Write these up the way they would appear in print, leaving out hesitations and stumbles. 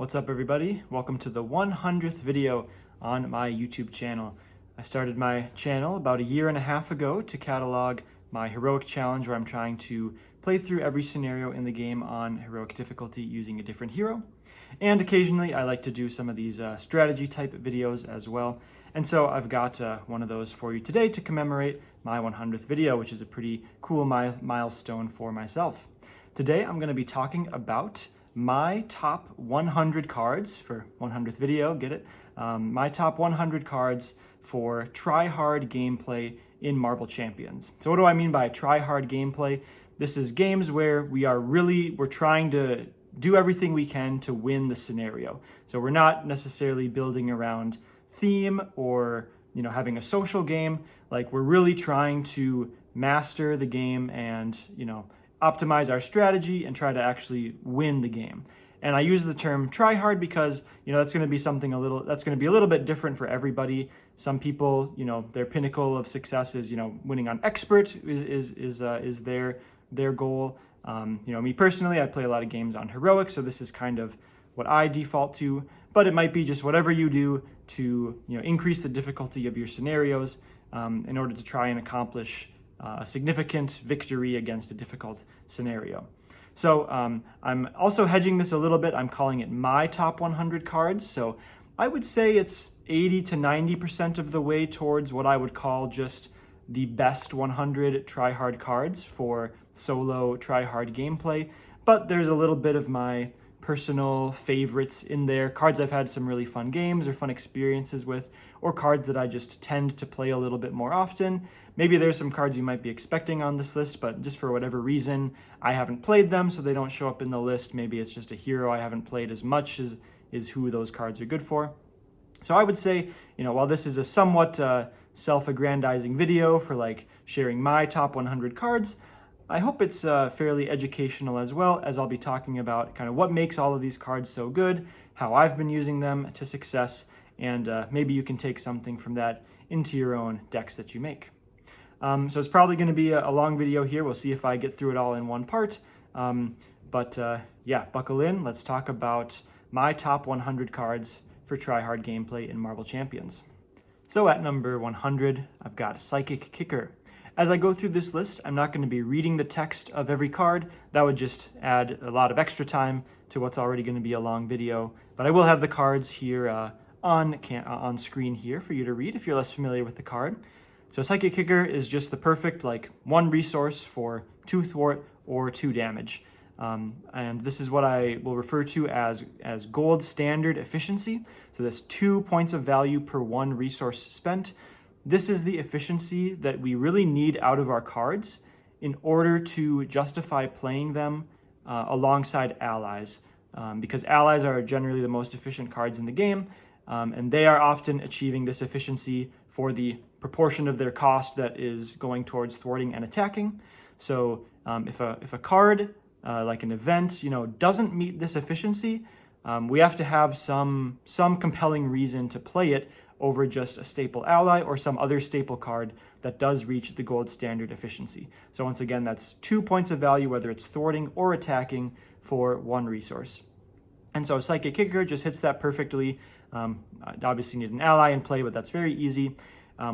What's up, everybody? Welcome to the 100th video on my YouTube channel. I started my channel about a year and a half ago to catalog my heroic challenge, where I'm trying to play through every scenario in the game on heroic difficulty using a different hero. And occasionally I like to do some of these strategy type videos as well. And so I've got one of those for you today to commemorate my 100th video, which is a pretty cool milestone for myself. Today I'm going to be talking about my top 100 cards for 100th video, get it? My top 100 cards for try-hard gameplay in Marble Champions. So what do I mean by try-hard gameplay? This is games where we're trying to do everything we can to win the scenario. So we're not necessarily building around theme or having a social game. Like, we're really trying to master the game and optimize our strategy and try to actually win the game. And I use the term try hard because that's going to be a little bit different for everybody. Some people, their pinnacle of success is winning on expert is their goal. Me personally, I play a lot of games on heroic, so this is kind of what I default to. But it might be just whatever you do to increase the difficulty of your scenarios in order to try and accomplish a significant victory against a difficult scenario. So I'm also hedging this a little bit. I'm calling it my top 100 cards. So I would say it's 80 to 90% of the way towards what I would call just the best 100 try-hard cards for solo try-hard gameplay. But there's a little bit of my personal favorites in there, cards I've had some really fun games or fun experiences with, or cards that I just tend to play a little bit more often. Maybe there's some cards you might be expecting on this list, but just for whatever reason, I haven't played them, so they don't show up in the list. Maybe it's just a hero I haven't played as much as is who those cards are good for. So I would say, while this is a somewhat self-aggrandizing video for like sharing my top 100 cards, I hope it's fairly educational as well, as I'll be talking about kind of what makes all of these cards so good, how I've been using them to success, and maybe you can take something from that into your own decks that you make. So it's probably going to be a long video here. We'll see if I get through it all in one part. Yeah, buckle in. Let's talk about my top 100 cards for try-hard gameplay in Marble Champions. So at number 100, I've got Psychic Kicker. As I go through this list, I'm not going to be reading the text of every card. That would just add a lot of extra time to what's already going to be a long video. But I will have the cards here on screen here for you to read if you're less familiar with the card. So Psychic Kicker is just the perfect one resource for 2 thwart or 2 damage. And this is what I will refer to as gold standard efficiency. So that's 2 points of value per 1 resource spent. This is the efficiency that we really need out of our cards in order to justify playing them alongside allies, because allies are generally the most efficient cards in the game, and they are often achieving this efficiency for the proportion of their cost that is going towards thwarting and attacking. So if a card, like an event, doesn't meet this efficiency, we have to have some compelling reason to play it over just a staple ally or some other staple card that does reach the gold standard efficiency. So once again, that's 2 points of value, whether it's thwarting or attacking, for 1 resource. And so Psychic Kicker just hits that perfectly. Obviously need an ally in play, but that's very easy.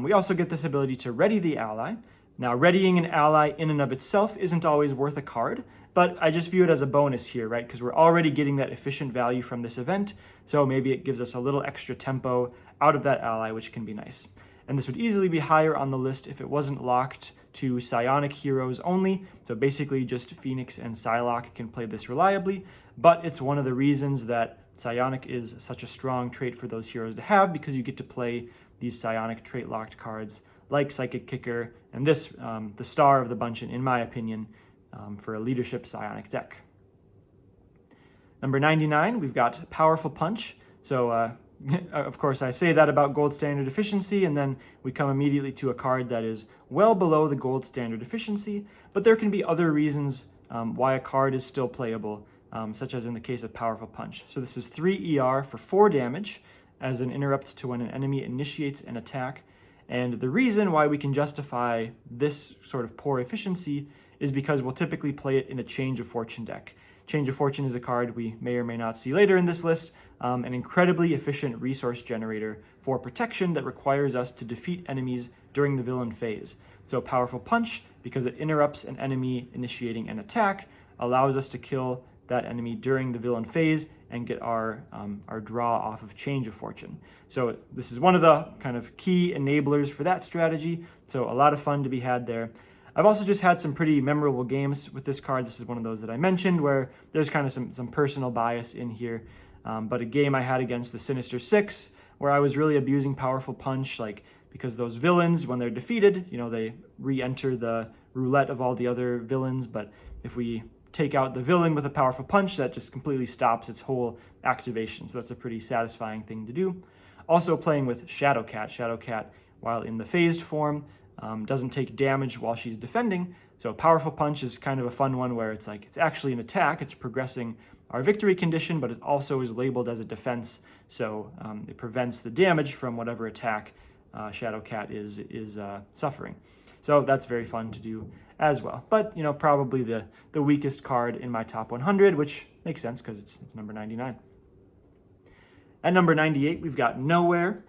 We also get this ability to ready the ally. Now, readying an ally in and of itself isn't always worth a card, but I just view it as a bonus here, right? Because we're already getting that efficient value from this event, so maybe it gives us a little extra tempo out of that ally, which can be nice. And this would easily be higher on the list if it wasn't locked to psionic heroes only. So basically just Phoenix and Psylocke can play this reliably, but it's one of the reasons that psionic is such a strong trait for those heroes to have, because you get to play these psionic trait locked cards like Psychic Kicker, and this, the star of the bunch, in my opinion, for a leadership psionic deck. Number 99, we've got Powerful Punch. So of course I say that about gold standard efficiency, and then we come immediately to a card that is well below the gold standard efficiency, but there can be other reasons why a card is still playable, such as in the case of Powerful Punch. So this is 3 ER for 4 damage as an interrupt to when an enemy initiates an attack. And the reason why we can justify this sort of poor efficiency is because we'll typically play it in a Change of Fortune deck. Change of Fortune is a card we may or may not see later in this list. An incredibly efficient resource generator for protection that requires us to defeat enemies during the villain phase. So Powerful Punch, because it interrupts an enemy initiating an attack, allows us to kill that enemy during the villain phase and get our draw off of Change of Fortune. So this is one of the kind of key enablers for that strategy. So a lot of fun to be had there. I've also just had some pretty memorable games with this card. This is one of those that I mentioned where there's kind of some personal bias in here. But a game I had against the Sinister Six where I was really abusing Powerful Punch, like because those villains, when they're defeated, they re-enter the roulette of all the other villains. But if we take out the villain with a Powerful Punch, that just completely stops its whole activation. So that's a pretty satisfying thing to do. Also playing with Shadowcat. Shadowcat, while in the phased form, doesn't take damage while she's defending. So Powerful Punch is kind of a fun one where it's actually an attack. It's progressing our victory condition, but it also is labeled as a defense. So it prevents the damage from whatever attack Shadowcat is suffering. So that's very fun to do as well. But, probably the weakest card in my top 100, which makes sense because it's number 99. At number 98, we've got Nowhere.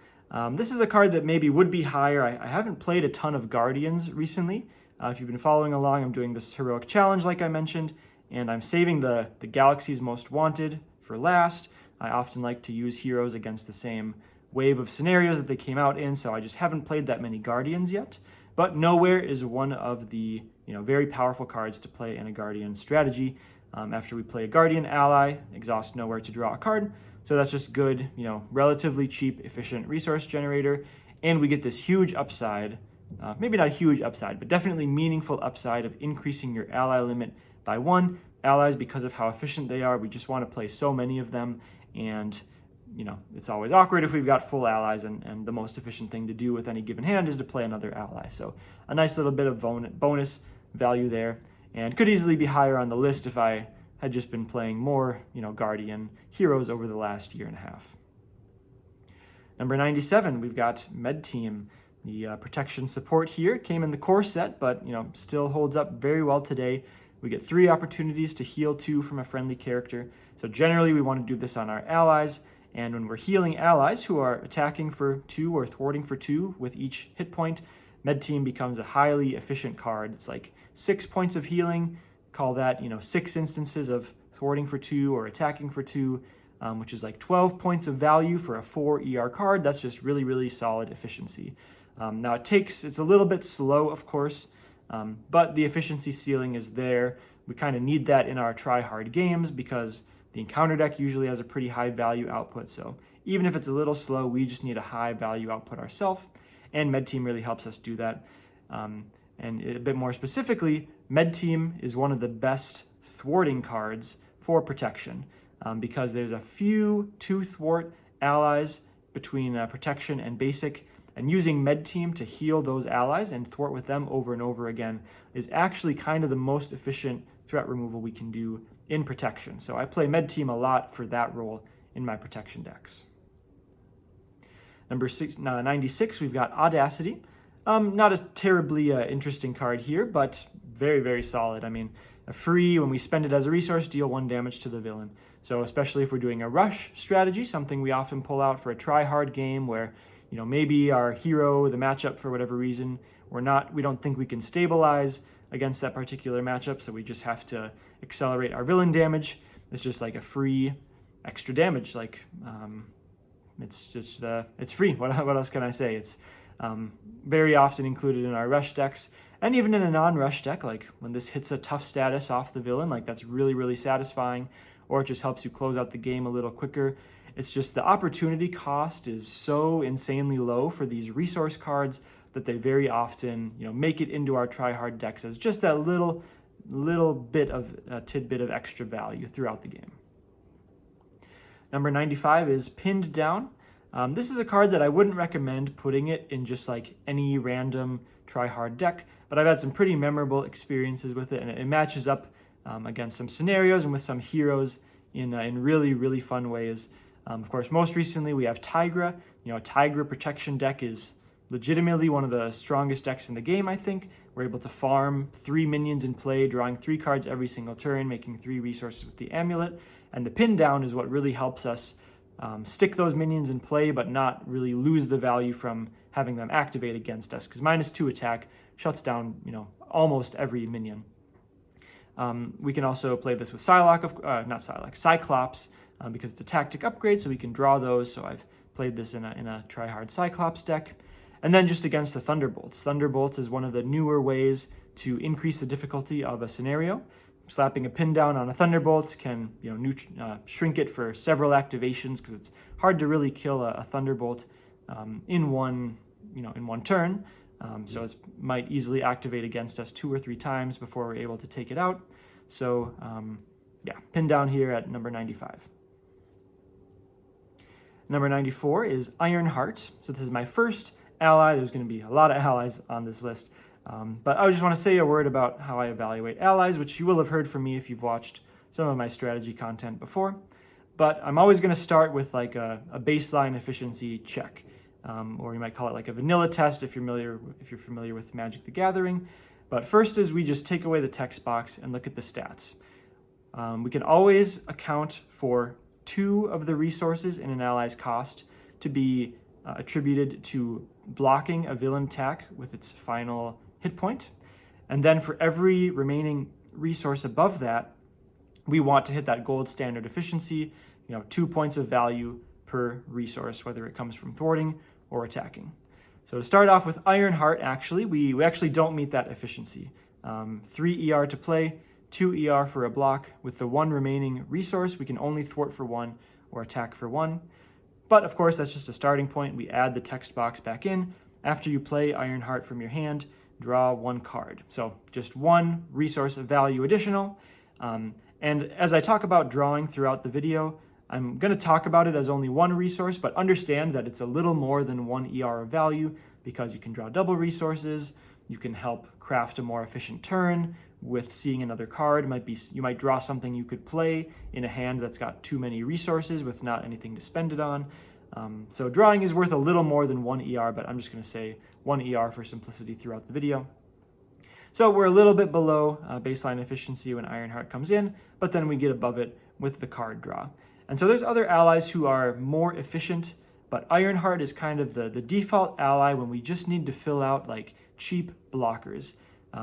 This is a card that maybe would be higher. I haven't played a ton of Guardians recently. If you've been following along, I'm doing this heroic challenge like I mentioned, and I'm saving the Galaxy's Most Wanted for last. I often like to use heroes against the same wave of scenarios that they came out in, so I just haven't played that many Guardians yet. But Nowhere is one of the very powerful cards to play in a Guardian strategy. After we play a Guardian ally, exhaust Nowhere to draw a card. So that's just good, relatively cheap, efficient resource generator. And we get this huge upside, maybe not a huge upside, but definitely meaningful upside of increasing your ally limit by 1. Allies, because of how efficient they are, we just want to play so many of them. And it's always awkward if we've got full allies, and the most efficient thing to do with any given hand is to play another ally. So a nice little bit of bonus value there, and could easily be higher on the list if I had just been playing more, Guardian heroes over the last year and a half. Number 97, we've got Med Team. The protection support here came in the core set, but still holds up very well today. We get 3 opportunities to heal 2 from a friendly character. So generally we want to do this on our allies. And when we're healing allies who are attacking for 2 or thwarting for 2 with each hit point, Med Team becomes a highly efficient card. It's like 6 points of healing. Call that, 6 instances of thwarting for 2 or attacking for 2, which is like 12 points of value for a 4 ER card. That's just really, really solid efficiency. Now it's a little bit slow, of course, but the efficiency ceiling is there. We kind of need that in our Tryhard games because the encounter deck usually has a pretty high value output. So even if it's a little slow, we just need a high value output ourselves. And Med Team really helps us do that. And a bit more specifically, Med Team is one of the best thwarting cards for protection because there's a few 2 thwart allies between protection and basic, and using Med Team to heal those allies and thwart with them over and over again is actually kind of the most efficient threat removal we can do in protection. So I play Med Team a lot for that role in my protection decks. Number 96, we've got Audacity. Not a terribly interesting card here, but very, very solid. I mean, a free, when we spend it as a resource, deal 1 damage to the villain. So especially if we're doing a rush strategy, something we often pull out for a Tryhard game where, maybe our hero, the matchup for whatever reason, we don't think we can stabilize against that particular matchup, so we just have to accelerate our villain damage. It's just like a free extra damage. Like it's free. What else can I say? It's very often included in our rush decks, and even in a non-rush deck, like when this hits a tough status off the villain, like that's really, really satisfying, or it just helps you close out the game a little quicker. It's just the opportunity cost is so insanely low for these resource cards that they very often, make it into our Tryhard decks as just that little bit of a tidbit of extra value throughout the game. Number 95 is Pinned Down. This is a card that I wouldn't recommend putting it in just like any random Tryhard deck, but I've had some pretty memorable experiences with it, and it matches up against some scenarios and with some heroes in really, really fun ways. Of course, most recently we have Tigra. A Tigra protection deck is legitimately one of the strongest decks in the game, I think. We're able to farm 3 minions in play, drawing 3 cards every single turn, making 3 resources with the amulet. And the pin down is what really helps us stick those minions in play, but not really lose the value from having them activate against us, because -2 attack shuts down, almost every minion. We can also play this with Cyclops, because it's a tactic upgrade, so we can draw those. So I've played this in a Tryhard Cyclops deck. And then just against the Thunderbolts. Thunderbolts is one of the newer ways to increase the difficulty of a scenario. Slapping a pin down on a Thunderbolt can shrink it for several activations, because it's hard to really kill a Thunderbolt in one turn. So it might easily activate against us 2 or 3 times before we're able to take it out. So pin down here at number 95. Number 94 is Ironheart. So this is my first ally. There's going to be a lot of allies on this list. But I just want to say a word about how I evaluate allies, which you will have heard from me if you've watched some of my strategy content before. But I'm always going to start with like a baseline efficiency check, or you might call it like a vanilla test if you're familiar with Magic the Gathering. But first is we just take away the text box and look at the stats. We can always account for 2 of the resources in an ally's cost to be attributed to blocking a villain attack with its final hit point. And then for every remaining resource above that, we want to hit that gold standard efficiency, 2 points of value per resource, whether it comes from thwarting or attacking. So to start off with Ironheart, actually, we actually don't meet that efficiency. 3 ER to play, 2 ER for a block. With the 1 remaining resource, we can only thwart for 1 or attack for 1. But of course, that's just a starting point. We add the text box back in. After you play Ironheart from your hand, draw 1 card. So just 1 resource of value additional. And as I talk about drawing throughout the video, I'm going to talk about it as only 1 resource, but understand that it's a little more than 1 ER of value, because you can draw double resources, you can help craft a more efficient turn with seeing another card. You might draw something you could play in a hand that's got too many resources with not anything to spend it on. So drawing is worth a little more than 1 ER, but I'm just going to say 1 ER for simplicity throughout the video. So we're a little bit below baseline efficiency when Ironheart comes in, but then we get above it with the card draw. And so there's other allies who are more efficient, but Ironheart is kind of the default ally when we just need to fill out like cheap blockers.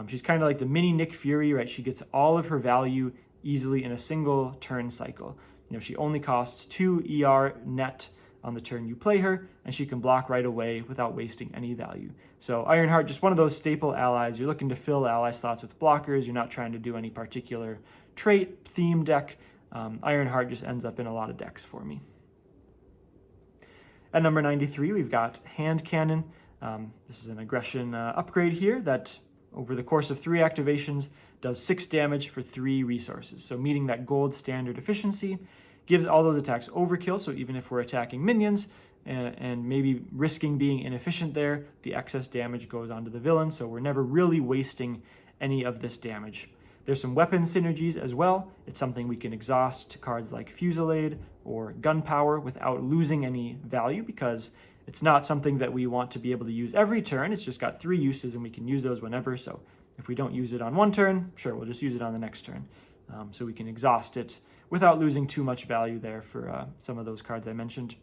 She's kind of like the mini Nick Fury, right? She gets all of her value easily in a single turn cycle. She only costs 2 ER net on the turn you play her, and she can block right away without wasting any value. So Ironheart, just one of those staple allies. You're looking to fill ally slots with blockers. You're not trying to do any particular trait theme deck. Ironheart just ends up in a lot of decks for me. At number 93, we've got Hand Cannon. This is an aggression upgrade here that over the course of 3 activations does 6 damage for 3 resources. So meeting that gold standard efficiency gives all those attacks overkill. So even if we're attacking minions and maybe risking being inefficient there, the excess damage goes onto the villain. So we're never really wasting any of this damage. There's some weapon synergies as well. It's something we can exhaust to cards like Fusillade or Gunpowder without losing any value, because it's not something that we want to be able to use every turn. It's just got 3 uses and we can use those whenever. So if we don't use it on one turn, sure, we'll just use it on the next turn. So we can exhaust it without losing too much value there for some of those cards I mentioned.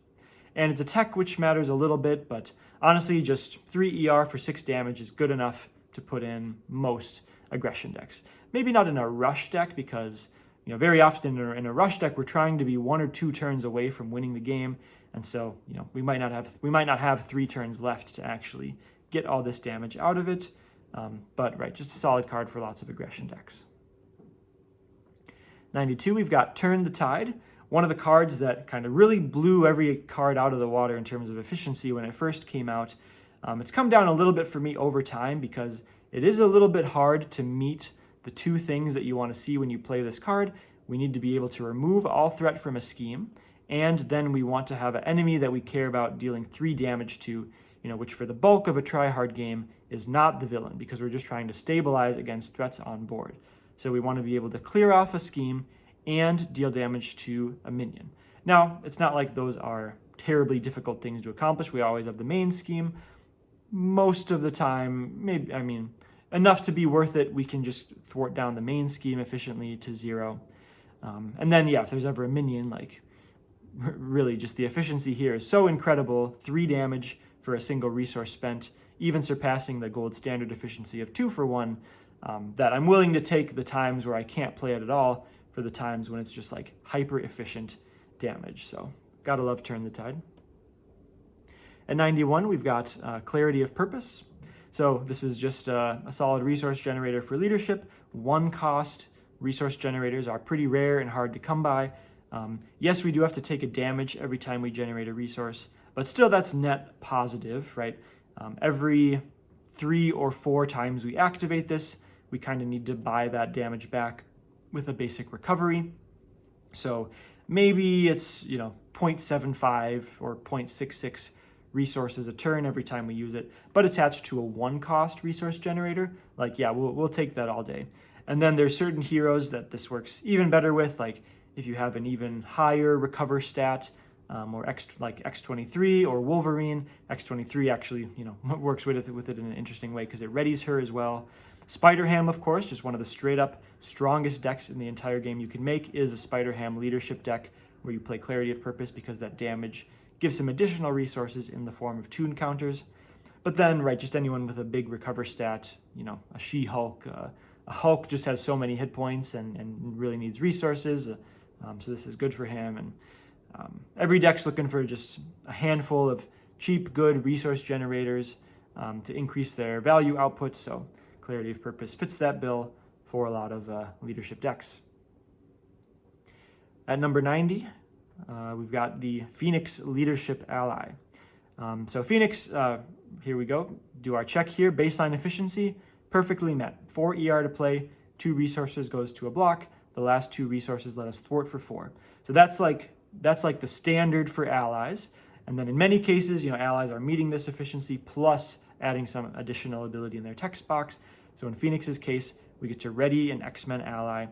And it's a tech which matters a little bit, but honestly, just 3 ER for 6 damage is good enough to put in most aggression decks. Maybe not in a rush deck, because very often in a rush deck we're trying to be 1 or 2 turns away from winning the game, and so we might not have 3 turns left to actually get all this damage out of it. But right, just a solid card for lots of aggression decks. 92, we've got Turn the Tide, one of the cards that kind of really blew every card out of the water in terms of efficiency when it first came out. It's come down a little bit for me over time, because it is a little bit hard to meet the 2 things that you want to see when you play this card. We need to be able to remove all threat from a scheme, and then we want to have an enemy that we care about dealing 3 damage to, which for the bulk of a Tryhard game is not the villain, because we're just trying to stabilize against threats on board. So we want to be able to clear off a scheme and deal damage to a minion. Now, it's not like those are terribly difficult things to accomplish. We always have the main scheme, most of the time, maybe, enough to be worth it, we can just thwart down the main scheme efficiently to 0. And then, yeah, if there's ever a minion, like, really just the efficiency here is so incredible, 3 damage for a single resource spent, even surpassing the gold standard efficiency of 2 for 1, that I'm willing to take the times where I can't play it at all for the times when it's just like hyper efficient damage. So gotta love Turn the Tide. At 91, we've got Clarity of Purpose. So this is just a solid resource generator for leadership. 1 cost resource generators are pretty rare and hard to come by. Yes, we do have to take a damage every time we generate a resource, but still that's net positive, right? Every 3 or 4 times we activate this, we kind of need to buy that damage back with a basic recovery. So maybe it's, 0.75 or 0.66 resources a turn every time we use it, but attached to a 1 cost resource generator, like, yeah, we'll take that all day. And then there's certain heroes that this works even better with, like if you have an even higher recover stat, or like X23 or Wolverine. X23 actually, works with it in an interesting way because it readies her as well. Spider-Ham, of course, just one of the straight up strongest decks in the entire game you can make is a Spider-Ham leadership deck where you play Clarity of Purpose because that damage gives some additional resources in the form of tune counters. But then, right, just anyone with a big recover stat, a She-Hulk, a Hulk just has so many hit points and really needs resources. So this is good for him. And every deck's looking for just a handful of cheap, good resource generators to increase their value output. So Clarity of Purpose fits that bill for a lot of leadership decks. At number 90, we've got the Phoenix Leadership Ally. So Phoenix, here we go. Do our check here. Baseline efficiency, perfectly met. 4 ER to play, 2 resources goes to a block. The last 2 resources let us thwart for 4. So that's like the standard for allies. And then in many cases, allies are meeting this efficiency plus adding some additional ability in their text box. So in Phoenix's case, we get to ready an X-Men ally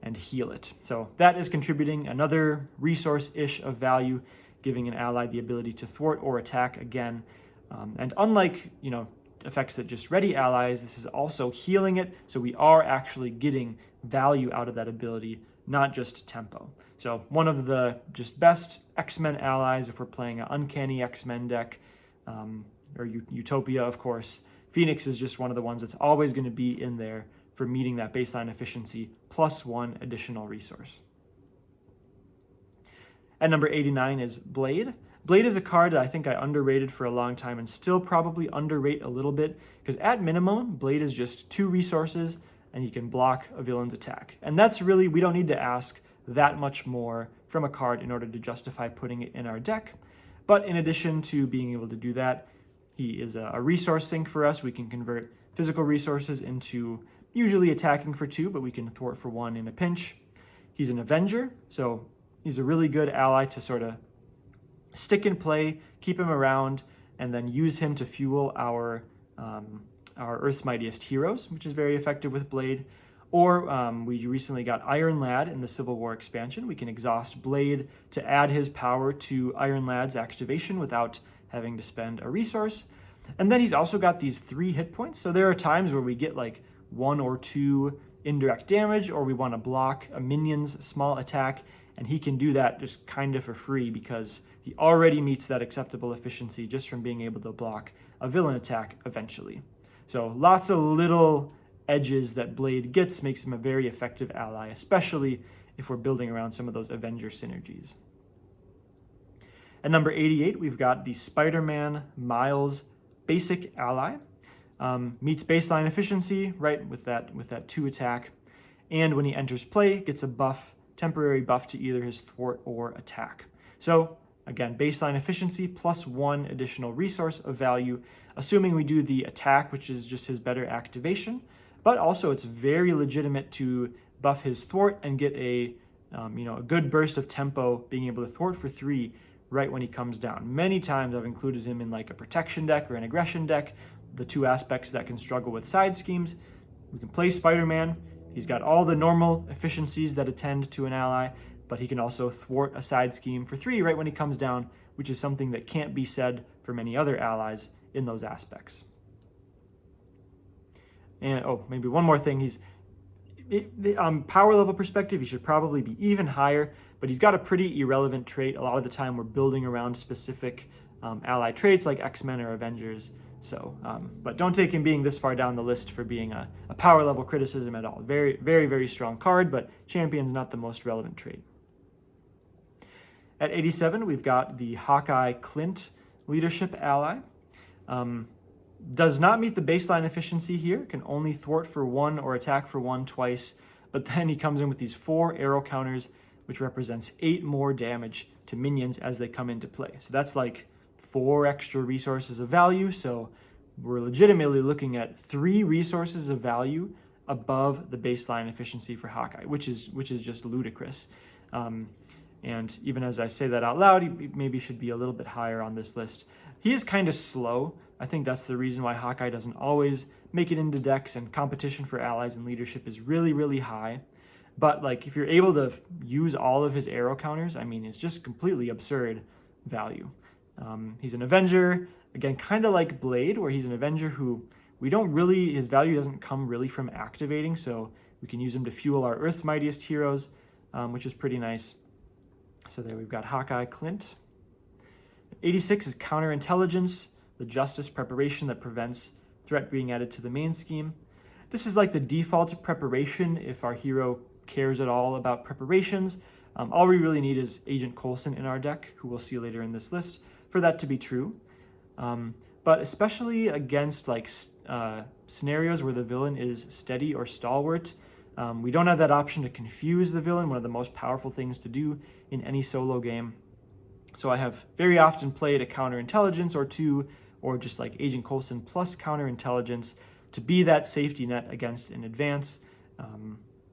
and heal it. So that is contributing another resource-ish of value, giving an ally the ability to thwart or attack again. And unlike, effects that just ready allies, this is also healing it. So we are actually getting value out of that ability, not just tempo. So one of the just best X-Men allies if we're playing an Uncanny X-Men deck, or Utopia, of course. Phoenix is just one of the ones that's always going to be in there for meeting that baseline efficiency plus 1 additional resource. At number 89 is Blade. Blade is a card that I think I underrated for a long time and still probably underrate a little bit because at minimum, Blade is just 2 resources and he can block a villain's attack. And that's really, we don't need to ask that much more from a card in order to justify putting it in our deck. But in addition to being able to do that, he is a resource sink for us. We can convert physical resources into usually attacking for 2, but we can thwart for 1 in a pinch. He's an Avenger, so he's a really good ally to sort of stick and play, keep him around, and then use him to fuel our Earth's Mightiest Heroes, which is very effective with Blade. Or we recently got Iron Lad in the Civil War expansion. We can exhaust Blade to add his power to Iron Lad's activation without having to spend a resource. And then he's also got these 3 hit points. So there are times where we get like 1 or 2 indirect damage, or we want to block a minion's small attack, and he can do that just kind of for free because he already meets that acceptable efficiency just from being able to block a villain attack eventually. So lots of little edges that Blade gets makes him a very effective ally, especially if we're building around some of those Avenger synergies. At number 88, we've got the Spider-Man Miles Basic Ally. Meets baseline efficiency, right, with that 2 attack. And when he enters play, gets a buff, temporary buff to either his thwart or attack. So again, baseline efficiency plus 1 additional resource of value, assuming we do the attack, which is just his better activation. But also it's very legitimate to buff his thwart and get a good burst of tempo, being able to thwart for 3 right when he comes down. Many times I've included him in like a protection deck or an aggression deck, the 2 aspects that can struggle with side schemes. We can play Spider-Man. He's got all the normal efficiencies that attend to an ally, but he can also thwart a side scheme for 3 right when he comes down, which is something that can't be said for many other allies in those aspects. And maybe one more thing, power level perspective, he should probably be even higher, but he's got a pretty irrelevant trait. A lot of the time we're building around specific ally traits like X-Men or Avengers. So, but don't take him being this far down the list for being a power level criticism at all. Very, very, very strong card, but Champion's not the most relevant trait. At 87, we've got the Hawkeye Clint leadership ally. Does not meet the baseline efficiency here, can only thwart for 1 or attack for 1 twice, but then he comes in with these 4 arrow counters, which represents 8 more damage to minions as they come into play. So that's like 4 extra resources of value, so we're legitimately looking at 3 resources of value above the baseline efficiency for Hawkeye, which is just ludicrous. And even as I say that out loud, he maybe should be a little bit higher on this list. He is kind of slow. I think that's the reason why Hawkeye doesn't always make it into decks, and competition for allies and leadership is really, really high. But like if you're able to use all of his arrow counters, I mean, it's just completely absurd value. He's an Avenger, again, kind of like Blade, where he's an Avenger who his value doesn't come really from activating, so we can use him to fuel our Earth's Mightiest Heroes, which is pretty nice. So there we've got Hawkeye Clint. 86 is counterintelligence, the justice preparation that prevents threat being added to the main scheme. This is like the default preparation if our hero cares at all about preparations. All we really need is Agent Coulson in our deck, who we'll see later in this list, for that to be true. But especially against like scenarios where the villain is steady or stalwart, we don't have that option to confuse the villain, one of the most powerful things to do in any solo game. So I have very often played a counterintelligence or 2, or just like Agent Coulson plus counterintelligence to be that safety net against an advance,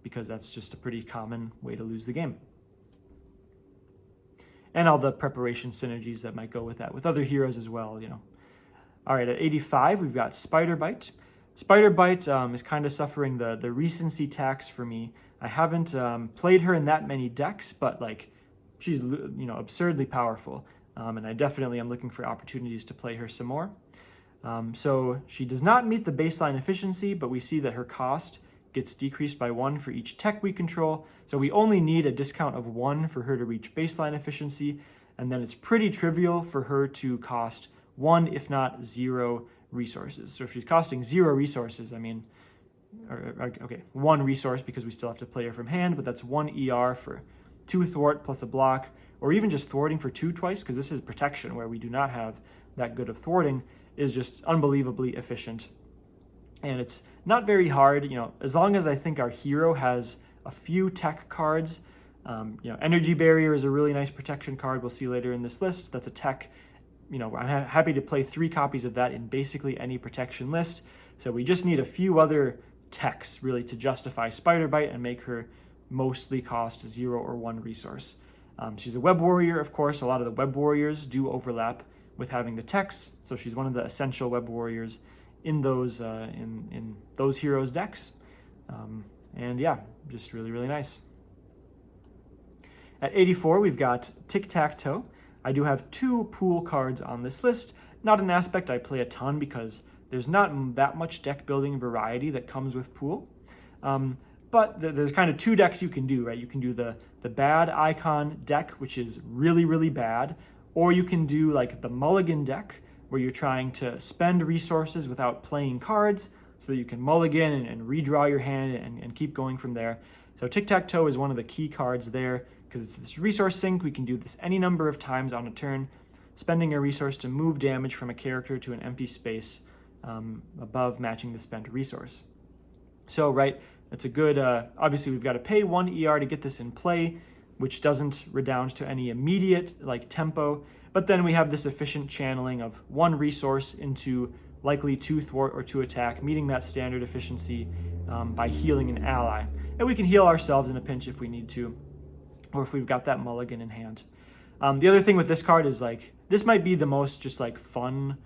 because that's just a pretty common way to lose the game. And all the preparation synergies that might go with that, with other heroes as well, you know. All right, at 85, we've got Spider Bite. Spider Bite is kind of suffering the recency tax for me. I haven't played her in that many decks, but like she's absurdly powerful, and I definitely am looking for opportunities to play her some more. So she does not meet the baseline efficiency, but we see that her cost gets decreased by 1 for each tech we control. So we only need a discount of 1 for her to reach baseline efficiency, and then it's pretty trivial for her to cost 1, if not 0 resources. So if she's costing 0 resources, I mean, okay, 1 resource because we still have to play her from hand, but that's 1 ER for 2 thwart plus a block, or even just thwarting for 2 twice, because this is protection where we do not have that good of thwarting, is just unbelievably efficient. And it's not very hard, as long as I think our hero has a few tech cards. Energy Barrier is a really nice protection card we'll see later in this list. That's a tech. I'm happy to play 3 copies of that in basically any protection list. So we just need a few other techs really to justify Spider Bite and make her mostly cost 0 or 1 resource. She's a web warrior, of course. A lot of the web warriors do overlap with having the techs, so she's one of the essential web warriors in those in those heroes' decks. And yeah, just really, really nice. At 84, we've got Tic-Tac-Toe. I do have 2 pool cards on this list. Not an aspect I play a ton because there's not that much deck building variety that comes with pool. But there's kind of 2 decks you can do, right? You can do the bad icon deck, which is really, really bad, or you can do like the mulligan deck, where you're trying to spend resources without playing cards so that you can mulligan and redraw your hand and keep going from there. So Tic-Tac-Toe is one of the key cards there because it's this resource sink. We can do this any number of times on a turn, spending a resource to move damage from a character to an empty space above matching the spent resource. So, right, it's a good, obviously we've got to pay 1 ER to get this in play, which doesn't redound to any immediate tempo, but then we have this efficient channeling of 1 resource into likely 2 thwart or 2 attack, meeting that standard efficiency by healing an ally. And we can heal ourselves in a pinch if we need to, or if we've got that mulligan in hand. The other thing with this card is this might be the most just fun,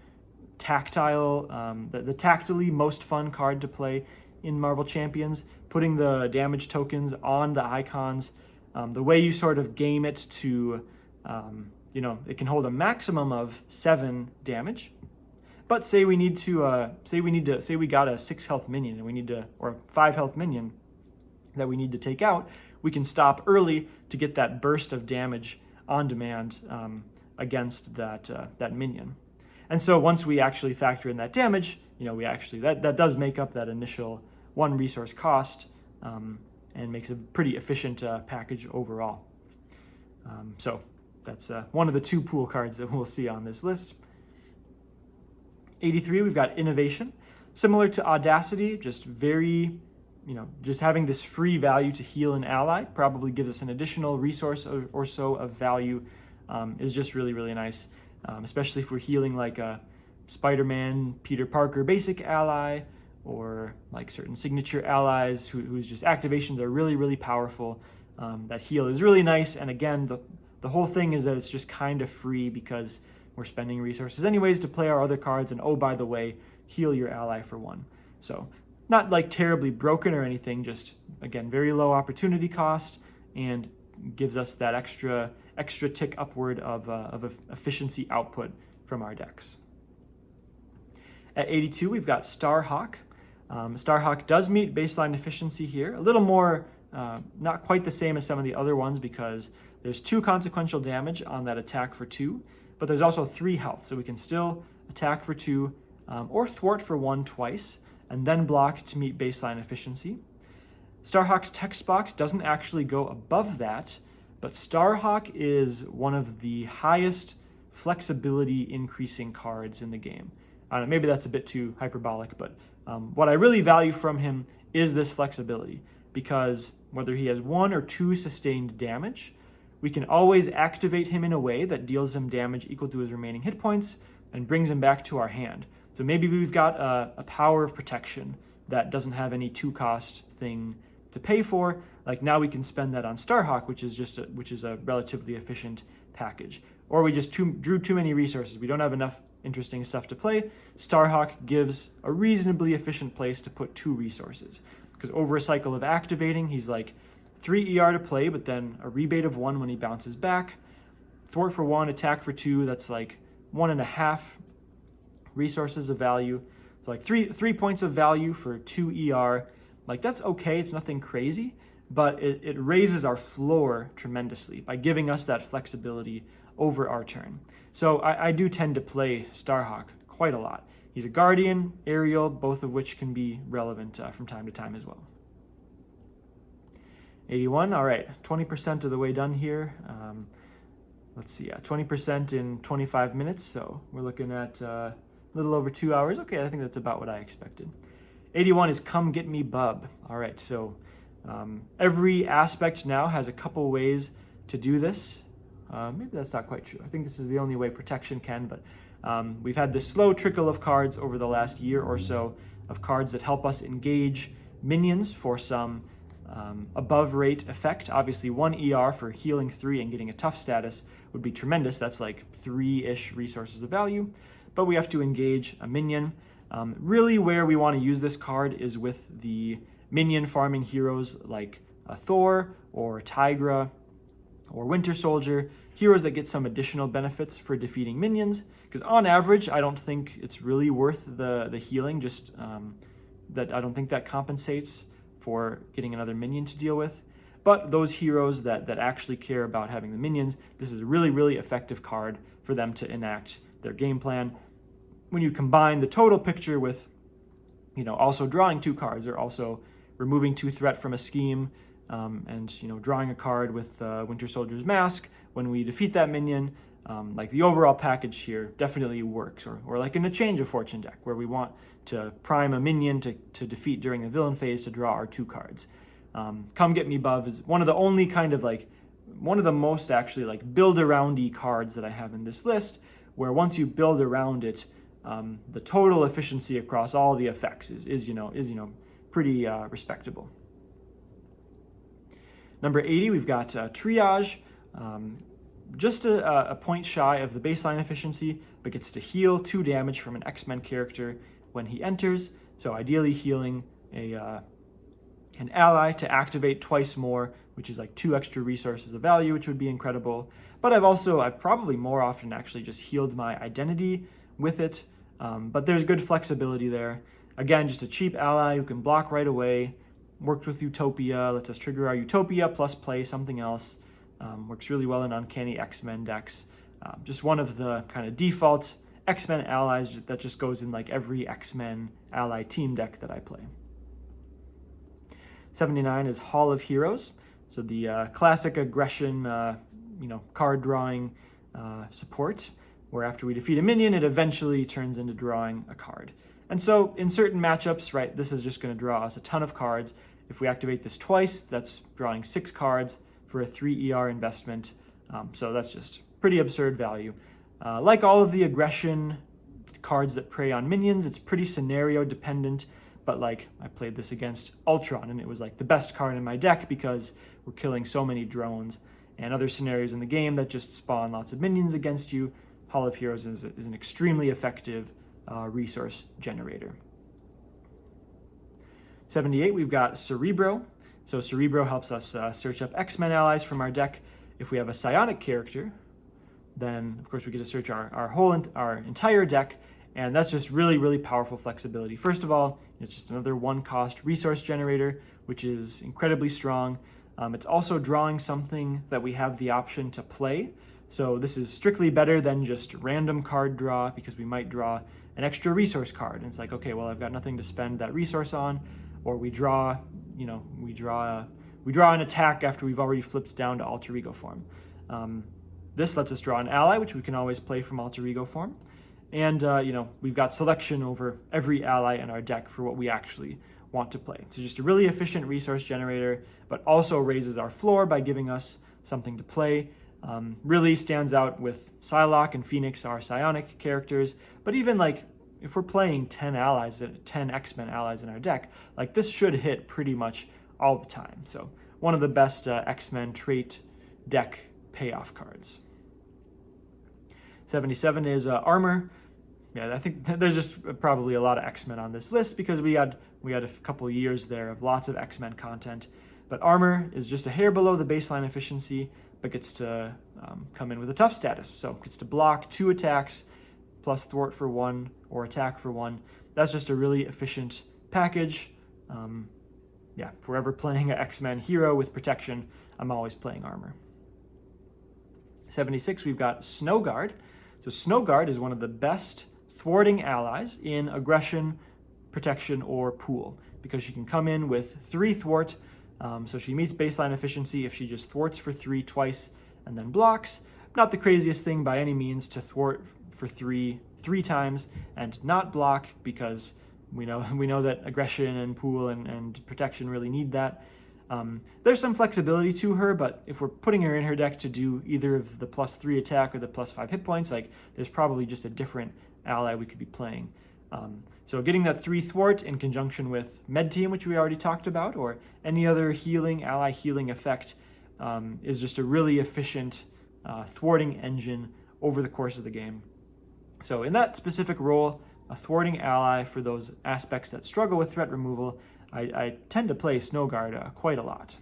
tactile, the tactily most fun card to play in Marvel Champions, putting the damage tokens on the icons. The way you sort of game it to, it can hold a maximum of 7 damage, But say we got a 6 health minion and we need to, or 5 health minion that we need to take out, we can stop early to get that burst of damage on demand against that minion. And so once we actually factor in that damage, that does make up that initial 1 resource cost, and makes a pretty efficient package overall. So that's one of the 2 pool cards that we'll see on this list. 83, we've got Innovation. Similar to Audacity, just just having this free value to heal an ally probably gives us an additional resource or so of value, is just really, really nice, especially if we're healing like a Spider-Man, Peter Parker basic ally, or like certain signature allies whose just activations are really, really powerful. That heal is really nice, and again, the whole thing is that it's just kind of free because we're spending resources anyways to play our other cards, and oh, by the way, heal your ally for 1. So not like terribly broken or anything, just again, very low opportunity cost, and gives us that extra tick upward of efficiency output from our decks. At 82, we've got Starhawk. Starhawk does meet baseline efficiency here, a little more, not quite the same as some of the other ones because there's 2 consequential damage on that attack for 2, but there's also 3 health, so we can still attack for 2 or thwart for 1 twice, and then block to meet baseline efficiency. Starhawk's text box doesn't actually go above that, but Starhawk is one of the highest flexibility increasing cards in the game. Maybe that's a bit too hyperbolic, but what I really value from him is this flexibility, because whether he has 1 or 2 sustained damage, we can always activate him in a way that deals him damage equal to his remaining hit points and brings him back to our hand. So maybe we've got a power of protection that doesn't have any 2-cost thing to pay for. Like now we can spend that on Starhawk, which is a relatively efficient package. Or we just drew too many resources. We don't have enough interesting stuff to play. Starhawk gives a reasonably efficient place to put 2 resources. Because over a cycle of activating, he's like 3 ER to play, but then a rebate of 1 when he bounces back. Thwart for 1, attack for 2, that's like 1.5 resources of value. So like 3 points of value for 2 ER. Like that's okay, it's nothing crazy, but it raises our floor tremendously by giving us that flexibility over our turn. So I do tend to play Starhawk quite a lot. He's a Guardian, Aerial, both of which can be relevant from time to time as well. 81, all right, 20% of the way done here. Let's see, 20% in 25 minutes, so we're looking at a little over 2 hours. Okay, I think that's about what I expected. 81 is Come Get Me Bub. All right, so every aspect now has a couple ways to do this. Maybe that's not quite true. I think this is the only way protection can, but we've had this slow trickle of cards over the last year or so of cards that help us engage minions for some above rate effect. Obviously 1 ER for healing 3 and getting a tough status would be tremendous. That's like 3-ish resources of value, but we have to engage a minion. Really where we want to use this card is with the minion farming heroes like Thor or Tigra or Winter Soldier, heroes that get some additional benefits for defeating minions, because on average I don't think it's really worth the healing, just that I don't think that compensates for getting another minion to deal with. But those heroes that actually care about having the minions, this is a really, really effective card for them to enact their game plan. When you combine the total picture with, also drawing 2 cards, or also removing 2 threat from a scheme, and drawing a card with Winter Soldier's Mask when we defeat that minion, like the overall package here definitely works. Or like in a Change of Fortune deck where we want to prime a minion to defeat during the villain phase to draw our 2 cards. Come Get Me Bub is one of the only one of the most actually like build around-y cards that I have in this list, where once you build around it, the total efficiency across all the effects is pretty respectable. Number 80, we've got Triage, just a point shy of the baseline efficiency, but gets to heal 2 damage from an X-Men character when he enters. So ideally healing an ally to activate twice more, which is like 2 extra resources of value, which would be incredible. But I've probably more often actually just healed my identity with it. but there's good flexibility there. Again, just a cheap ally who can block right away, works with Utopia, lets us trigger our Utopia plus play something else. Works really well in Uncanny X-Men decks. Just one of the kind of default X-Men allies that just goes in like every X-Men ally team deck that I play. 79 is Hall of Heroes. So the classic aggression, card drawing support, where after we defeat a minion, it eventually turns into drawing a card. And so in certain matchups, right, this is just going to draw us a ton of cards. If we activate this twice, that's drawing 6 cards for a 3 ER investment. So that's just pretty absurd value. Like all of the aggression cards that prey on minions, it's pretty scenario dependent. But like I played this against Ultron and it was like the best card in my deck because we're killing so many drones. And other scenarios in the game that just spawn lots of minions against you, Hall of Heroes is an extremely effective resource generator. 78, we've got Cerebro. So Cerebro helps us search up X-Men allies from our deck. If we have a psionic character, then of course we get to search our entire deck, and that's just really, really powerful flexibility. First of all, it's just another 1-cost resource generator, which is incredibly strong. It's also drawing something that we have the option to play. So this is strictly better than just random card draw, because we might draw an extra resource card. And it's like, okay, well, I've got nothing to spend that resource on. Or we draw an attack after we've already flipped down to alter ego form. This lets us draw an ally, which we can always play from alter ego form. And, we've got selection over every ally in our deck for what we actually want to play. So just a really efficient resource generator, but also raises our floor by giving us something to play. Really stands out with Psylocke and Phoenix, our psionic characters. But even like if we're playing 10 X-Men allies in our deck, like this should hit pretty much all the time. So one of the best X-Men trait deck payoff cards. 77 is Armor. Yeah, I think there's just probably a lot of X-Men on this list because we had a couple years there of lots of X-Men content. But Armor is just a hair below the baseline efficiency, but gets to come in with a tough status. So gets to block 2 attacks, plus thwart for 1 or attack for 1. That's just a really efficient package. If we're ever playing an X-Men hero with protection, I'm always playing Armor. 76, we've got Snow Guard. So Snow Guard is one of the best thwarting allies in aggression, protection, or pool, because she can come in with 3 thwart. So she meets baseline efficiency if she just thwarts for 3 twice and then blocks. Not the craziest thing by any means to thwart for 3 times and not block, because we know that aggression and pool and protection really need that. There's some flexibility to her, but if we're putting her in her deck to do either of the +3 attack or the +5 hit points, like there's probably just a different ally we could be playing. So getting that 3 thwart in conjunction with Med Team, which we already talked about, or any other ally healing effect, is just a really efficient thwarting engine over the course of the game. So in that specific role, a thwarting ally for those aspects that struggle with threat removal, I tend to play Snow Guard quite a lot.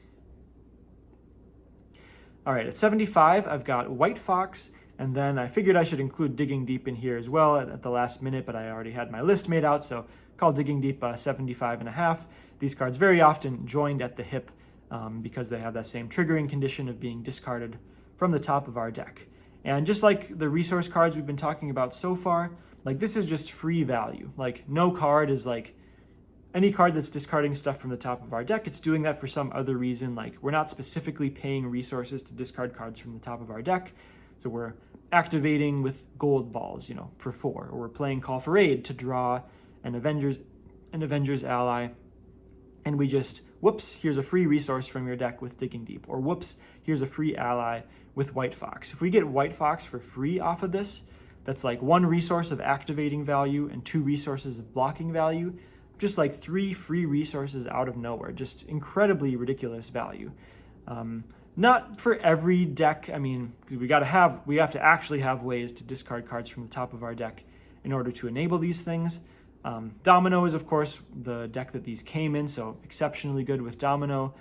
All right, at 75, I've got White Fox, and then I figured I should include Digging Deep in here as well at the last minute, but I already had my list made out, so call Digging Deep 75.5. These cards very often joined at the hip because they have that same triggering condition of being discarded from the top of our deck. And just like the resource cards we've been talking about so far, like this is just free value. Like no card is like any card that's discarding stuff from the top of our deck. It's doing that for some other reason. Like we're not specifically paying resources to discard cards from the top of our deck. So we're activating with gold balls, for 4, or we're playing Call for Aid to draw an Avengers ally, and we just, whoops, here's a free resource from your deck with Digging Deep, or whoops, here's a free ally with White Fox. If we get White Fox for free off of this, that's like 1 resource of activating value and 2 resources of blocking value, just like 3 free resources out of nowhere, just incredibly ridiculous value. Not for every deck. I mean, we have to actually have ways to discard cards from the top of our deck in order to enable these things. Domino is, of course, the deck that these came in, so exceptionally good with Domino.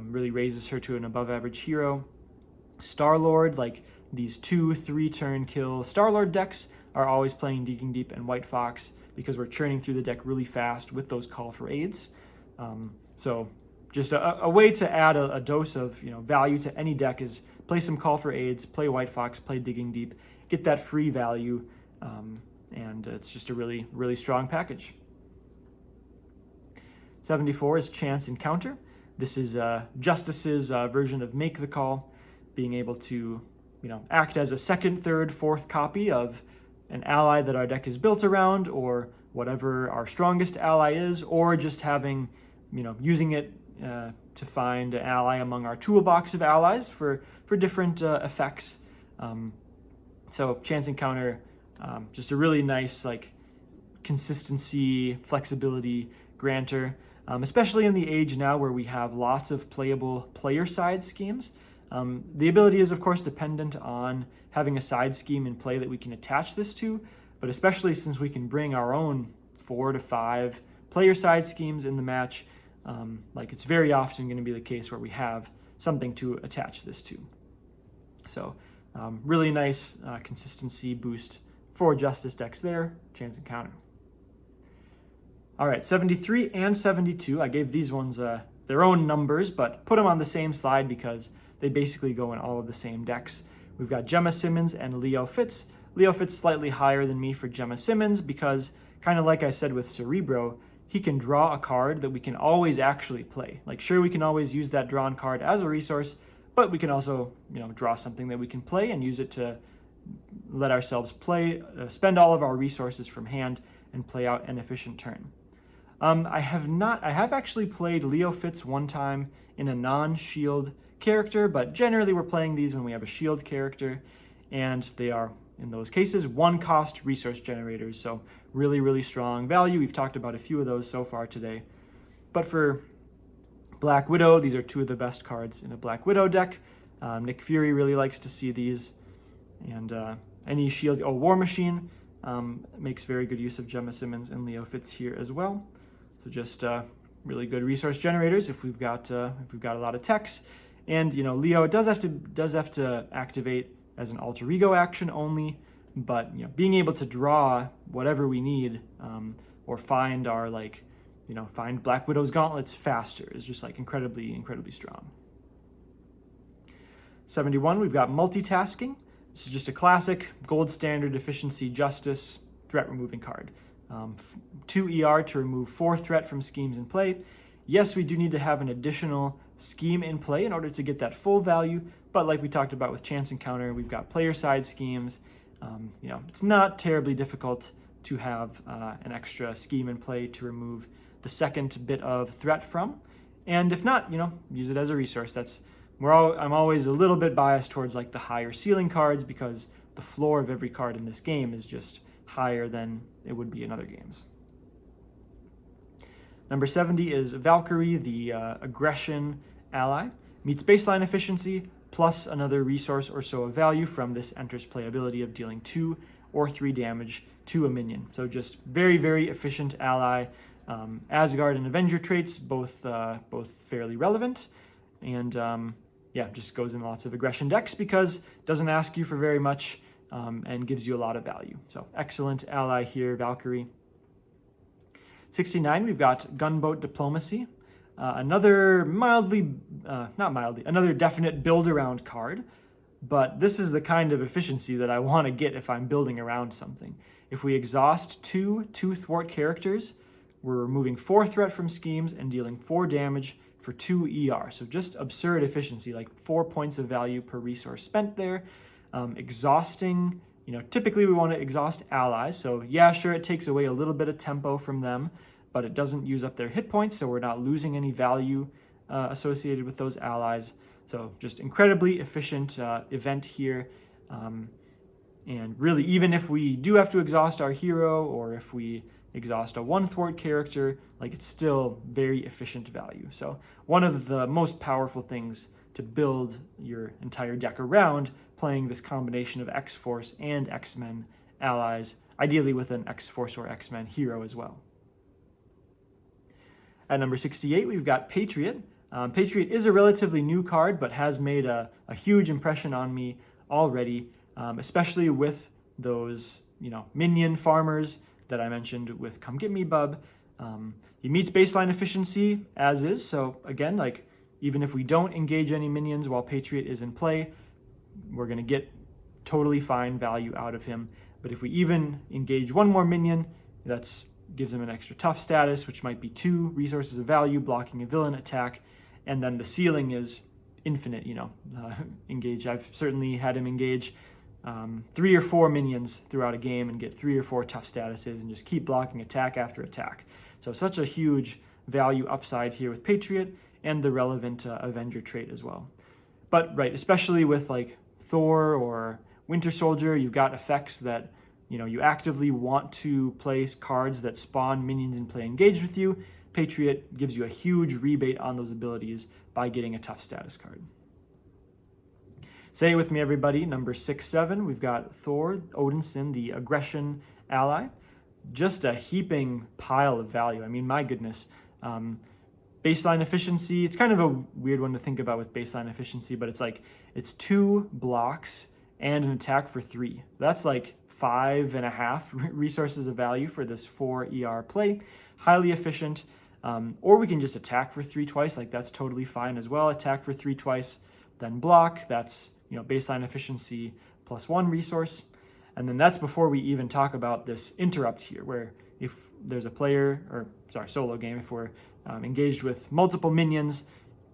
Really raises her to an above-average hero. Star-Lord, like these 2-3 turn kill Star-Lord decks are always playing Digging Deep and White Fox because we're churning through the deck really fast with those Call for Aids. So just a way to add a dose of value to any deck is play some Call for Aids, play White Fox, play Digging Deep, get that free value, and it's just a really, really strong package. 74 is Chance Encounter. This is Justice's version of Make the Call, being able to act as a second, third, fourth copy of an ally that our deck is built around, or whatever our strongest ally is, or just having, using it to find an ally among our toolbox of allies for different effects. So Chance Encounter, just a really nice consistency, flexibility granter, especially in the age now where we have lots of playable player side schemes. The ability is of course dependent on having a side scheme in play that we can attach this to, but especially since we can bring our own 4 to 5 player side schemes in the match, it's very often going to be the case where we have something to attach this to. So really nice consistency boost for Justice decks there, Chance Encounter. All right, 73 and 72, I gave these ones their own numbers, but put them on the same slide because they basically go in all of the same decks. We've got Gemma Simmons and Leo Fitz. Leo Fitz slightly higher than me for Gemma Simmons because, kind of like I said with Cerebro, he can draw a card that we can always actually play. Sure, we can always use that drawn card as a resource, but we can also, draw something that we can play and use it to let ourselves play, spend all of our resources from hand and play out an efficient turn. I have actually played Leo Fitz one time in a non-shield character, but generally we're playing these when we have a shield character, and they are, in those cases, 1-cost resource generators, so really, really strong value. We've talked about a few of those so far today. But for Black Widow, these are 2 of the best cards in a Black Widow deck. Nick Fury really likes to see these, and any shield, War Machine makes very good use of Gemma Simmons and Leo Fitz here as well. So just really good resource generators if we've got a lot of techs. And Leo does have to activate as an alter ego action only, but being able to draw whatever we need, or find our find Black Widow's gauntlets faster is just incredibly, incredibly strong. 71, we've got Multitasking. This is just a classic gold standard efficiency Justice threat removing card. 2 ER to remove 4 threat from schemes in play. Yes, we do need to have an additional scheme in play in order to get that full value, but like we talked about with Chance Encounter, we've got player side schemes. It's not terribly difficult to have an extra scheme in play to remove the second bit of threat from, and if not, use it as a resource. I'm always a little bit biased towards the higher ceiling cards because the floor of every card in this game is just higher than it would be in other games. Number 70 is Valkyrie, the aggression ally. Meets baseline efficiency plus another resource or so of value from this enters play ability of dealing 2 or 3 damage to a minion. So just very, very efficient ally. Asgard and Avenger traits, both fairly relevant. And just goes in lots of aggression decks because it doesn't ask you for very much and gives you a lot of value. So excellent ally here, Valkyrie. 69, we've got Gunboat Diplomacy. Another another definite build around card, but this is the kind of efficiency that I want to get if I'm building around something. If we exhaust 2 thwart characters, we're removing 4 threat from schemes and dealing 4 damage for 2 ER. So just absurd efficiency, 4 points of value per resource spent there. Exhausting, typically we want to exhaust allies. So yeah, sure, it takes away a little bit of tempo from them, but it doesn't use up their hit points, so we're not losing any value associated with those allies. So just incredibly efficient event here. And really, even if we do have to exhaust our hero, or if we exhaust a 1 thwart character, it's still very efficient value. So one of the most powerful things to build your entire deck around, playing this combination of X-Force and X-Men allies, ideally with an X-Force or X-Men hero as well. At number 68, we've got Patriot. Patriot is a relatively new card, but has made a huge impression on me already, especially with those minion farmers that I mentioned with Come Get Me Bub. He meets baseline efficiency as is. So again, like even if we don't engage any minions while Patriot is in play, we're going to get totally fine value out of him. But if we even engage one more minion, that gives him an extra tough status, which might be 2 resources of value, blocking a villain attack. And then the ceiling is infinite, engage. I've certainly had him engage 3 or 4 minions throughout a game and get 3 or 4 tough statuses and just keep blocking attack after attack. So such a huge value upside here with Patriot and the relevant Avenger trait as well. But right, especially with like Thor or Winter Soldier, you've got effects that you actively want to place cards that spawn minions in play engaged with you. Patriot gives you a huge rebate on those abilities by getting a tough status card. Say it with me, everybody. Number 6-7, we've got Thor Odinson, the aggression ally. Just a heaping pile of value. I mean, my goodness. Baseline efficiency, it's kind of a weird one to think about with baseline efficiency, but it's 2 blocks and an attack for 3. That's like 5.5 resources of value for this 4 ER play. Highly efficient. Or we can just attack for 3 twice, like that's totally fine as well. Attack for 3 twice, then block. That's baseline efficiency plus 1 resource. And then that's before we even talk about this interrupt here, where if there's a solo game, if we're engaged with multiple minions,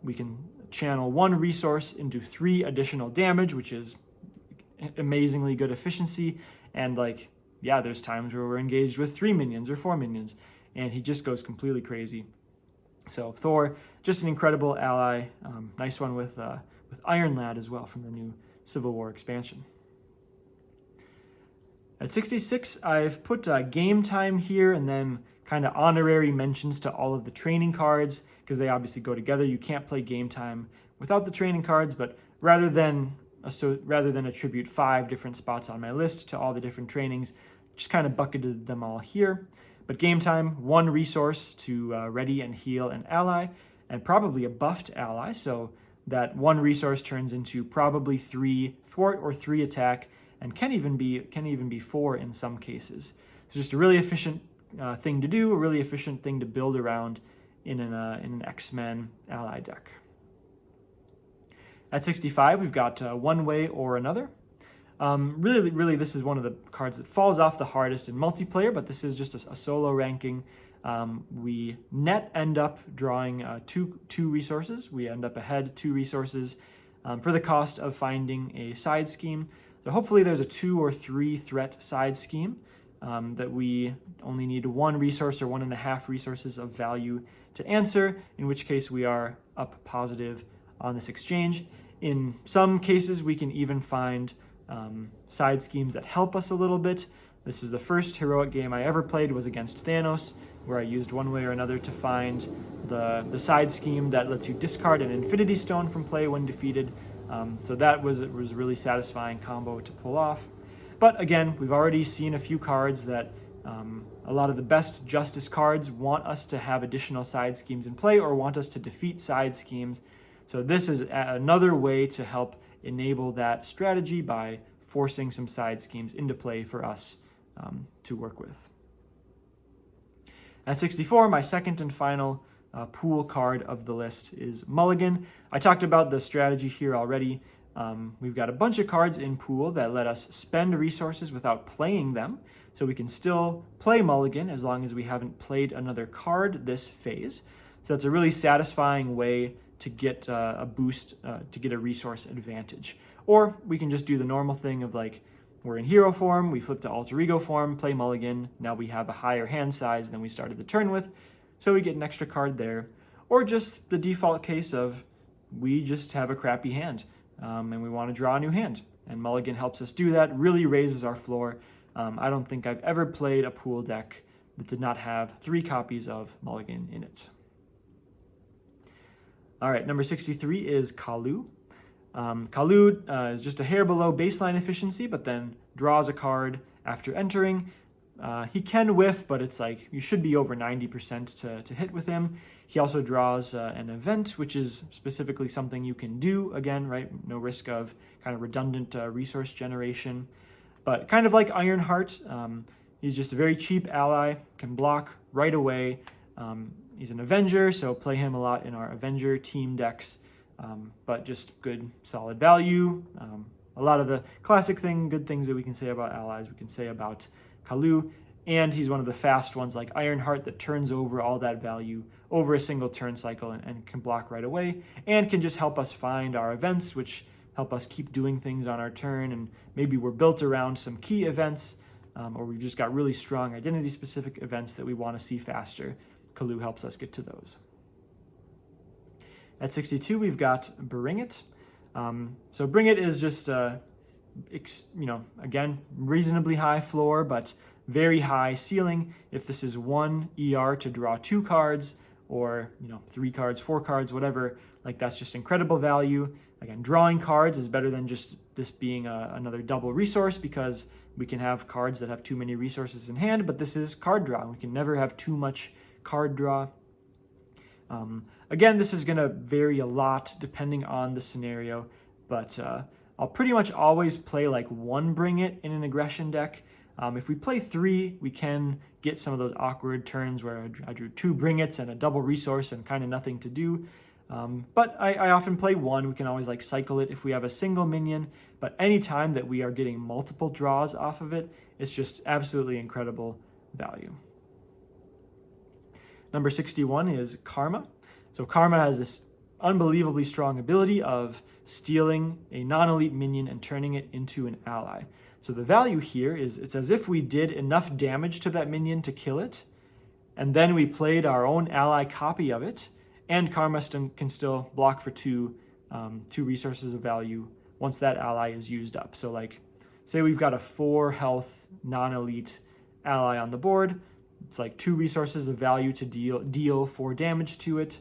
we can channel 1 resource into 3 additional damage, which is amazingly good efficiency. And there's times where we're engaged with 3 minions or 4 minions, and he just goes completely crazy. So Thor, just an incredible ally. Nice one with Iron Lad as well from the new Civil War expansion. At 66, I've put game time here and then kind of honorary mentions to all of the training cards because they obviously go together. You can't play game time without the training cards, but rather than attribute 5 different spots on my list to all the different trainings, just kind of bucketed them all here. But game time, 1 resource to ready and heal an ally, and probably a buffed ally, so that 1 resource turns into probably 3 thwart or 3 attack, and can even be 4 in some cases. So just a really efficient thing to do, a really efficient thing to build around in an X-Men ally deck. At 65, we've got One Way or Another. Really, this is one of the cards that falls off the hardest in multiplayer, but this is just a solo ranking. We end up drawing two resources. We end up ahead 2 resources for the cost of finding a side scheme. So hopefully there's a 2 or 3 threat side scheme that we only need 1 resource or 1.5 resources of value to answer, in which case we are up positive on this exchange. In some cases, we can even find side schemes that help us a little bit. This is the first heroic game I ever played, was against Thanos, where I used One Way or Another to find the side scheme that lets you discard an Infinity Stone from play when defeated. So that was a really satisfying combo to pull off. But again, we've already seen a few cards that a lot of the best Justice cards want us to have additional side schemes in play or want us to defeat side schemes. So this is another way to help enable that strategy by forcing some side schemes into play for us to work with. At 64, my second and final pool card of the list is Mulligan. I talked about the strategy here already. We've got a bunch of cards in pool that let us spend resources without playing them, so we can still play Mulligan as long as we haven't played another card this phase. So it's a really satisfying way to get a boost, to get a resource advantage. Or we can just do the normal thing of we're in hero form, we flip to alter ego form, play Mulligan, now we have a higher hand size than we started the turn with, so we get an extra card there. Or just the default case of we just have a crappy hand and we want to draw a new hand. And Mulligan helps us do that, really raises our floor. I don't think I've ever played a pool deck that did not have 3 copies of Mulligan in it. All right, number 63 is Kalu. Kalu is just a hair below baseline efficiency, but then draws a card after entering. He can whiff, but it's you should be over 90% to hit with him. He also draws an event, which is specifically something you can do, again, right? No risk of kind of redundant resource generation. But kind of like Ironheart, he's just a very cheap ally, can block right away. He's an Avenger, so play him a lot in our Avenger team decks, but just good, solid value. A lot of the classic good things that we can say about allies, we can say about Kalu, and he's one of the fast ones like Ironheart that turns over all that value over a single turn cycle and can block right away, and can just help us find our events, which help us keep doing things on our turn, and maybe we're built around some key events, or we've just got really strong identity-specific events that we want to see faster. Kalu helps us get to those. At 62, we've got Bring It. So Bring It is just, again, reasonably high floor, but very high ceiling. If this is 1 ER to draw 2 cards, or 3 cards, 4 cards, whatever, like that's just incredible value. Again, drawing cards is better than just this being another double resource, because we can have cards that have too many resources in hand, but this is card draw. We can never have too much card draw. Again, this is going to vary a lot depending on the scenario, but I'll pretty much always play like 1 Bring It in an aggression deck. If we play 3, we can get some of those awkward turns where I drew 2 Bring Its and a double resource and kind of nothing to do. But I often play 1. We can always like cycle it if we have a single minion, but anytime that we are getting multiple draws off of it, it's just absolutely incredible value. Number 61 is Karma. So Karma has this unbelievably strong ability of stealing a non-elite minion and turning it into an ally. So the value here is it's as if we did enough damage to that minion to kill it, and then we played our own ally copy of it, and Karma can still block for 2 resources of value once that ally is used up. So like, say we've got a 4 health non-elite ally on the board. It's like 2 resources of value to deal 4 damage to it.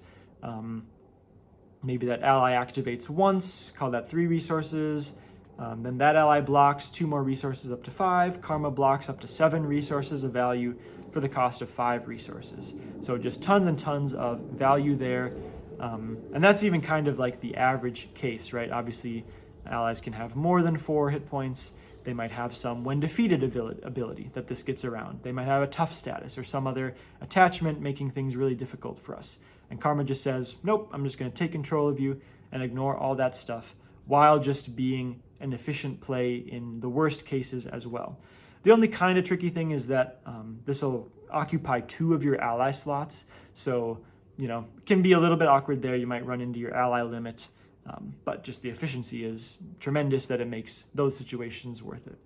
Maybe that ally activates once, call that 3 resources. Then that ally blocks 2 more resources up to 5. Karma blocks up to 7 resources of value for the cost of 5 resources. So just tons and tons of value there. And that's even kind of like the average case, right? Obviously, allies can have more than 4 hit points. They might have some when defeated ability that this gets around. They might have a tough status or some other attachment making things really difficult for us. And Karma just says, nope, I'm just going to take control of you and ignore all that stuff, while just being an efficient play in the worst cases as well. The only kind of tricky thing is that this will occupy 2 of your ally slots. So, it can be a little bit awkward there. You might run into your ally limit. But just the efficiency is tremendous that it makes those situations worth it.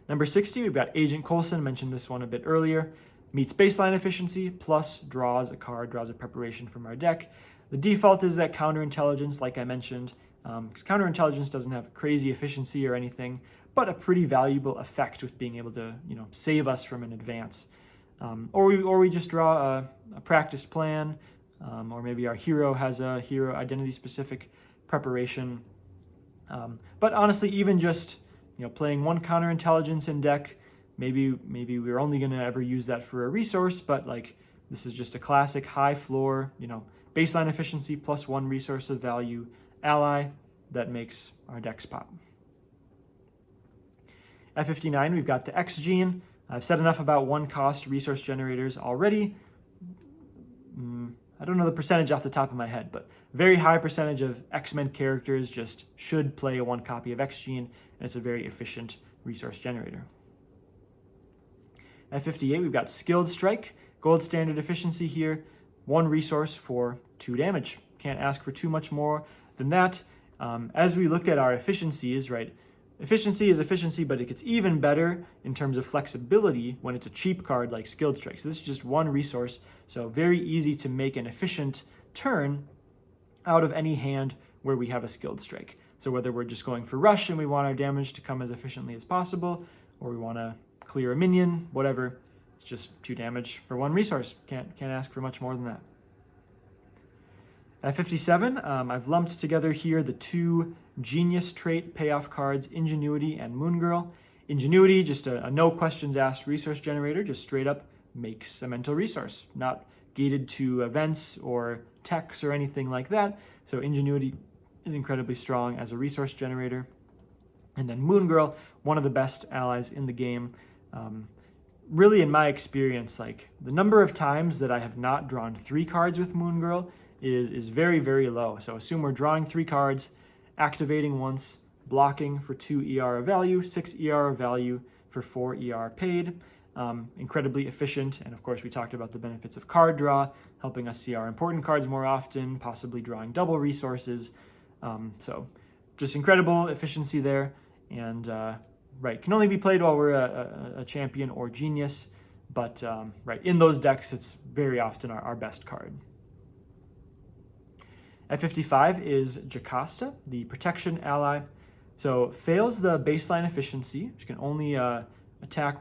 Number 60, we've got Agent Coulson, mentioned this one a bit earlier. Meets baseline efficiency, plus draws a card, draws a preparation from our deck. The default is that counterintelligence, like I mentioned, because counterintelligence doesn't have crazy efficiency or anything, but a pretty valuable effect with being able to, save us from an advance. Or we just draw a practiced plan, or maybe our hero has a hero identity-specific preparation. But honestly, even just playing 1 counterintelligence in deck, maybe we're only going to ever use that for a resource, but like this is just a classic high floor, baseline efficiency plus 1 resource of value ally that makes our decks pop. At 59, we've got the X gene. I've said enough about 1-cost resource generators already. I don't know the percentage off the top of my head, but very high percentage of X-Men characters just should play a 1 copy of X gene, and it's a very efficient resource generator. At 58, we've got Skilled Strike, gold standard efficiency here, 1 resource for 2 damage. Can't ask for too much more than that. As we look at our efficiencies, right, efficiency is efficiency, but it gets even better in terms of flexibility when it's a cheap card like Skilled Strike. So this is just 1 resource, so very easy to make an efficient turn out of any hand where we have a Skilled Strike. So whether we're just going for rush and we want our damage to come as efficiently as possible, or we want to clear a minion, whatever, it's just 2 damage for 1 resource. Can't ask for much more than that. At 57, I've lumped together here the 2 genius trait payoff cards, Ingenuity and Moon Girl. Ingenuity, just a no questions asked resource generator, just straight up makes a mental resource, not gated to events or techs or anything like that. So Ingenuity is incredibly strong as a resource generator. And then Moon Girl, one of the best allies in the game. Really, in my experience, like the number of times that I have not drawn 3 cards with Moon Girl is very, very low. So assume we're drawing 3 cards, activating once, blocking for 2 ER of value, 6 ER of value for 4 ER paid. Incredibly efficient. And of course, we talked about the benefits of card draw, helping us see our important cards more often, possibly drawing double resources. So just incredible efficiency there. And right, can only be played while we're a champion or genius, but right, in those decks, it's very often our best card. At 55 is Jocasta, the protection ally. So fails the baseline efficiency, which can only attack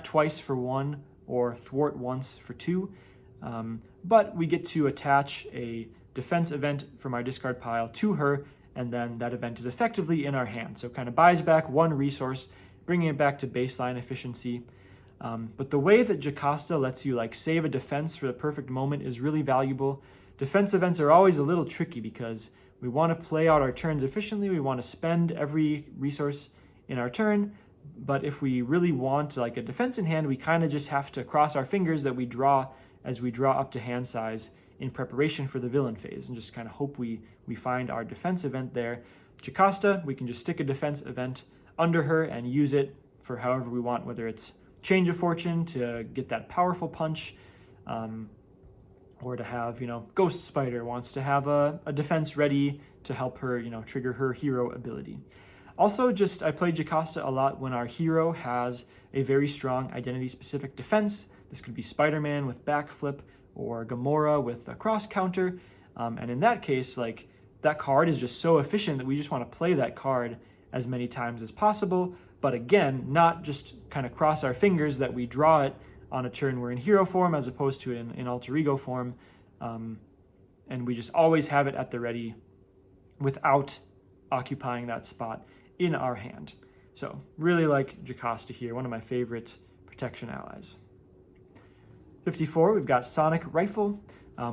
twice for 1 or thwart once for 2. But we get to attach a defense event from our discard pile to her, and then that event is effectively in our hand. So it kind of buys back 1 resource, bringing it back to baseline efficiency. But the way that Jocasta lets you like save a defense for the perfect moment is really valuable. Defense events are always a little tricky because we want to play out our turns efficiently. We want to spend every resource in our turn. But if we really want like a defense in hand, we kind of just have to cross our fingers that we draw as we draw up to hand size in preparation for the villain phase, and just kind of hope we find our defense event there. Jocasta, we can just stick a defense event under her and use it for however we want, whether it's change of fortune to get that powerful punch, or to have, Ghost Spider wants to have a defense ready to help her, trigger her hero ability. Also, I played Jocasta a lot when our hero has a very strong identity-specific defense. This could be Spider-Man with backflip, or Gamora with a cross counter. And in that case, like that card is just so efficient that we just want to play that card as many times as possible. But again, not just kind of cross our fingers that we draw it on a turn we're in hero form as opposed to in alter ego form. And we just always have it at the ready without occupying that spot in our hand. So really like Jocasta here, one of my favorite protection allies. 54, we've got Sonic Rifle,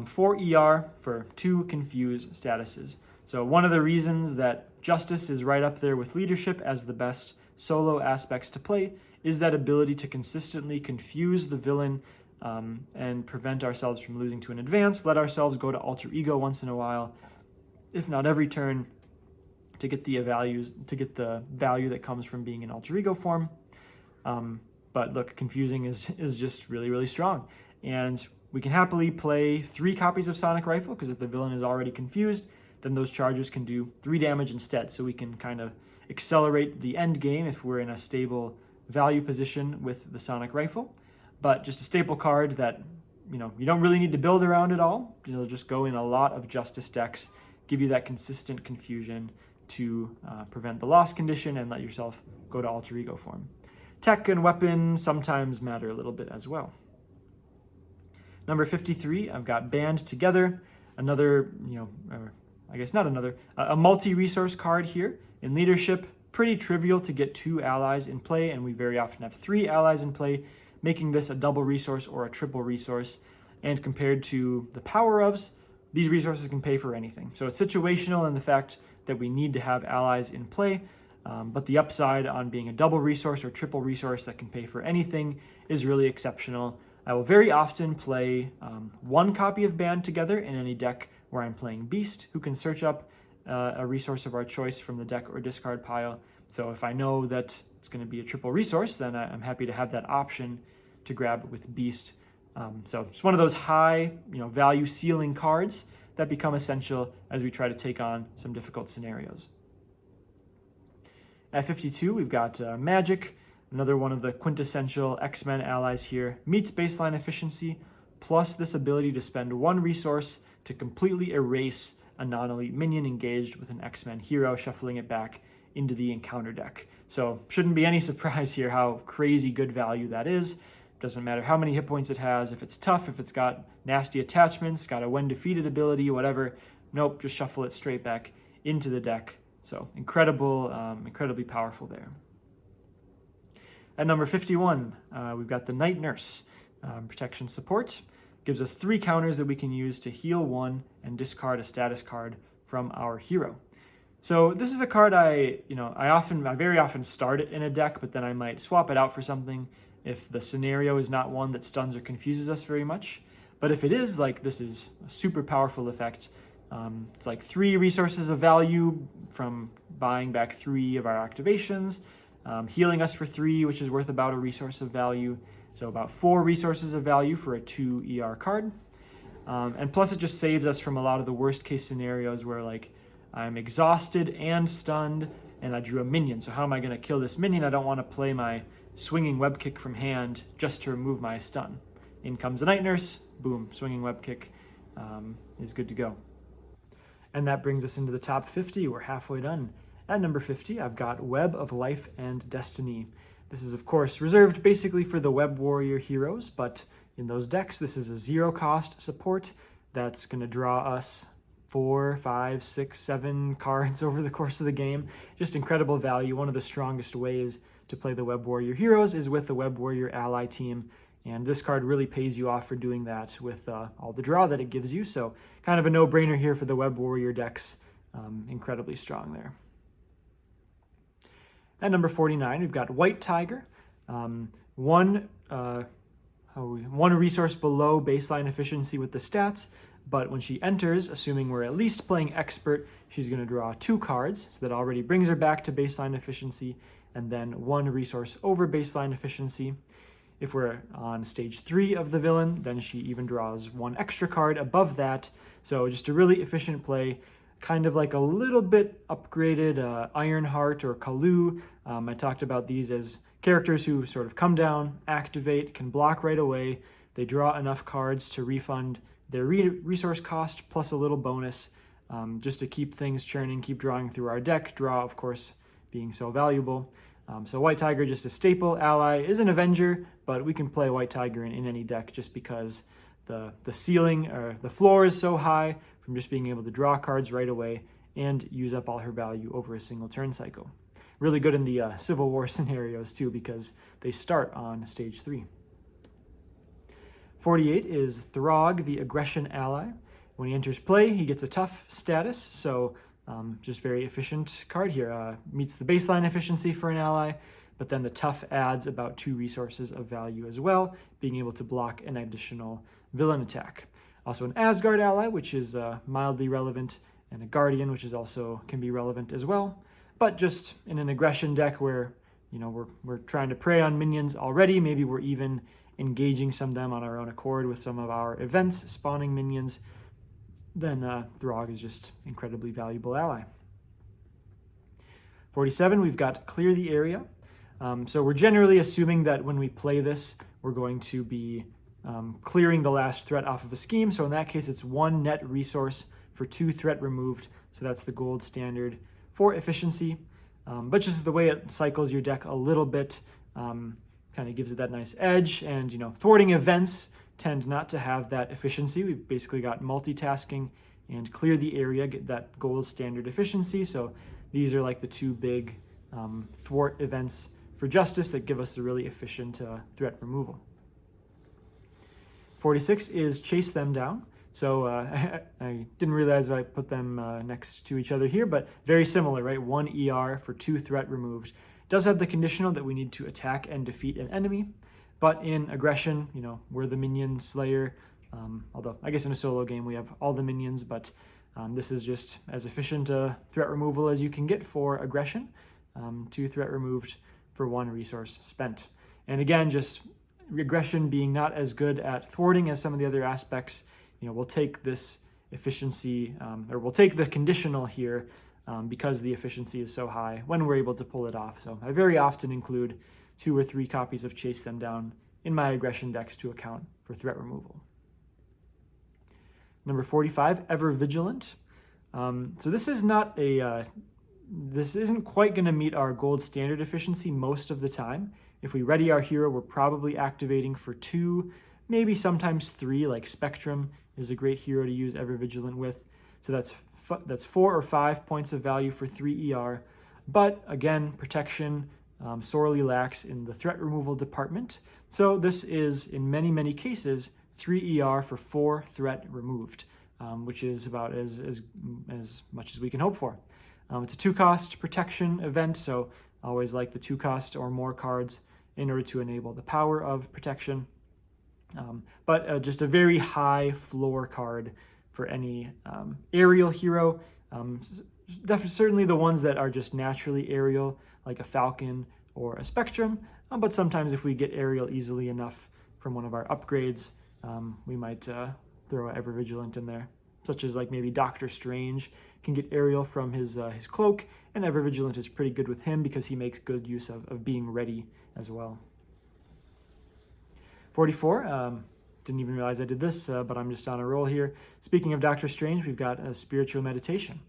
4 ER for 2 confuse statuses. So one of the reasons that Justice is right up there with Leadership as the best solo aspects to play is that ability to consistently confuse the villain and prevent ourselves from losing to an advance, let ourselves go to alter ego once in a while, if not every turn, to get the value that comes from being in alter ego form. But look, confusing is just really, really strong. And we can happily play 3 copies of Sonic Rifle, because if the villain is already confused, then those charges can do 3 damage instead. So we can kind of accelerate the end game if we're in a stable value position with the Sonic Rifle. But just a staple card that, you don't really need to build around at all. It'll just go in a lot of Justice decks, give you that consistent confusion to prevent the loss condition and let yourself go to alter ego form. Tech and weapon sometimes matter a little bit as well. Number 53, I've got Band Together, another, a multi-resource card here. In Leadership, pretty trivial to get 2 allies in play, and we very often have 3 allies in play, making this a double resource or a triple resource. And compared to the power-ofs, these resources can pay for anything. So it's situational in the fact that we need to have allies in play, but the upside on being a double resource or triple resource that can pay for anything is really exceptional. I will very often play 1 copy of Band Together in any deck where I'm playing Beast, who can search up a resource of our choice from the deck or discard pile. So if I know that it's going to be a triple resource, then I'm happy to have that option to grab with Beast. So it's one of those high value ceiling cards that become essential as we try to take on some difficult scenarios. At 52, we've got Magic, another one of the quintessential X-Men allies here, meets baseline efficiency, plus this ability to spend 1 resource to completely erase a non-elite minion engaged with an X-Men hero, shuffling it back into the encounter deck. So shouldn't be any surprise here how crazy good value that is. Doesn't matter how many hit points it has, if it's tough, if it's got nasty attachments, got a when defeated ability, whatever, nope, just shuffle it straight back into the deck. So incredibly powerful there. At number 51, we've got the Night Nurse, protection support. Gives us 3 counters that we can use to heal 1 and discard a status card from our hero. So this is a card I very often start it in a deck, but then I might swap it out for something if the scenario is not one that stuns or confuses us very much. But if it is, like, this is a super powerful effect. It's like 3 resources of value from buying back 3 of our activations, healing us for 3, which is worth about a resource of value. So about 4 resources of value for a 2 ER card. And plus it just saves us from a lot of the worst case scenarios where, like, I'm exhausted and stunned and I drew a minion. So how am I going to kill this minion? I don't want to play my swinging web kick from hand just to remove my stun. In comes the Night Nurse, boom, swinging web kick is good to go. And that brings us into the top 50. We're halfway done. At number 50, I've got Web of Life and Destiny. This is, of course, reserved basically for the Web Warrior heroes, but in those decks, this is a 0-cost support that's going to draw us 4, 5, 6, 7 cards over the course of the game. Just incredible value. One of the strongest ways to play the Web Warrior heroes is with the Web Warrior ally team, and this card really pays you off for doing that with all the draw that it gives you. So kind of a no-brainer here for the Web Warrior decks. Incredibly strong there. At number 49, we've got White Tiger. One resource below baseline efficiency with the stats, but when she enters, assuming we're at least playing Expert, she's going to draw 2 cards, so that already brings her back to baseline efficiency, and then 1 resource over baseline efficiency. If we're on stage 3 of the villain, then she even draws 1 extra card above that. So just a really efficient play, kind of like a little bit upgraded Ironheart or Kalu. I talked about these as characters who sort of come down, activate, can block right away. They draw enough cards to refund their resource cost plus a little bonus, just to keep things churning, keep drawing through our deck. Draw, of course, being so valuable. So White Tiger, just a staple ally, is an Avenger, but we can play White Tiger in any deck just because the ceiling or the floor is so high from just being able to draw cards right away and use up all her value over a single turn cycle. Really good in the Civil War scenarios too, because they start on stage 3. 48 is Throg, the Aggression ally. When he enters play, he gets a tough status, so just very efficient card here. Meets the baseline efficiency for an ally, but then the tough adds about 2 resources of value as well, being able to block an additional villain attack. Also an Asgard ally, which is mildly relevant, and a Guardian, which is also can be relevant as well. But just in an aggression deck where, you know, we're trying to prey on minions already, maybe we're even engaging some of them on our own accord with some of our events, spawning minions, then Throg is just incredibly valuable ally. 47, we've got Clear the Area. So we're generally assuming that when we play this, we're going to be clearing the last threat off of a scheme. So in that case, it's 1 net resource for 2 threat removed. So that's the gold standard for efficiency. But just the way it cycles your deck a little bit, kind of gives it that nice edge. And, you know, thwarting events tend not to have that efficiency. We've basically got multitasking and Clear the Area, get that gold standard efficiency. So these are like the 2 big thwart events for Justice that give us a really efficient threat removal. 46 is Chase Them Down. So I didn't realize I put them next to each other here, but very similar, right? 1 ER for 2 threat removed. Does have the conditional that we need to attack and defeat an enemy, but in aggression, you know, we're the minion slayer. Although I guess in a solo game we have all the minions, but this is just as efficient a threat removal as you can get for aggression. 2 threat removed for 1 resource spent. And again, just aggression being not as good at thwarting as some of the other aspects, you know, we'll take this efficiency, or we'll take the conditional here because the efficiency is so high when we're able to pull it off. So I very often include 2 or 3 copies of Chase Them Down in my aggression decks to account for threat removal. Number 45, Ever Vigilant. So this is not a, this isn't quite going to meet our gold standard efficiency most of the time. If we ready our hero, we're probably activating for 2, maybe sometimes 3, like Spectrum is a great hero to use Ever Vigilant with. So that's 4 or 5 points of value for 3 ER. But again, protection sorely lacks in the threat removal department. So this is, in many, many cases, 3 ER for 4 threat removed, which is about as much as we can hope for. It's a 2-cost protection event, so I always like the 2-cost or more cards in order to enable the power of protection. But just a very high floor card for any aerial hero. Certainly the ones that are just naturally aerial, like a Falcon or a Spectrum, but sometimes if we get aerial easily enough from one of our upgrades, we might throw Ever Vigilant in there, such as like maybe Doctor Strange can get aerial from his cloak, and Ever Vigilant is pretty good with him because he makes good use of being ready as well. 44, didn't even realize I did this, but I'm just on a roll here. Speaking of Doctor Strange, we've got a Spiritual Meditation.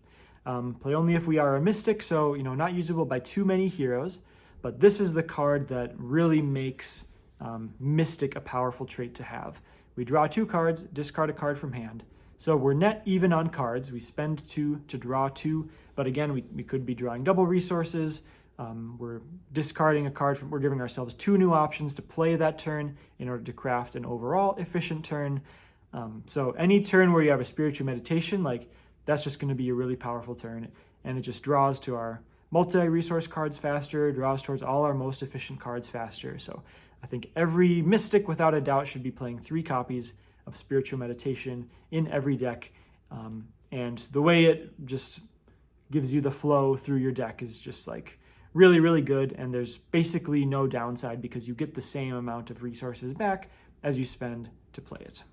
Play only if we are a mystic, so not usable by too many heroes, but this is the card that really makes mystic a powerful trait to have. We draw 2 cards, discard a card from hand. So we're net even on cards. We spend 2 to draw 2, but again, we could be drawing double resources. We're discarding a card, we're giving ourselves 2 new options to play that turn in order to craft an overall efficient turn. So any turn where you have a Spiritual Meditation, like that's just going to be a really powerful turn, and it just draws to our multi-resource cards faster, draws towards all our most efficient cards faster. So I think every mystic without a doubt should be playing 3 copies of Spiritual Meditation in every deck, and the way it just gives you the flow through your deck is just like really, really good, and there's basically no downside because you get the same amount of resources back as you spend to play it.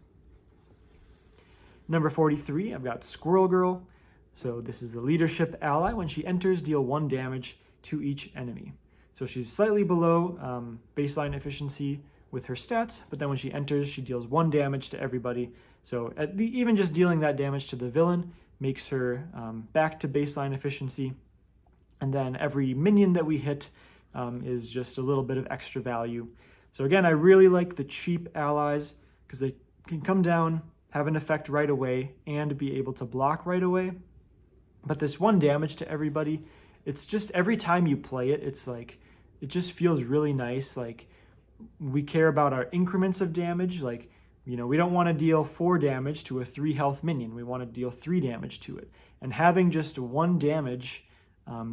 Number 43, I've got Squirrel Girl. So this is the leadership ally. When she enters, deal 1 damage to each enemy. So she's slightly below baseline efficiency with her stats, but then when she enters, she deals 1 damage to everybody. So even just dealing that damage to the villain makes her back to baseline efficiency. And then every minion that we hit is just a little bit of extra value. So again, I really like the cheap allies because they can come down, have an effect right away, and be able to block right away. But this 1 damage to everybody, it's just every time you play it, it's like, it just feels really nice. Like we care about our increments of damage. Like, we don't want to deal 4 damage to a 3 health minion. We want to deal 3 damage to it. And having just 1 damage,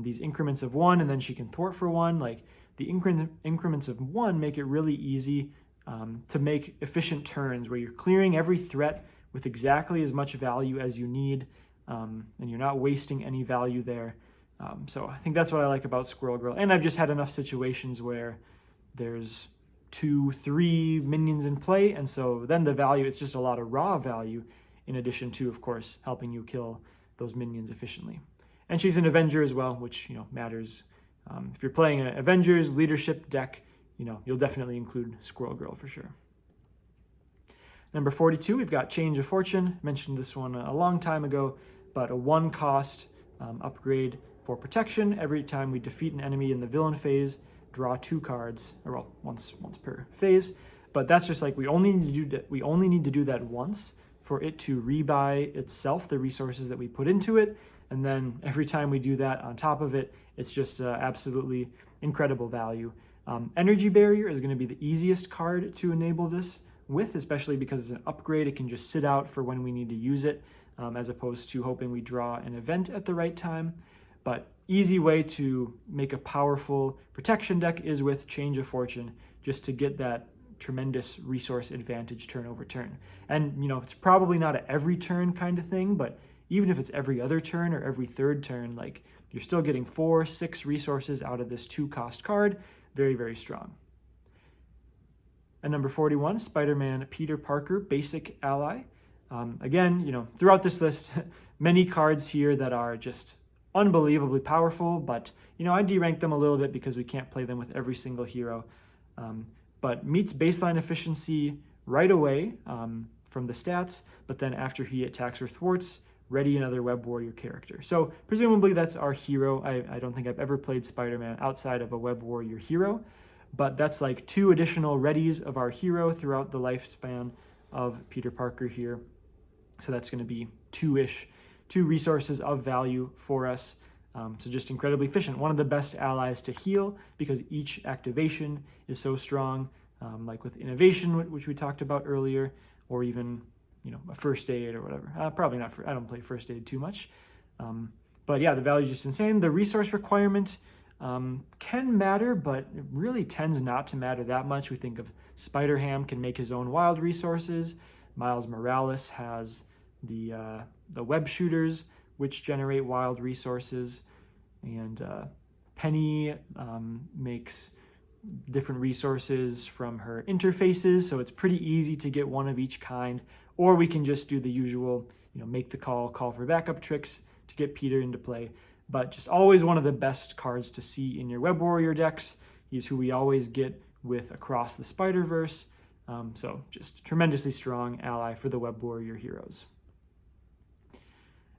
these increments of 1, and then she can thwart for 1, like the increments of 1 make it really easy to make efficient turns where you're clearing every threat with exactly as much value as you need, and you're not wasting any value there. So I think that's what I like about Squirrel Girl. And I've just had enough situations where there's 2, 3 minions in play, and so then the value, it's just a lot of raw value in addition to, of course, helping you kill those minions efficiently. And she's an Avenger as well, which matters. If you're playing an Avengers leadership deck, you'll definitely include Squirrel Girl for sure. Number 42, we've got Change of Fortune. Mentioned this one a long time ago, but a 1-cost upgrade for protection. Every time we defeat an enemy in the villain phase, draw 2 cards, or well, once per phase. But that's just like we only need to do that once for it to rebuy itself the resources that we put into it. And then every time we do that on top of it, it's just absolutely incredible value. Energy Barrier is going to be the easiest card to enable this with, especially because it's an upgrade. It can just sit out for when we need to use it, as opposed to hoping we draw an event at the right time. But easy way to make a powerful protection deck is with Change of Fortune, just to get that tremendous resource advantage turn over turn. And it's probably not an every turn kind of thing, but even if it's every other turn or every 3rd turn, like you're still getting 4, 6 resources out of this 2-cost card. Very, very strong. And number 41, Spider-Man Peter Parker, basic ally. Again, throughout this list, many cards here that are just unbelievably powerful, but I derank them a little bit because we can't play them with every single hero. But meets baseline efficiency right away from the stats, but then after he attacks or thwarts, ready another Web Warrior character. So presumably that's our hero. I don't think I've ever played Spider-Man outside of a Web Warrior hero, but that's like 2 additional readies of our hero throughout the lifespan of Peter Parker here. So that's going to be 2 resources of value for us. So just incredibly efficient. One of the best allies to heal because each activation is so strong, like with Innovation, which we talked about earlier, or even a first aid or whatever. Probably not. I don't play first aid too much. But yeah, the value is just insane. The resource requirement can matter, but it really tends not to matter that much. We think of Spider-Ham can make his own wild resources. Miles Morales has the web shooters, which generate wild resources. And Penny makes different resources from her interfaces, so it's pretty easy to get one of each kind. Or we can just do the usual, make the call for backup tricks to get Peter into play. But just always one of the best cards to see in your Web Warrior decks. He's who we always get with Across the Spider-Verse. So just tremendously strong ally for the Web Warrior heroes.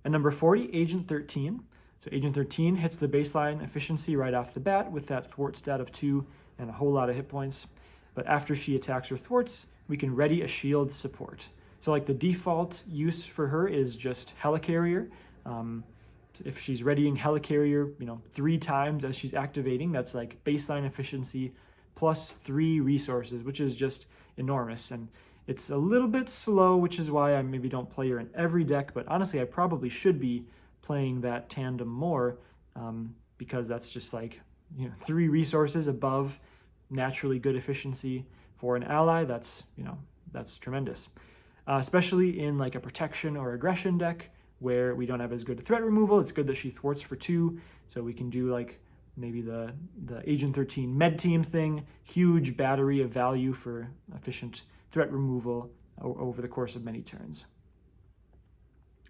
And number 40, Agent 13. So Agent 13 hits the baseline efficiency right off the bat with that thwart stat of 2 and a whole lot of hit points. But after she attacks or thwarts, we can ready a shield support. So like the default use for her is just Helicarrier. If she's readying Helicarrier, 3 times as she's activating, that's like baseline efficiency plus 3 resources, which is just enormous. And it's a little bit slow, which is why I maybe don't play her in every deck, but honestly, I probably should be playing that tandem more because that's just like 3 resources above naturally good efficiency for an ally. That's tremendous, especially in like a protection or aggression deck where we don't have as good threat removal. It's good that she thwarts for 2, so we can do like maybe the Agent 13 med team thing, huge battery of value for efficient threat removal over the course of many turns.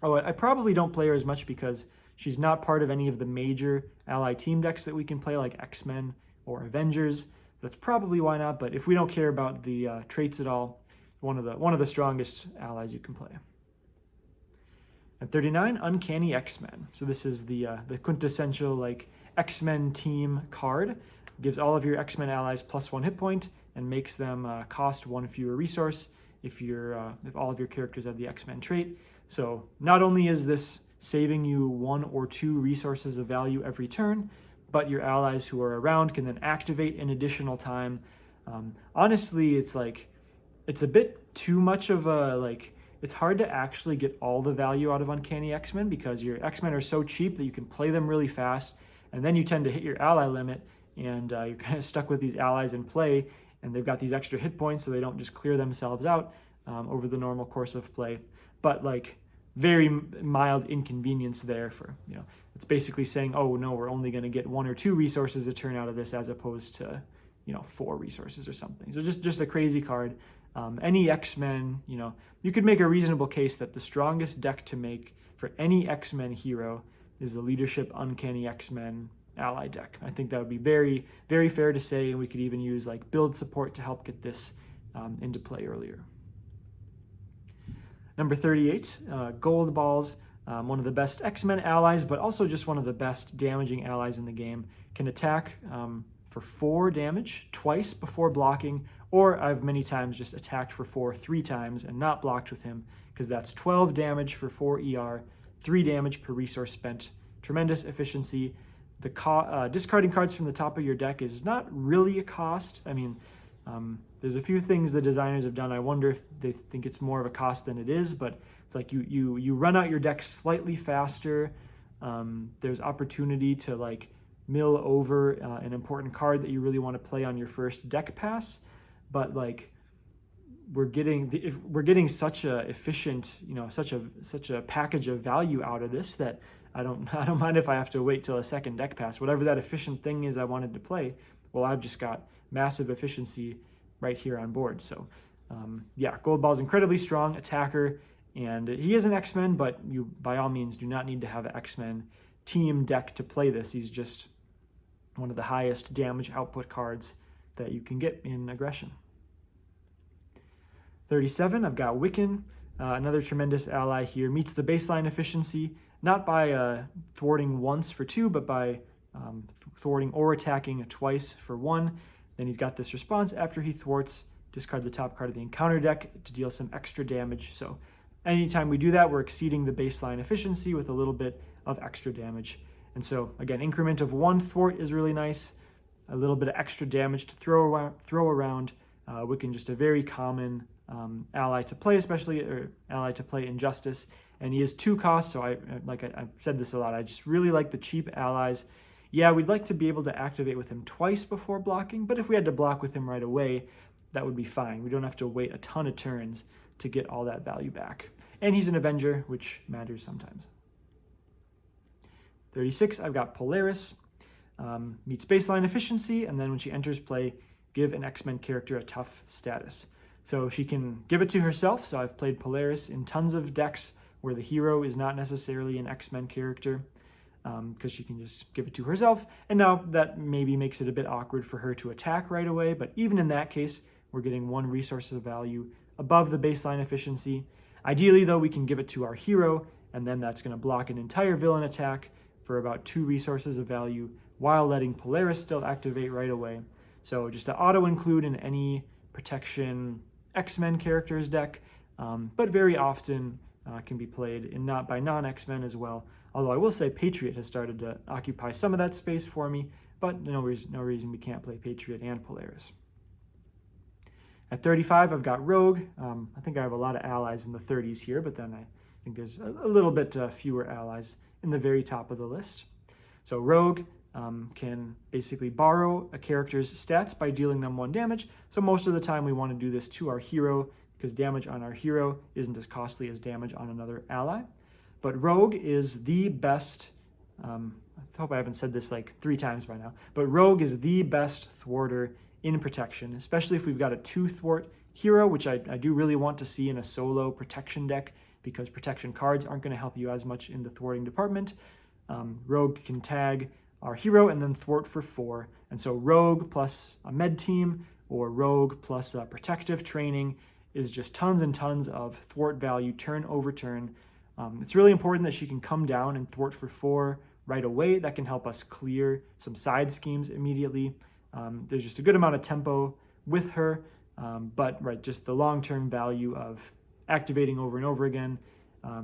Oh, I probably don't play her as much because she's not part of any of the major ally team decks that we can play, like X-Men or Avengers. That's probably why not, but if we don't care about the traits at all, one of the strongest allies you can play. At 39, Uncanny X-Men. So this is the quintessential like X-Men team card. Gives all of your X-Men allies +1 hit point and makes them cost 1 fewer resource if all of your characters have the X-Men trait. So not only is this saving you 1 or 2 resources of value every turn, but your allies who are around can then activate an additional time. Honestly, it's a bit too much of a it's hard to actually get all the value out of Uncanny X-Men because your X-Men are so cheap that you can play them really fast, and then you tend to hit your ally limit, and you're kind of stuck with these allies in play, and they've got these extra hit points so they don't just clear themselves out over the normal course of play. But very mild inconvenience there for, it's basically saying, oh no, we're only going to get 1 or 2 resources a turn out of this as opposed to, 4 resources or something. So just a crazy card. Any X-Men, you could make a reasonable case that the strongest deck to make for any X-Men hero is the Leadership Uncanny X-Men ally deck. I think that would be very, very fair to say, and we could even use build support to help get this into play earlier. Number 38, Gold Balls, one of the best X-Men allies, but also just one of the best damaging allies in the game. Can attack for 4 damage twice before blocking, or I've many times just attacked for 4 3 times and not blocked with him, because that's 12 damage for 4 ER, 3 damage per resource spent. Tremendous efficiency. The discarding cards from the top of your deck is not really a cost. I mean, there's a few things the designers have done. I wonder if they think it's more of a cost than it is, but it's like you run out your deck slightly faster. There's opportunity to mill over an important card that you really want to play on your first deck pass, but we're getting such a efficient, such a package of value out of this that I don't mind if I have to wait till a second deck pass. Whatever that efficient thing is I wanted to play, well, I've just got massive efficiency right here on board. So yeah, Gold Ball's incredibly strong attacker, and he is an X-Men, but you by all means do not need to have an X-Men team deck to play this. He's just one of the highest damage output cards that you can get in aggression. 37, I've got Wiccan, another tremendous ally here. Meets the baseline efficiency, not by thwarting once for 2, but by thwarting or attacking twice for 1. Then he's got this response after he thwarts, discard the top card of the encounter deck to deal some extra damage. So anytime we do that, we're exceeding the baseline efficiency with a little bit of extra damage. And so again, increment of 1 thwart is really nice. A little bit of extra damage to throw around. Wiccan, just a very common ally to play, ally to play in Justice. and he is 2 costs, so I've said this a lot, I just really like the cheap allies. Yeah, we'd like to be able to activate with him twice before blocking, but if we had to block with him right away, that would be fine. We don't have to wait a ton of turns to get all that value back. And he's an Avenger, which matters sometimes. 36, I've got Polaris. Meets baseline efficiency, and then when she enters play, give an X-Men character a tough status. So she can give it to herself, so I've played Polaris in tons of decks where the hero is not necessarily an X-Men character, because she can just give it to herself, and now that maybe makes it a bit awkward for her to attack right away, but even in that case, we're getting 1 resource of value above the baseline efficiency. Ideally, though, we can give it to our hero, and then that's going to block an entire villain attack for about 2 resources of value, while letting Polaris still activate right away. So just to auto-include in any protection X-Men characters deck, but very often can be played by non-X-Men as well. Although I will say Patriot has started to occupy some of that space for me, but no reason we can't play Patriot and Polaris. At 35, I've got Rogue. I think I have a lot of allies in the 30s here, but then I think there's a little bit fewer allies in the very top of the list. So Rogue can basically borrow a character's stats by dealing them 1 damage. So most of the time we want to do this to our hero because damage on our hero isn't as costly as damage on another ally. But Rogue is the best, I hope I haven't said this like 3 times by now, but Rogue is the best thwarter in protection, especially if we've got a 2-thwart hero, which I do really want to see in a solo protection deck because protection cards aren't going to help you as much in the thwarting department. Rogue can tag our hero and then thwart for 4. And so Rogue plus a med team or Rogue plus a protective training is just tons and tons of thwart value turn over turn. It's really important that she can come down and thwart for 4 right away. That can help us clear some side schemes immediately. There's just a good amount of tempo with her, but just the long-term value of activating over and over again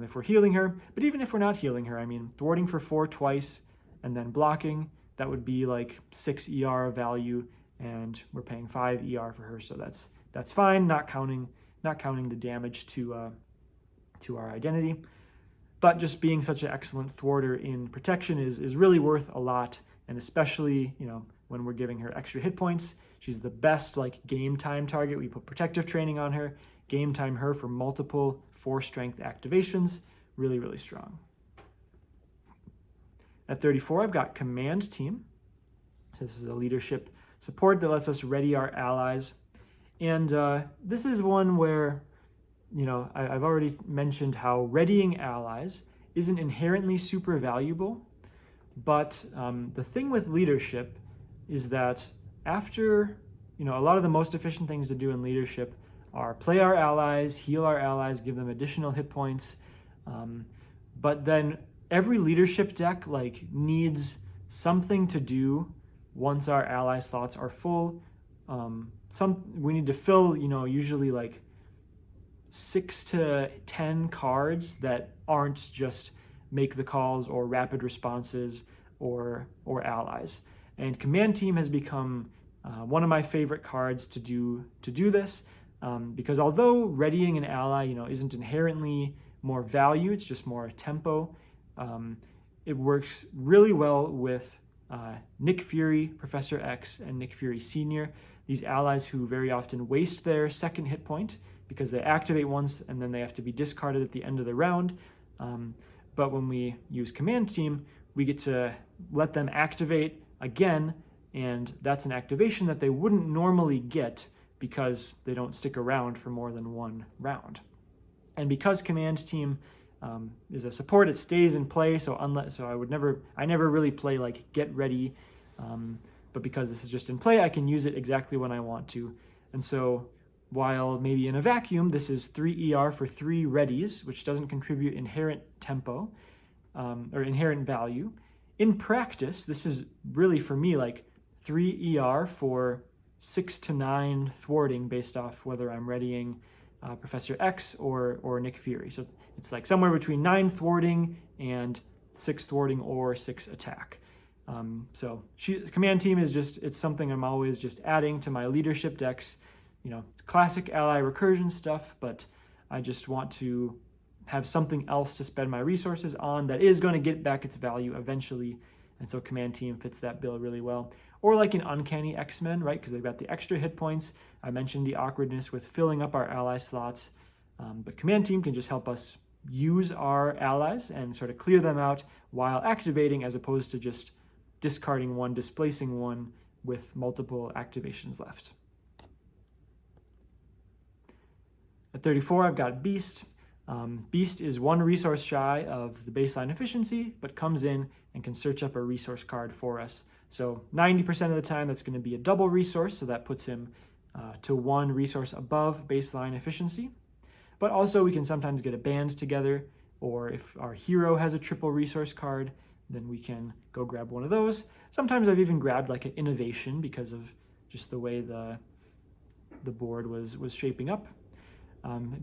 if we're healing her. But even if we're not healing her, I mean, thwarting for 4 twice and then blocking, that would be like 6 ER value, and we're paying 5 ER for her, so that's fine. Not counting the damage to our identity. But just being such an excellent thwarter in protection is really worth a lot, and especially when we're giving her extra hit points. She's the best game time target. We put protective training on her, game time her for multiple 4-strength activations. Really, really strong. At 34, I've got Command Team. This is a leadership support that lets us ready our allies. And this is one where, I've already mentioned how readying allies isn't inherently super valuable. But the thing with leadership is that after, a lot of the most efficient things to do in leadership are play our allies, heal our allies, give them additional hit points. But then every leadership deck needs something to do once our ally slots are full. We need to fill, usually 6 to 10 cards that aren't just make the calls or rapid responses or allies. And Command Team has become one of my favorite cards to do this because although readying an ally, isn't inherently more value, it's just more tempo. It works really well with Nick Fury, Professor X, and Nick Fury Sr., these allies who very often waste their second hit point because they activate once and then they have to be discarded at the end of the round. But when we use Command Team, we get to let them activate again, and that's an activation that they wouldn't normally get because they don't stick around for more than 1 round. And because Command Team is a support, it stays in play, so I never really play Get Ready, but because this is just in play, I can use it exactly when I want to. And so while maybe in a vacuum, this is 3 ER for 3 readies, which doesn't contribute inherent tempo or inherent value. In practice, this is really for me 3 ER for 6 to 9 thwarting based off whether I'm readying Professor X or Nick Fury. So it's somewhere between 9 thwarting and 6 thwarting or 6 attack. So Command Team is it's something I'm always just adding to my leadership decks. It's classic ally recursion stuff, but I just want to have something else to spend my resources on that is going to get back its value eventually. And so Command Team fits that bill really well. Or like an Uncanny X-Men, right? Because they've got the extra hit points. I mentioned the awkwardness with filling up our ally slots. But Command Team can just help us use our allies and sort of clear them out while activating, as opposed to just discarding one, displacing one with multiple activations left. At 34, I've got Beast. Beast is 1 resource shy of the baseline efficiency, but comes in and can search up a resource card for us. So 90% of the time, that's going to be a double resource, so that puts him to 1 resource above baseline efficiency. But also, we can sometimes get a band together, or if our hero has a triple resource card, then we can go grab one of those. Sometimes I've even grabbed like an innovation because of just the way the board was shaping up.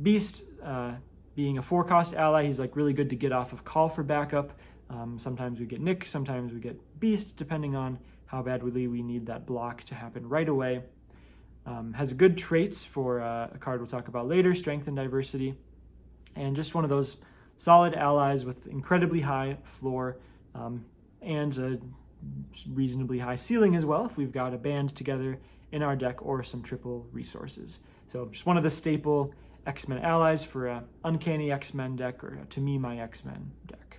Beast, being a 4-cost ally, he's like really good to get off of call for backup. Sometimes we get Nick, sometimes we get Beast, depending on how badly we need that block to happen right away. Has good traits for a card we'll talk about later, Strength and Diversity, and just one of those solid allies with incredibly high floor and a reasonably high ceiling as well if we've got a band together in our deck or some triple resources. So just one of the staple X-Men allies for a Uncanny X-Men deck, or to me, my X-Men deck.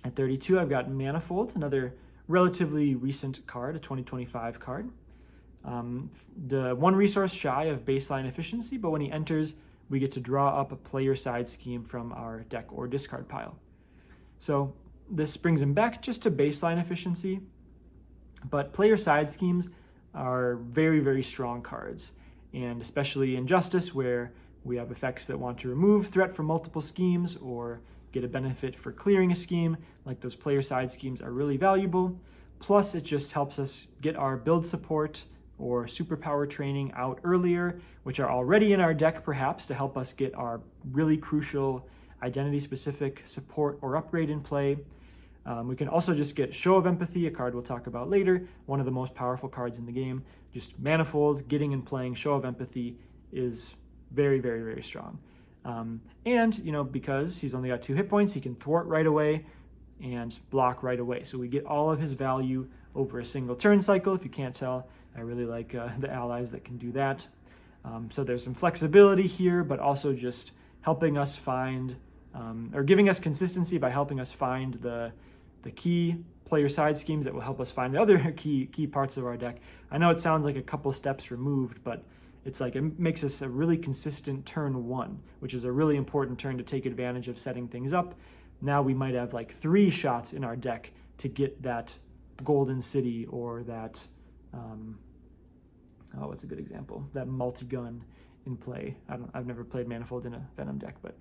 At 32, I've got Manifold, another relatively recent card, a 2025 card. The 1 resource shy of baseline efficiency, but when he enters, we get to draw up a player side scheme from our deck or discard pile. So this brings him back just to baseline efficiency, but player side schemes are very, very strong cards, and especially in Justice, where we have effects that want to remove threat from multiple schemes or get a benefit for clearing a scheme, like those player side schemes are really valuable. Plus, it just helps us get our build support or superpower training out earlier, which are already in our deck perhaps, to help us get our really crucial identity-specific support or upgrade in play. We can also just get Show of Empathy, a card we'll talk about later, one of the most powerful cards in the game. Just Manifold, getting and playing Show of Empathy is very, very, very strong. And, you know, because he's only got 2 hit points, he can thwart right away and block right away. So we get all of his value over a single turn cycle. If you can't tell, I really like the allies that can do that. So there's some flexibility here, but also just helping us find, or giving us consistency by helping us find the key player side schemes that will help us find the other key parts of our deck. I know it sounds like a couple steps removed, but it's like it makes us a really consistent turn 1, which is a really important turn to take advantage of setting things up. Now we might have like 3 shots in our deck to get that Golden City or that, what's a good example? That multi-gun in play. I've never played Manifold in a Venom deck, but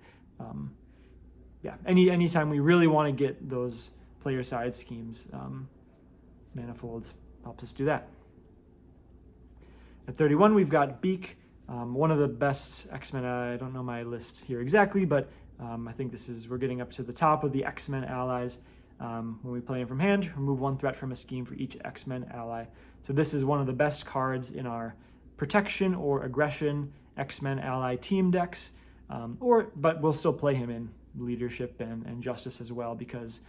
yeah, anytime we really want to get those player side schemes, Manifold helps us do that. At 31, we've got Beak, one of the best X-Men. I don't know my list here exactly, but I think we're getting up to the top of the X-Men allies. When we play him from hand, remove 1 threat from a scheme for each X-Men ally. So this is one of the best cards in our protection or aggression X-Men ally team decks, but we'll still play him in leadership and justice as well, because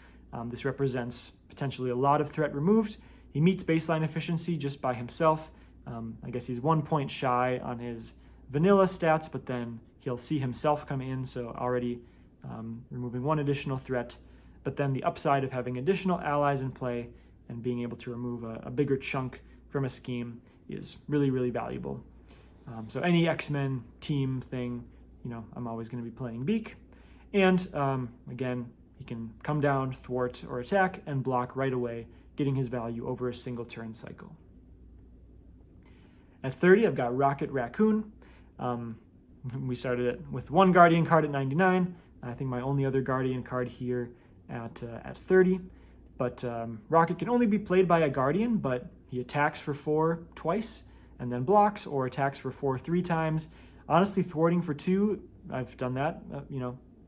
this represents potentially a lot of threat removed. He meets baseline efficiency just by himself. I guess he's 1 point shy on his vanilla stats, but then he'll see himself come in, so already removing 1 additional threat. But then the upside of having additional allies in play and being able to remove a bigger chunk from a scheme is really, really valuable. So any X-Men team thing, you know, I'm always going to be playing Beak. And again, he can come down, thwart, or attack and block right away, getting his value over a single turn cycle. At 30, I've got Rocket Raccoon. We started it with 1 Guardian card at 99. I think my only other Guardian card here at 30. But Rocket can only be played by a Guardian, but he attacks for 4 twice and then blocks, or attacks for 4 3 times. Honestly, thwarting for 2, I've done that,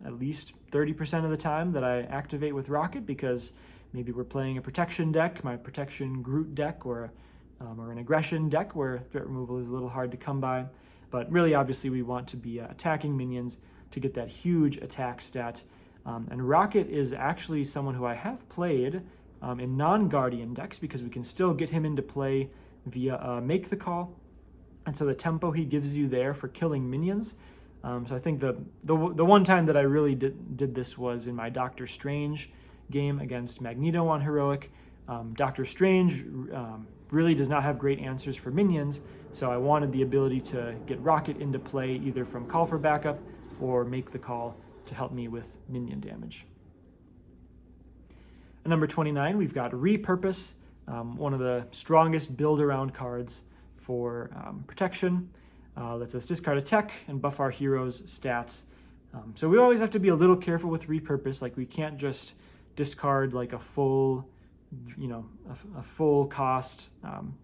at least 30% of the time that I activate with Rocket, because maybe we're playing a protection deck, my protection Groot deck, or an aggression deck where threat removal is a little hard to come by. But really, obviously, we want to be attacking minions. to get that huge attack stat. And Rocket is actually someone who I have played in non-Guardian decks because we can still get him into play via Make the Call. And so the tempo he gives you there for killing minions. So I think the one time that I really did this was in my Doctor Strange game against Magneto on Heroic. Doctor Strange really does not have great answers for minions, so I wanted the ability to get Rocket into play either from Call for Backup or Make the Call to help me with minion damage. At number 29, we've got Repurpose, one of the strongest build-around cards for protection. Lets us discard a tech and buff our heroes' stats. So we always have to be a little careful with Repurpose. Like, we can't just discard like a full, a full cost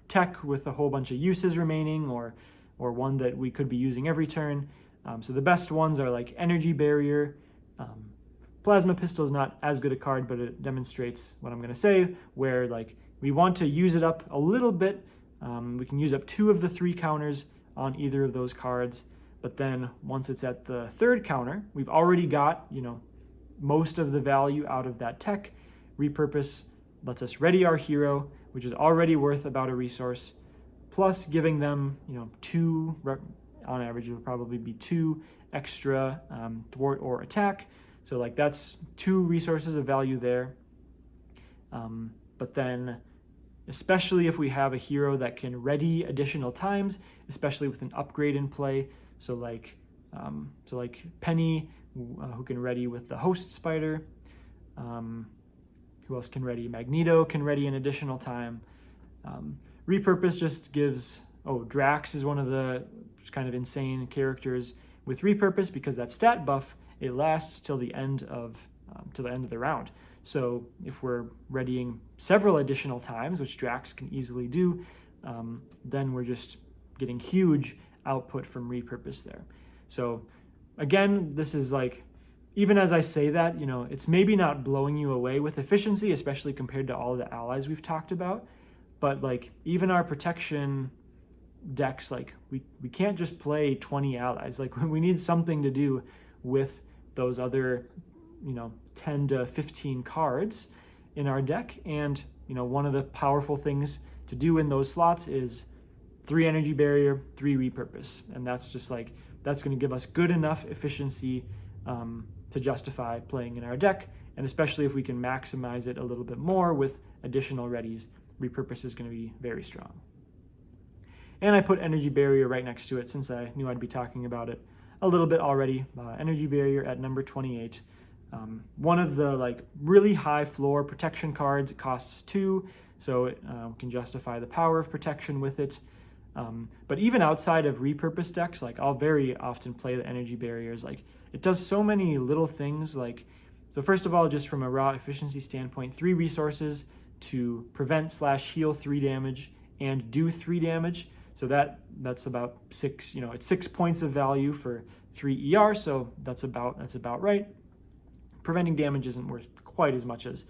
tech with a whole bunch of uses remaining, or one that we could be using every turn. So the best ones are like Energy Barrier. Plasma Pistol is not as good a card, but it demonstrates what I'm going to say, where like we want to use it up a little bit. We can use up 2 of the 3 counters on either of those cards, but then once it's at the 3rd counter, we've already got, most of the value out of that tech. Repurpose lets us ready our hero, which is already worth about a resource, plus giving them, 2, on average it would probably be 2 extra thwart or attack. So like that's 2 resources of value there. But then, especially if we have a hero that can ready additional times, especially with an upgrade in play. So like Penny, who can ready with the Host Spider. Who else can ready? Magneto can ready an additional time. Repurpose just gives, Drax is one of the kind of insane characters with Repurpose because that stat buff, it lasts till the end of the round. So if we're readying several additional times, which Drax can easily do, then we're just getting huge output from Repurpose there. So again, this is like, even as I say that, it's maybe not blowing you away with efficiency, especially compared to all the allies we've talked about, but like even our protection decks, like we can't just play 20 allies. Like we need something to do with those other 10 to 15 cards in our deck, and one of the powerful things to do in those slots is 3 Energy Barrier, 3 Repurpose, and that's just like, that's going to give us good enough efficiency to justify playing in our deck, and especially if we can maximize it a little bit more with additional readies, Repurpose is going to be very strong. And I put Energy Barrier right next to it since I knew I'd be talking about it a little bit already. Energy Barrier at number 28. One of the like really high floor protection cards. It costs 2, so it can justify the power of protection with it. But even outside of Repurpose decks, like I'll very often play the Energy Barriers. Like it does so many little things. Like, so first of all, just from a raw efficiency standpoint, 3 resources to prevent / heal 3 damage and do 3 damage. So that's about 6. It's 6 points of value for 3 ER. So that's about right. Preventing damage isn't worth quite as much as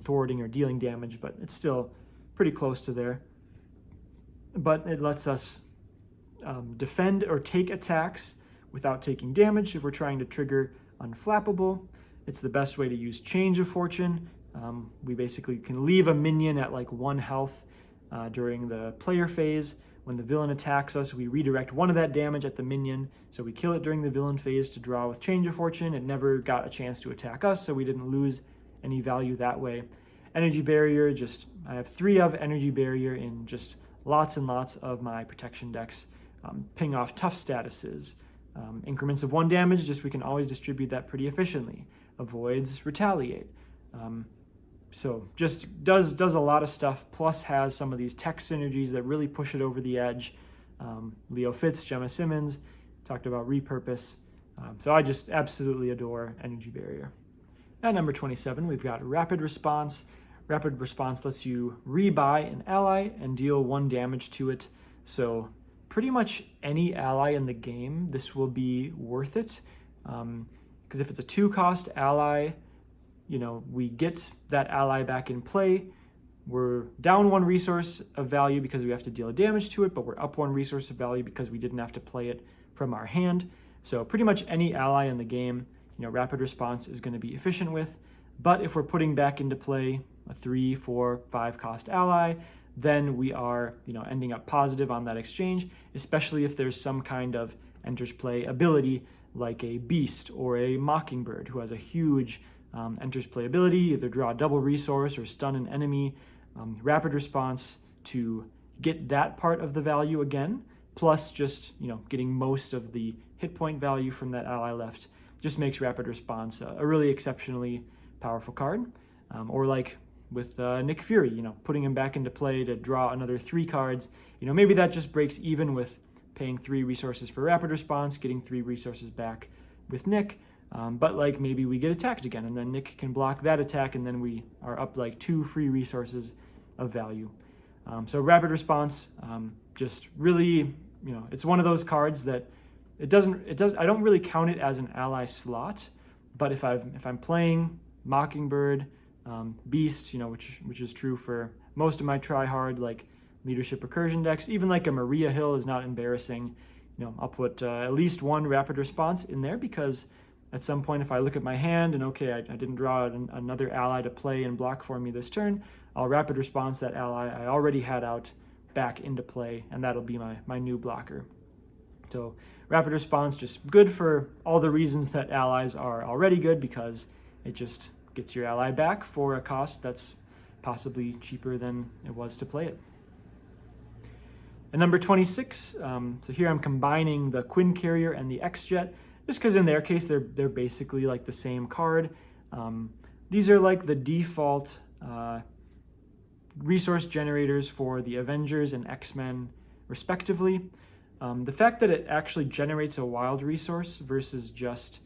thwarting or dealing damage, but it's still pretty close to there. But it lets us defend or take attacks without taking damage if we're trying to trigger Unflappable. It's the best way to use Change of Fortune. We basically can leave a minion at like 1 health during the player phase. When the villain attacks us, we redirect 1 of that damage at the minion, so we kill it during the villain phase to draw with Change of Fortune. It never got a chance to attack us, so we didn't lose any value that way. Energy Barrier, I have 3 of Energy Barrier in just lots and lots of my protection decks. Ping off tough statuses. Increments of 1 damage, we can always distribute that pretty efficiently. Avoids Retaliate. So just does a lot of stuff, plus has some of these tech synergies that really push it over the edge. Leo Fitz, Gemma Simmons, talked about Repurpose. So I just absolutely adore Energy Barrier. At number 27, we've got Rapid Response. Rapid Response lets you rebuy an ally and deal 1 damage to it. So pretty much any ally in the game, this will be worth it. Because if it's a 2-cost ally, we get that ally back in play. We're down 1 resource of value because we have to deal damage to it, but we're up 1 resource of value because we didn't have to play it from our hand. So pretty much any ally in the game, rapid response is going to be efficient with. But if we're putting back into play a 3, 4, 5 cost ally, then we are, ending up positive on that exchange, especially if there's some kind of enters play ability like a beast or a mockingbird who has a huge enters play ability, either draw a double resource or stun an enemy. Rapid response to get that part of the value again, plus just getting most of the hit point value from that ally left, just makes rapid response a really exceptionally powerful card. Or like with Nick Fury, putting him back into play to draw another 3 cards. Maybe that just breaks even with paying 3 resources for rapid response, getting 3 resources back with Nick. But like maybe we get attacked again, and then Nick can block that attack, and then we are up like 2 free resources of value. So rapid response, just really, it's one of those cards that I don't really count it as an ally slot, but if I'm playing Mockingbird, Beast, which is true for most of my Tryhard like leadership recursion decks, even like a Maria Hill is not embarrassing. I'll put at least 1 rapid response in there, because at some point if I look at my hand and okay, I didn't draw another ally to play and block for me this turn, I'll rapid response that ally I already had out back into play, and that'll be my new blocker. So rapid response, just good for all the reasons that allies are already good, because it just gets your ally back for a cost that's possibly cheaper than it was to play it. And number 26, so here I'm combining the Quinn Carrier and the X-Jet, just because in their case they're basically like the same card. These are like the default resource generators for the Avengers and X-Men respectively. The fact that it actually generates a wild resource versus just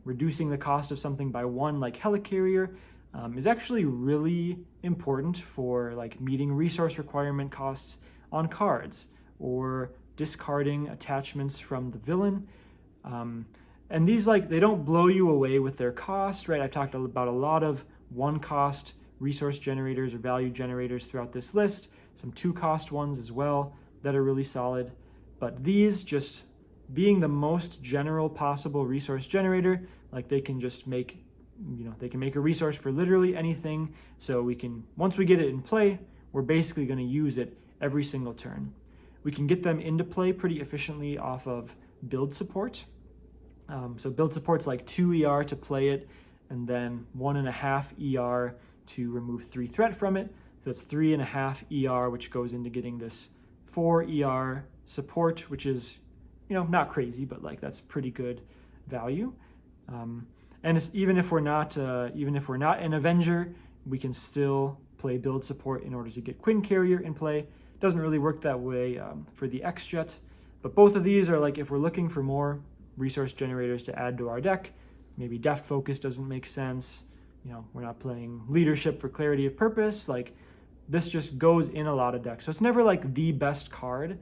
reducing the cost of something by 1 like Helicarrier is actually really important for like meeting resource requirement costs on cards or discarding attachments from the villain. And these they don't blow you away with their cost, right? I've talked about a lot of 1 cost resource generators or value generators throughout this list, some 2 cost ones as well that are really solid. But these, just being the most general possible resource generator, like they can just make, they can make a resource for literally anything. So we can, once we get it in play, we're basically going to use it every single turn. We can get them into play pretty efficiently off of build support. So build support's like 2 ER to play it, and then 1.5 ER to remove 3 threat from it. So it's 3.5 ER, which goes into getting this 4 ER support, which is, not crazy, but like that's pretty good value. And it's, even if we're not an Avenger, we can still play build support in order to get Quinn Carrier in play. Doesn't really work that way for the X-Jet, but both of these are like, if we're looking for more resource generators to add to our deck, maybe Deft Focus doesn't make sense. We're not playing leadership for clarity of purpose. Like this just goes in a lot of decks. So it's never like the best card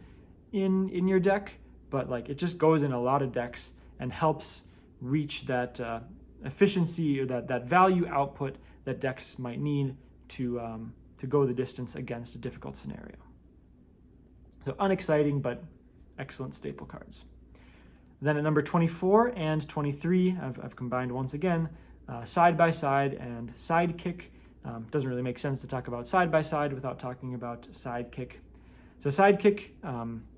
in your deck, but like it just goes in a lot of decks and helps reach that efficiency or that value output that decks might need to go the distance against a difficult scenario. So unexciting, but excellent staple cards. Then at number 24 and 23, I've combined once again Side by Side and Sidekick. Doesn't really make sense to talk about Side by Side without talking about Sidekick. So Sidekick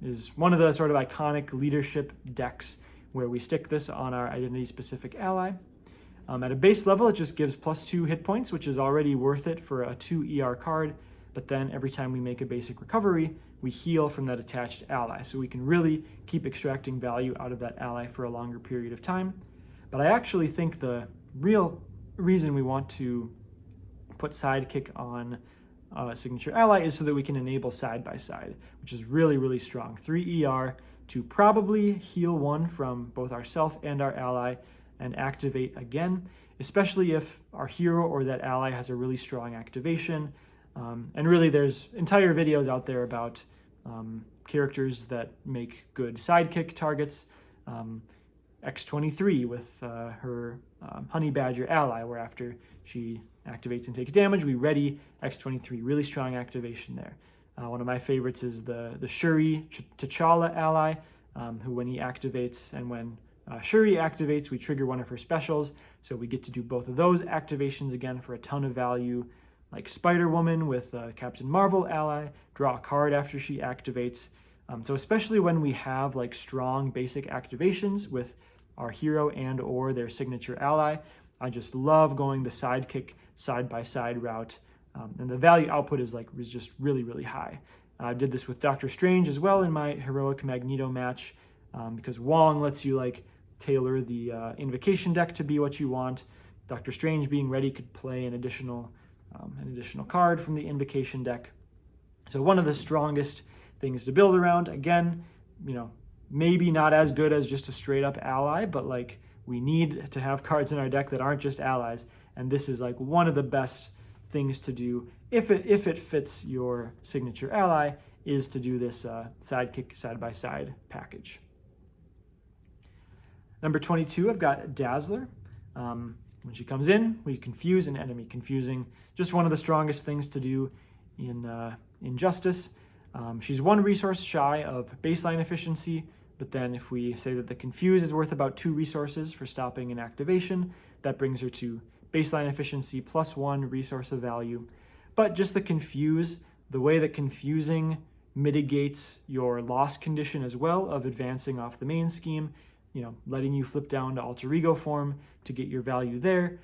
is one of the sort of iconic leadership decks where we stick this on our identity-specific ally. At a base level, it just gives +2 hit points, which is already worth it for a 2 ER card, but then every time we make a basic recovery, we heal from that attached ally. So we can really keep extracting value out of that ally for a longer period of time. But I actually think the real reason we want to put Sidekick on a signature ally is so that we can enable Side by Side, which is really, really strong. 3 ER to probably heal 1 from both ourself and our ally and activate again, especially if our hero or that ally has a really strong activation. And really there's entire videos out there about characters that make good Sidekick targets. X-23 with her Honey Badger ally, where after she activates and takes damage, we ready X-23, really strong activation there. One of my favorites is the Shuri T'Challa ally, who when he activates and when Shuri activates, we trigger one of her specials, so we get to do both of those activations again for a ton of value, like Spider-Woman with Captain Marvel ally, draw a card after she activates. So especially when we have like strong basic activations with our hero and or their signature ally, I just love going the sidekick side-by-side route, and the value output is just really, really high. I did this with Doctor Strange as well in my heroic Magneto match, because Wong lets you like tailor the invocation deck to be what you want. Doctor Strange being ready could play an additional card from the invocation deck. So one of the strongest things to build around. Again, maybe not as good as just a straight up ally, but like we need to have cards in our deck that aren't just allies. And this is like one of the best things to do if it fits your signature ally, is to do this sidekick side-by-side package. Number 22, I've got Dazzler. When she comes in, we confuse an enemy. Confusing, just one of the strongest things to do in Justice. She's 1 resource shy of baseline efficiency, but then if we say that the confuse is worth about 2 resources for stopping an activation, that brings her to baseline efficiency plus 1 resource of value. But just the confuse, the way that confusing mitigates your loss condition as well of advancing off the main scheme, letting you flip down to alter ego form to get your value there.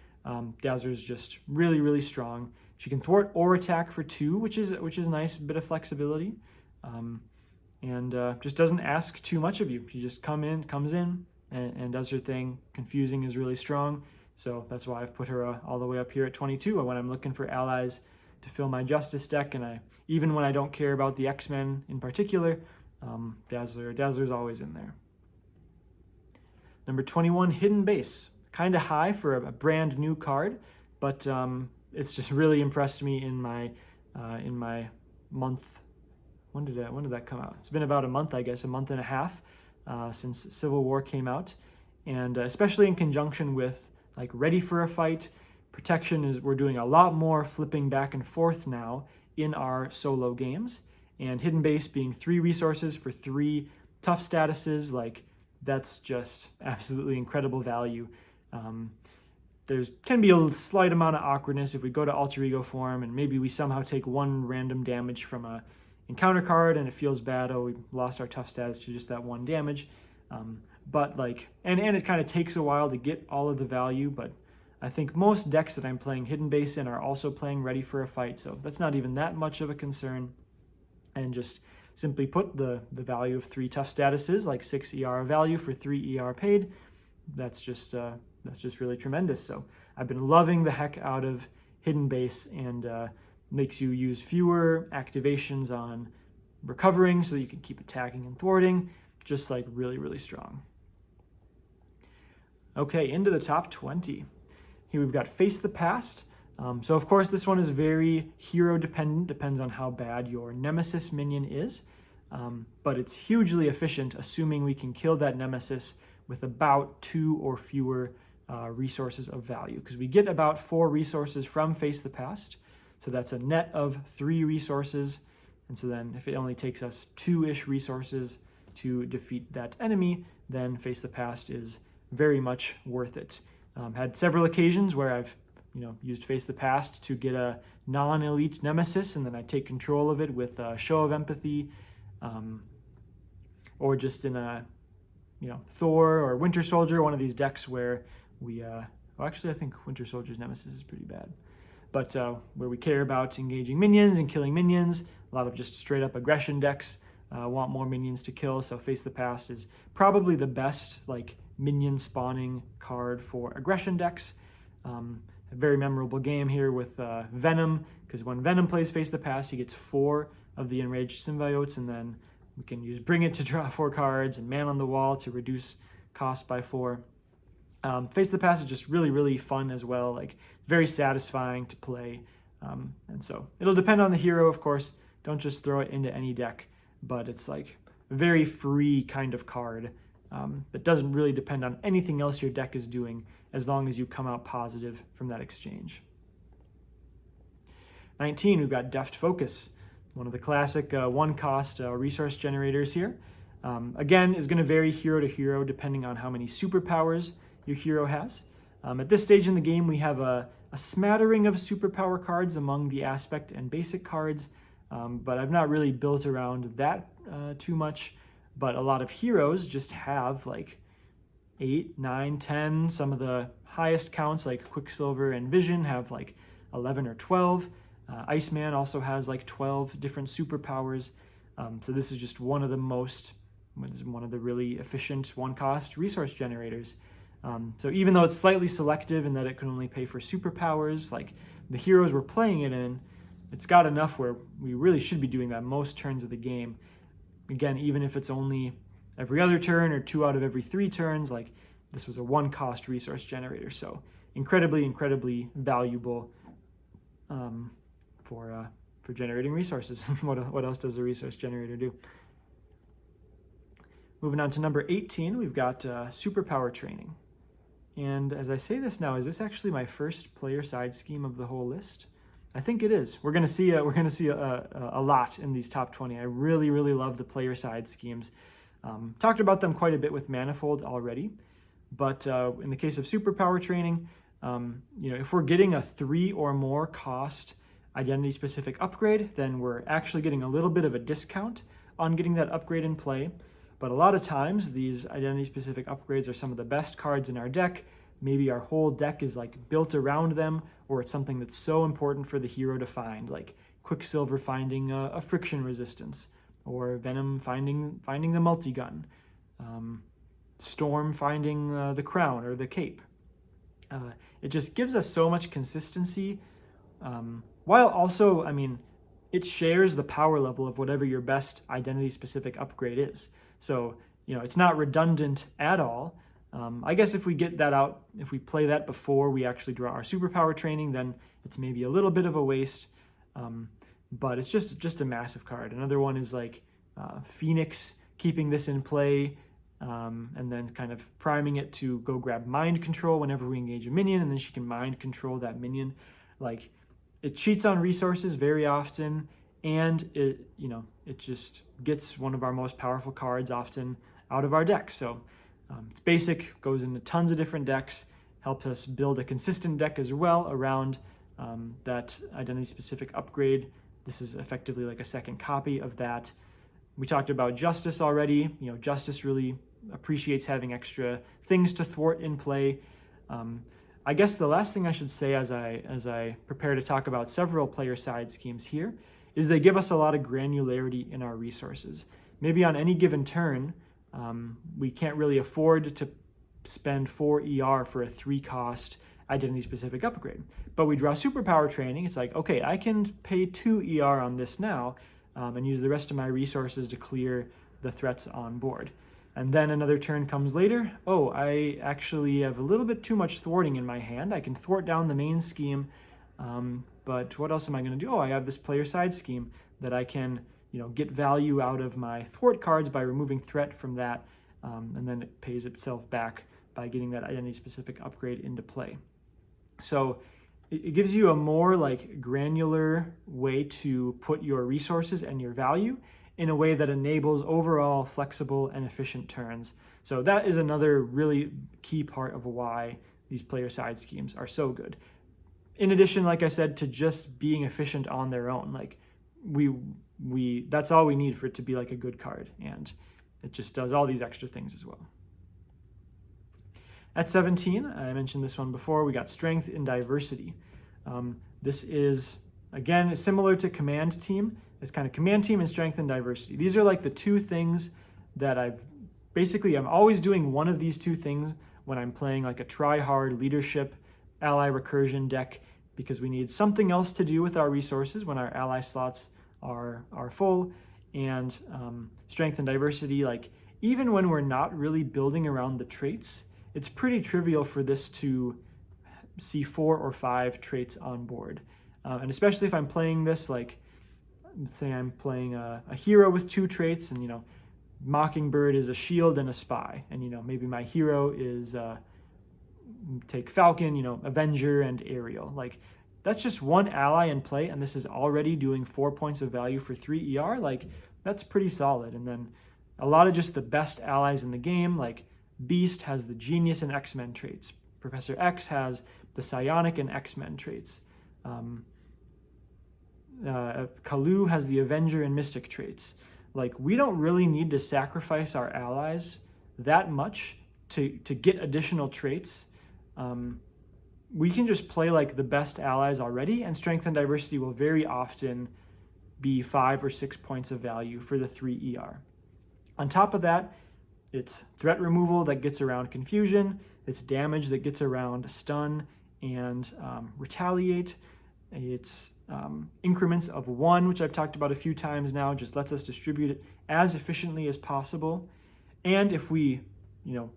Dazzler is just really, really strong. She can thwart or attack for 2, which is nice, a bit of flexibility, and just doesn't ask too much of you. She just comes in and does her thing. Confusing is really strong, so that's why I've put her all the way up here at 22. When I'm looking for allies to fill my Justice deck, and even when I don't care about the X-Men in particular, Dazzler's always in there. Number 21, Hidden Base. Kind of high for a brand new card, but it's just really impressed me in my month. When did that come out? It's been about a month, I guess, a month and a half since Civil War came out, and especially in conjunction with like Ready for a Fight. Protection we're doing a lot more flipping back and forth now in our solo games, and Hidden Base being 3 resources for 3 tough statuses, like that's just absolutely incredible value. There can be a slight amount of awkwardness if we go to alter ego form and maybe we somehow take 1 random damage from a encounter card and it feels bad. Oh, we lost our tough status to just that 1 damage. But like, and it kind of takes a while to get all of the value, but I think most decks that I'm playing Hidden Base in are also playing Ready for a Fight, so that's not even that much of a concern. And just simply put the value of 3 tough statuses, like 6 ER value for 3 ER paid. That's just really tremendous. So I've been loving the heck out of Hidden Base, and makes you use fewer activations on recovering so you can keep attacking and thwarting. Just like really, really strong. Okay, into the top 20. Here we've got Face the Past. So of course this one is very hero dependent, depends on how bad your nemesis minion is, but it's hugely efficient assuming we can kill that nemesis with about 2 or fewer resources of value, because we get about 4 resources from Face the Past, so that's a net of 3 resources, and so then if it only takes us 2-ish resources to defeat that enemy, then Face the Past is very much worth it. Had several occasions where I've used Face the Past to get a non-elite nemesis, and then I take control of it with a Show of Empathy, or just in a Thor or Winter Soldier, one of these decks where we actually I think Winter Soldier's nemesis is pretty bad, but where we care about engaging minions and killing minions. A lot of just straight up aggression decks want more minions to kill, so Face the Past is probably the best like minion spawning card for aggression decks. A very memorable game here with Venom, because when Venom plays Face the Past, he gets 4 of the enraged symbiotes, and then we can use Bring It to draw 4 cards and Man on the Wall to reduce cost by 4. Face the Past is just really, really fun as well, like very satisfying to play, and so it'll depend on the hero, of course. Don't just throw it into any deck, but it's like a very free kind of card that doesn't really depend on anything else your deck is doing, as long as you come out positive from that exchange. 19, we've got Deft Focus, one of the classic 1-cost resource generators here. Again, is going to vary hero to hero depending on how many superpowers your hero has. At this stage in the game, we have a smattering of superpower cards among the aspect and basic cards, but I've not really built around that too much. But a lot of heroes just have like 8, 9, 10. Some of the highest counts like Quicksilver and Vision have like 11 or 12. Iceman also has like 12 different superpowers. So this is just one of the really efficient one-cost resource generators. So even though it's slightly selective in that it can only pay for superpowers, like the heroes we're playing it in, it's got enough where we really should be doing that most turns of the game. Again, even if it's only every other turn or 2 out of every 3 turns, like this was a one-cost resource generator. So incredibly valuable for generating resources. What else does a resource generator do? Moving on to number 18, we've got superpower training. And as I say this now, is this actually my first player side scheme of the whole list? I think it is. We're gonna see a lot in these top 20. I really love the player side schemes. Talked about them quite a bit with Manifold already, but in the case of superpower training, if we're getting a 3 or more cost identity specific upgrade, then we're actually getting a little bit of a discount on getting that upgrade in play. But a lot of times these identity specific upgrades are some of the best cards in our deck. Maybe our whole deck is like built around them, or it's something that's so important for the hero to find, like Quicksilver finding a friction resistance, or Venom finding the multi-gun, Storm finding the crown or the cape. It just gives us so much consistency, while also, it shares the power level of whatever your best identity specific upgrade is. So, it's not redundant at all. I guess if we get that out, if we play that before we actually draw our superpower training, then it's maybe a little bit of a waste. But it's just a massive card. Another one is like Phoenix keeping this in play, and then kind of priming it to go grab mind control whenever we engage a minion, and then she can mind control that minion. Like, it cheats on resources very often, and it just gets one of our most powerful cards often out of our deck. So it's basic, goes into tons of different decks, helps us build a consistent deck as well around that identity specific upgrade. This is effectively like a second copy of that. We talked about Justice already. Justice really appreciates having extra things to thwart in play. I guess the last thing I should say as I prepare to talk about several player side schemes here is they give us a lot of granularity in our resources. Maybe on any given turn, we can't really afford to spend 4 ER for a 3-cost identity-specific upgrade. But we draw superpower training. It's like, okay, I can pay 2 ER on this now and use the rest of my resources to clear the threats on board. And then another turn comes later. Oh, I actually have a little bit too much thwarting in my hand. I can thwart down the main scheme, but what else am I going to do? Oh, I have this player side scheme that I can get value out of my thwart cards by removing threat from that, and then it pays itself back by getting that identity-specific upgrade into play. So it gives you a more like granular way to put your resources and your value in a way that enables overall flexible and efficient turns. So that is another really key part of why these player side schemes are so good. In addition, like I said, to just being efficient on their own, like we that's all we need for it to be like a good card, and it just does all these extra things as well. At 17, I mentioned this one before, we got Strength in Diversity. This is, again, similar to Command Team. It's kind of Command Team and Strength and Diversity. These are like the two things that I'm always doing one of these two things when I'm playing like a Tryhard leadership ally recursion deck, because we need something else to do with our resources when our ally slots are full. And Strength and Diversity, like even when we're not really building around the traits, it's pretty trivial for this to see 4 or 5 traits on board. And especially if I'm playing this, like, let's say I'm playing a hero with 2 traits, and, Mockingbird is a shield and a spy. And, maybe my hero is, take Falcon, Avenger and Aerial. Like, that's just one ally in play, and this is already doing 4 points of value for 3 ER. Like, that's pretty solid. And then a lot of just the best allies in the game, like Beast has the Genius and X-Men traits. Professor X has the Psionic and X-Men traits. Kalu has the Avenger and Mystic traits. Like, we don't really need to sacrifice our allies that much to get additional traits. We can just play like the best allies already, and Strength and Diversity will very often be 5 or 6 points of value for the 3 ER. On top of that, it's threat removal that gets around confusion, it's damage that gets around stun and retaliate, it's increments of 1, which I've talked about a few times now, just lets us distribute it as efficiently as possible. And if we,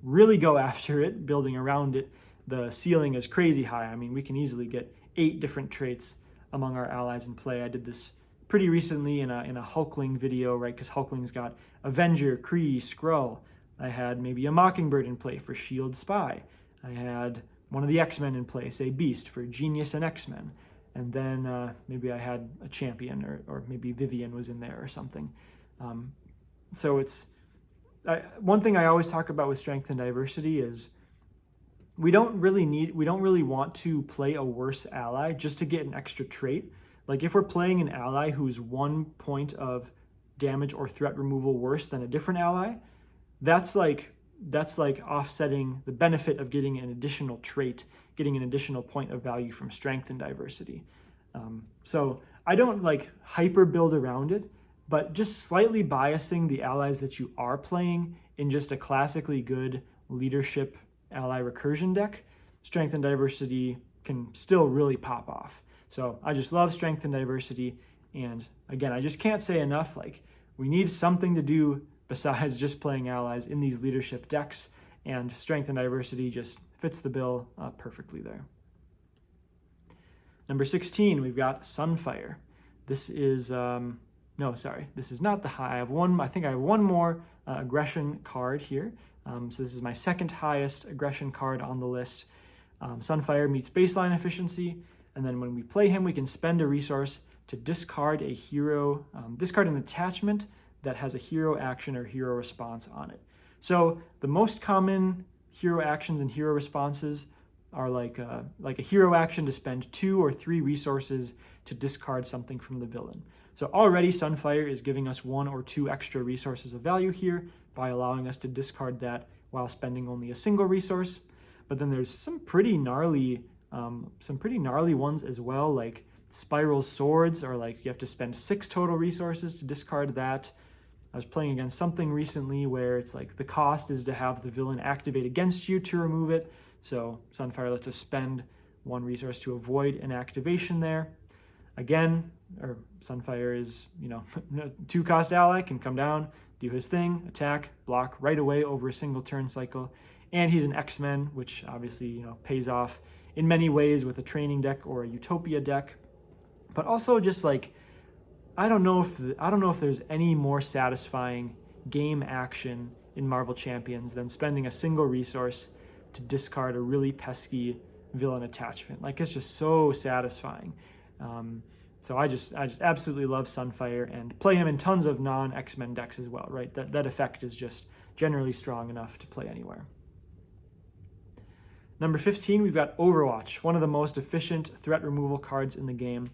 really go after it, building around it, the ceiling is crazy high. I mean, we can easily get 8 different traits among our allies in play. I did this pretty recently in a Hulkling video, right? Because Hulkling's got Avenger, Kree, Skrull. I had maybe a Mockingbird in play for Shield Spy. I had one of the X-Men in play, say Beast, for Genius and X-Men. And then maybe I had a Champion, or maybe Vivian was in there or something. So it's one thing I always talk about with Strength and Diversity is we don't really want to play a worse ally just to get an extra trait. Like, if we're playing an ally who's 1 point of damage or threat removal worse than a different ally, that's like offsetting the benefit of getting an additional trait, getting an additional point of value from Strength and Diversity. So I don't like hyper build around it, but just slightly biasing the allies that you are playing in just a classically good leadership ally recursion deck, Strength and Diversity can still really pop off. So I just love Strength and Diversity. And again, I just can't say enough, like, we need something to do besides just playing allies in these leadership decks, and Strength and Diversity just fits the bill perfectly there. Number 16, we've got Sunfire. This is, this is not the high. I think I have one more aggression card here. So this is my second highest aggression card on the list. Sunfire meets baseline efficiency, and then when we play him, we can spend a resource to discard a hero, discard an attachment that has a hero action or hero response on it. So the most common hero actions and hero responses are like a hero action to spend 2 or 3 resources to discard something from the villain. So already Sunfire is giving us 1 or 2 extra resources of value here by allowing us to discard that while spending only a single resource. But then there's some pretty gnarly ones as well, like Spiral Swords, or like you have to spend 6 total resources to discard that. I was playing against something recently where it's like the cost is to have the villain activate against you to remove it. So Sunfire lets us spend 1 resource to avoid an activation there. Again, Sunfire is, 2-cost ally, can come down, do his thing, attack, block right away over a single turn cycle. And he's an X-Men, which obviously, pays off in many ways with a training deck or a Utopia deck. But also just like, I don't know if there's any more satisfying game action in Marvel Champions than spending a single resource to discard a really pesky villain attachment. Like, it's just so satisfying. So I just absolutely love Sunfire and play him in tons of non-X-Men decks as well, right? That effect is just generally strong enough to play anywhere. Number 15, we've got Overwatch, one of the most efficient threat removal cards in the game.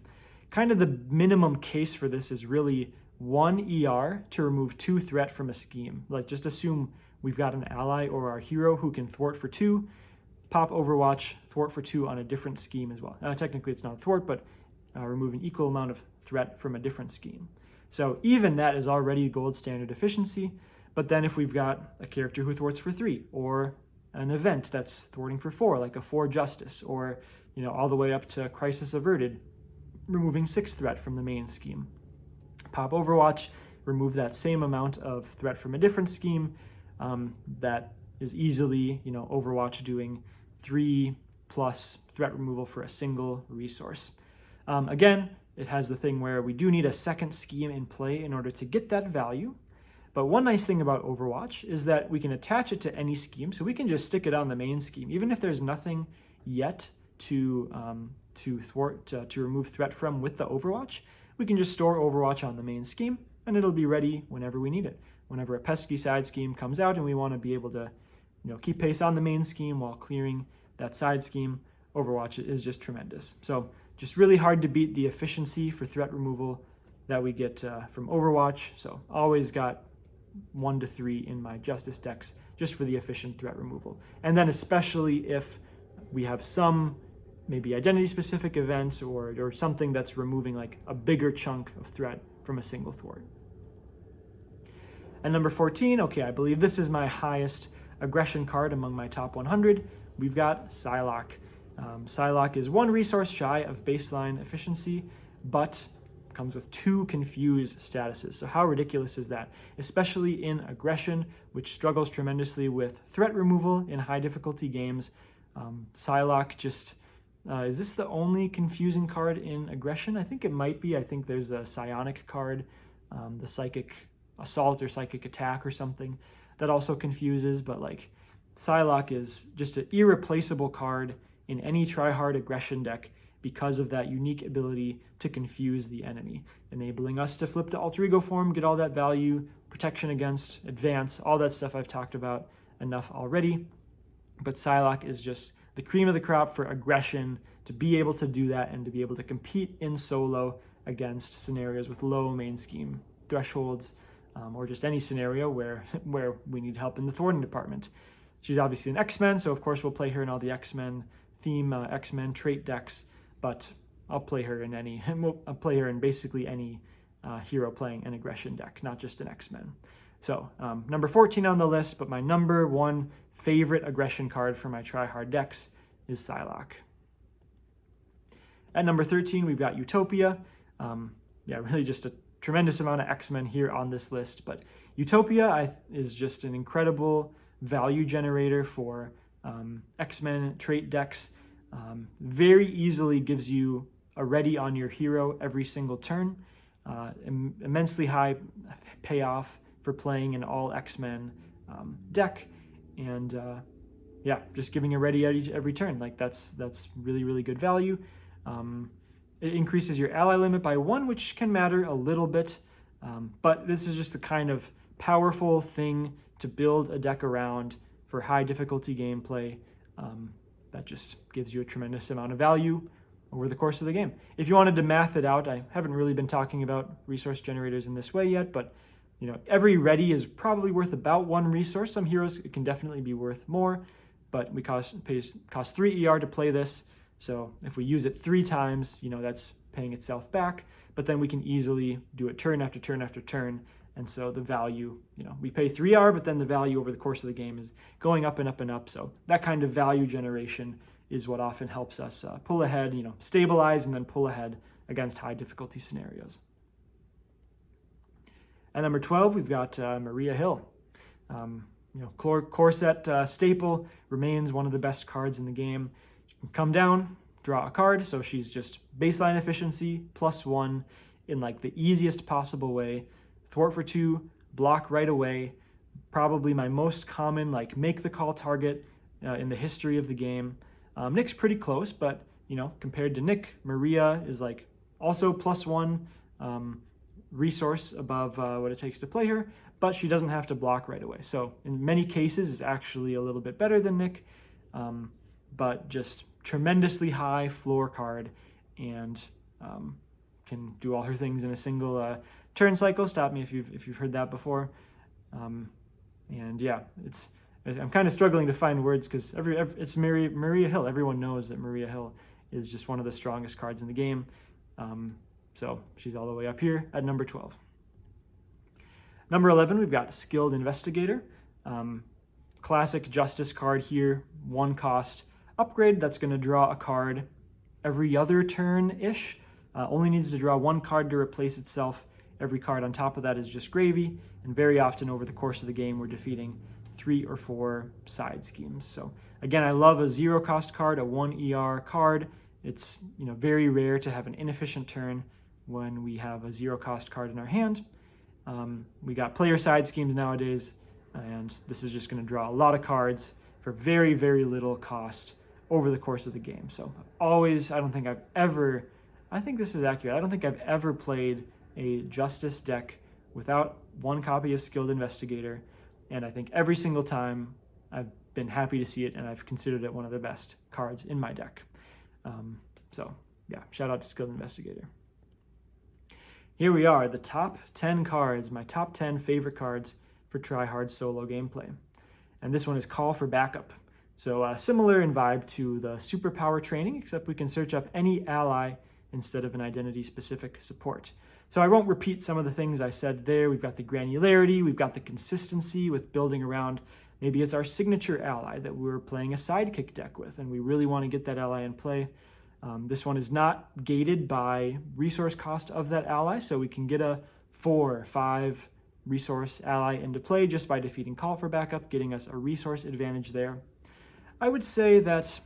Kind of the minimum case for this is really 1 ER to remove 2 threat from a scheme. Like, just assume we've got an ally or our hero who can thwart for 2, pop Overwatch, thwart for 2 on a different scheme as well. Technically it's not a thwart, but remove an equal amount of threat from a different scheme. So even that is already gold standard efficiency, but then if we've got a character who thwarts for 3, or an event that's thwarting for 4, like a 4 Justice, or all the way up to Crisis Averted, removing 6 threat from the main scheme. Pop Overwatch, remove that same amount of threat from a different scheme. That is easily, Overwatch doing 3+ threat removal for a single resource. Again, it has the thing where we do need a second scheme in play in order to get that value. But one nice thing about Overwatch is that we can attach it to any scheme, so we can just stick it on the main scheme, even if there's nothing yet to remove threat from with the Overwatch. We can just store Overwatch on the main scheme, and it'll be ready whenever we need it. whenever a pesky side scheme comes out and we want to be able to, keep pace on the main scheme while clearing that side scheme, Overwatch is just tremendous. So just really hard to beat the efficiency for threat removal that we get from Overwatch. So always got 1 to 3 in my Justice decks just for the efficient threat removal. And then especially if we have some maybe identity-specific events or something that's removing like a bigger chunk of threat from a single thwart. And number 14, okay, I believe this is my highest aggression card among my top 100. We've got Psylocke. Psylocke is 1 resource shy of baseline efficiency, but comes with 2 confused statuses. So how ridiculous is that? Especially in aggression, which struggles tremendously with threat removal in high difficulty games. Psylocke just, is this the only confusing card in aggression? I think it might be. I think there's a psionic card, the psychic assault or psychic attack or something that also confuses, but like Psylocke is just an irreplaceable card in any Tryhard aggression deck because of that unique ability to confuse the enemy, enabling us to flip to alter ego form, get all that value, protection against, advance, all that stuff I've talked about enough already. But Psylocke is just the cream of the crop for aggression, to be able to do that and to be able to compete in solo against scenarios with low main scheme thresholds, or just any scenario where we need help in the thwarting department. She's obviously an X-Men, so of course we'll play her in all the X-Men theme, X-Men trait decks, but I'll play her in basically any hero playing an aggression deck, not just an X-Men. So number 14 on the list, but my number 1 favorite aggression card for my Tryhard decks is Psylocke. At number 13, we've got Utopia. Really just a tremendous amount of X-Men here on this list, but Utopia is just an incredible value generator for X-Men trait decks. Very easily gives you a ready on your hero every single turn. Immensely high payoff for playing an all X-Men deck, and just giving a ready every turn. Like that's really, really good value. It increases your ally limit by 1, which can matter a little bit, but this is just the kind of powerful thing to build a deck around for high difficulty gameplay. That just gives you a tremendous amount of value over the course of the game. If you wanted to math it out, I haven't really been talking about resource generators in this way yet, but every ready is probably worth about 1 resource. Some heroes it can definitely be worth more, but we cost 3 ER to play this. So if we use it 3 times, that's paying itself back, but then we can easily do it turn after turn after turn. And so the value, we pay 3R, but then the value over the course of the game is going up and up and up. So that kind of value generation is what often helps us pull ahead, stabilize and then pull ahead against high difficulty scenarios. At number 12, we've got Maria Hill. Core set staple, remains one of the best cards in the game. She can come down, draw a card, so she's just baseline efficiency +1 in like the easiest possible way. Thwart for 2, block right away. Probably my most common make the call target in the history of the game. Nick's pretty close, but compared to Nick, Maria is also +1 resource above what it takes to play her, but she doesn't have to block right away. So in many cases, it's actually a little bit better than Nick, but just tremendously high floor card and can do all her things in a single turn cycle. Stop me if you've heard that before. And yeah, I'm kind of struggling to find words because it's Maria Hill. Everyone knows that Maria Hill is just one of the strongest cards in the game. So she's all the way up here at number 12. Number 11, we've got Skilled Investigator. Classic Justice card here, 1 cost upgrade that's going to draw a card every other turn-ish. Only needs to draw 1 card to replace itself. Every card on top of that is just gravy, and very often over the course of the game we're defeating 3 or 4 side schemes. So again, I love a 0 cost card, a 1 ER card. It's very rare to have an inefficient turn when we have a 0 cost card in our hand. We got player side schemes nowadays, and this is just going to draw a lot of cards for very, very little cost over the course of the game. So I think this is accurate. I don't think I've ever played a Justice deck without one copy of Skilled Investigator, and I think every single time I've been happy to see it, and I've considered it one of the best cards in my deck. So yeah, shout out to Skilled Investigator. Here we are, the top 10 cards, my top 10 favorite cards for Tryhard solo gameplay. And this one is Call for Backup. So similar in vibe to the Superpower Training, except we can search up any ally instead of an identity-specific support. So I won't repeat some of the things I said there. We've got the granularity, we've got the consistency with building around, maybe it's our signature ally that we're playing a sidekick deck with, and we really want to get that ally in play. This one is not gated by resource cost of that ally, so we can get a 4 or 5 resource ally into play just by defeating Call for Backup, getting us a resource advantage there. I would say that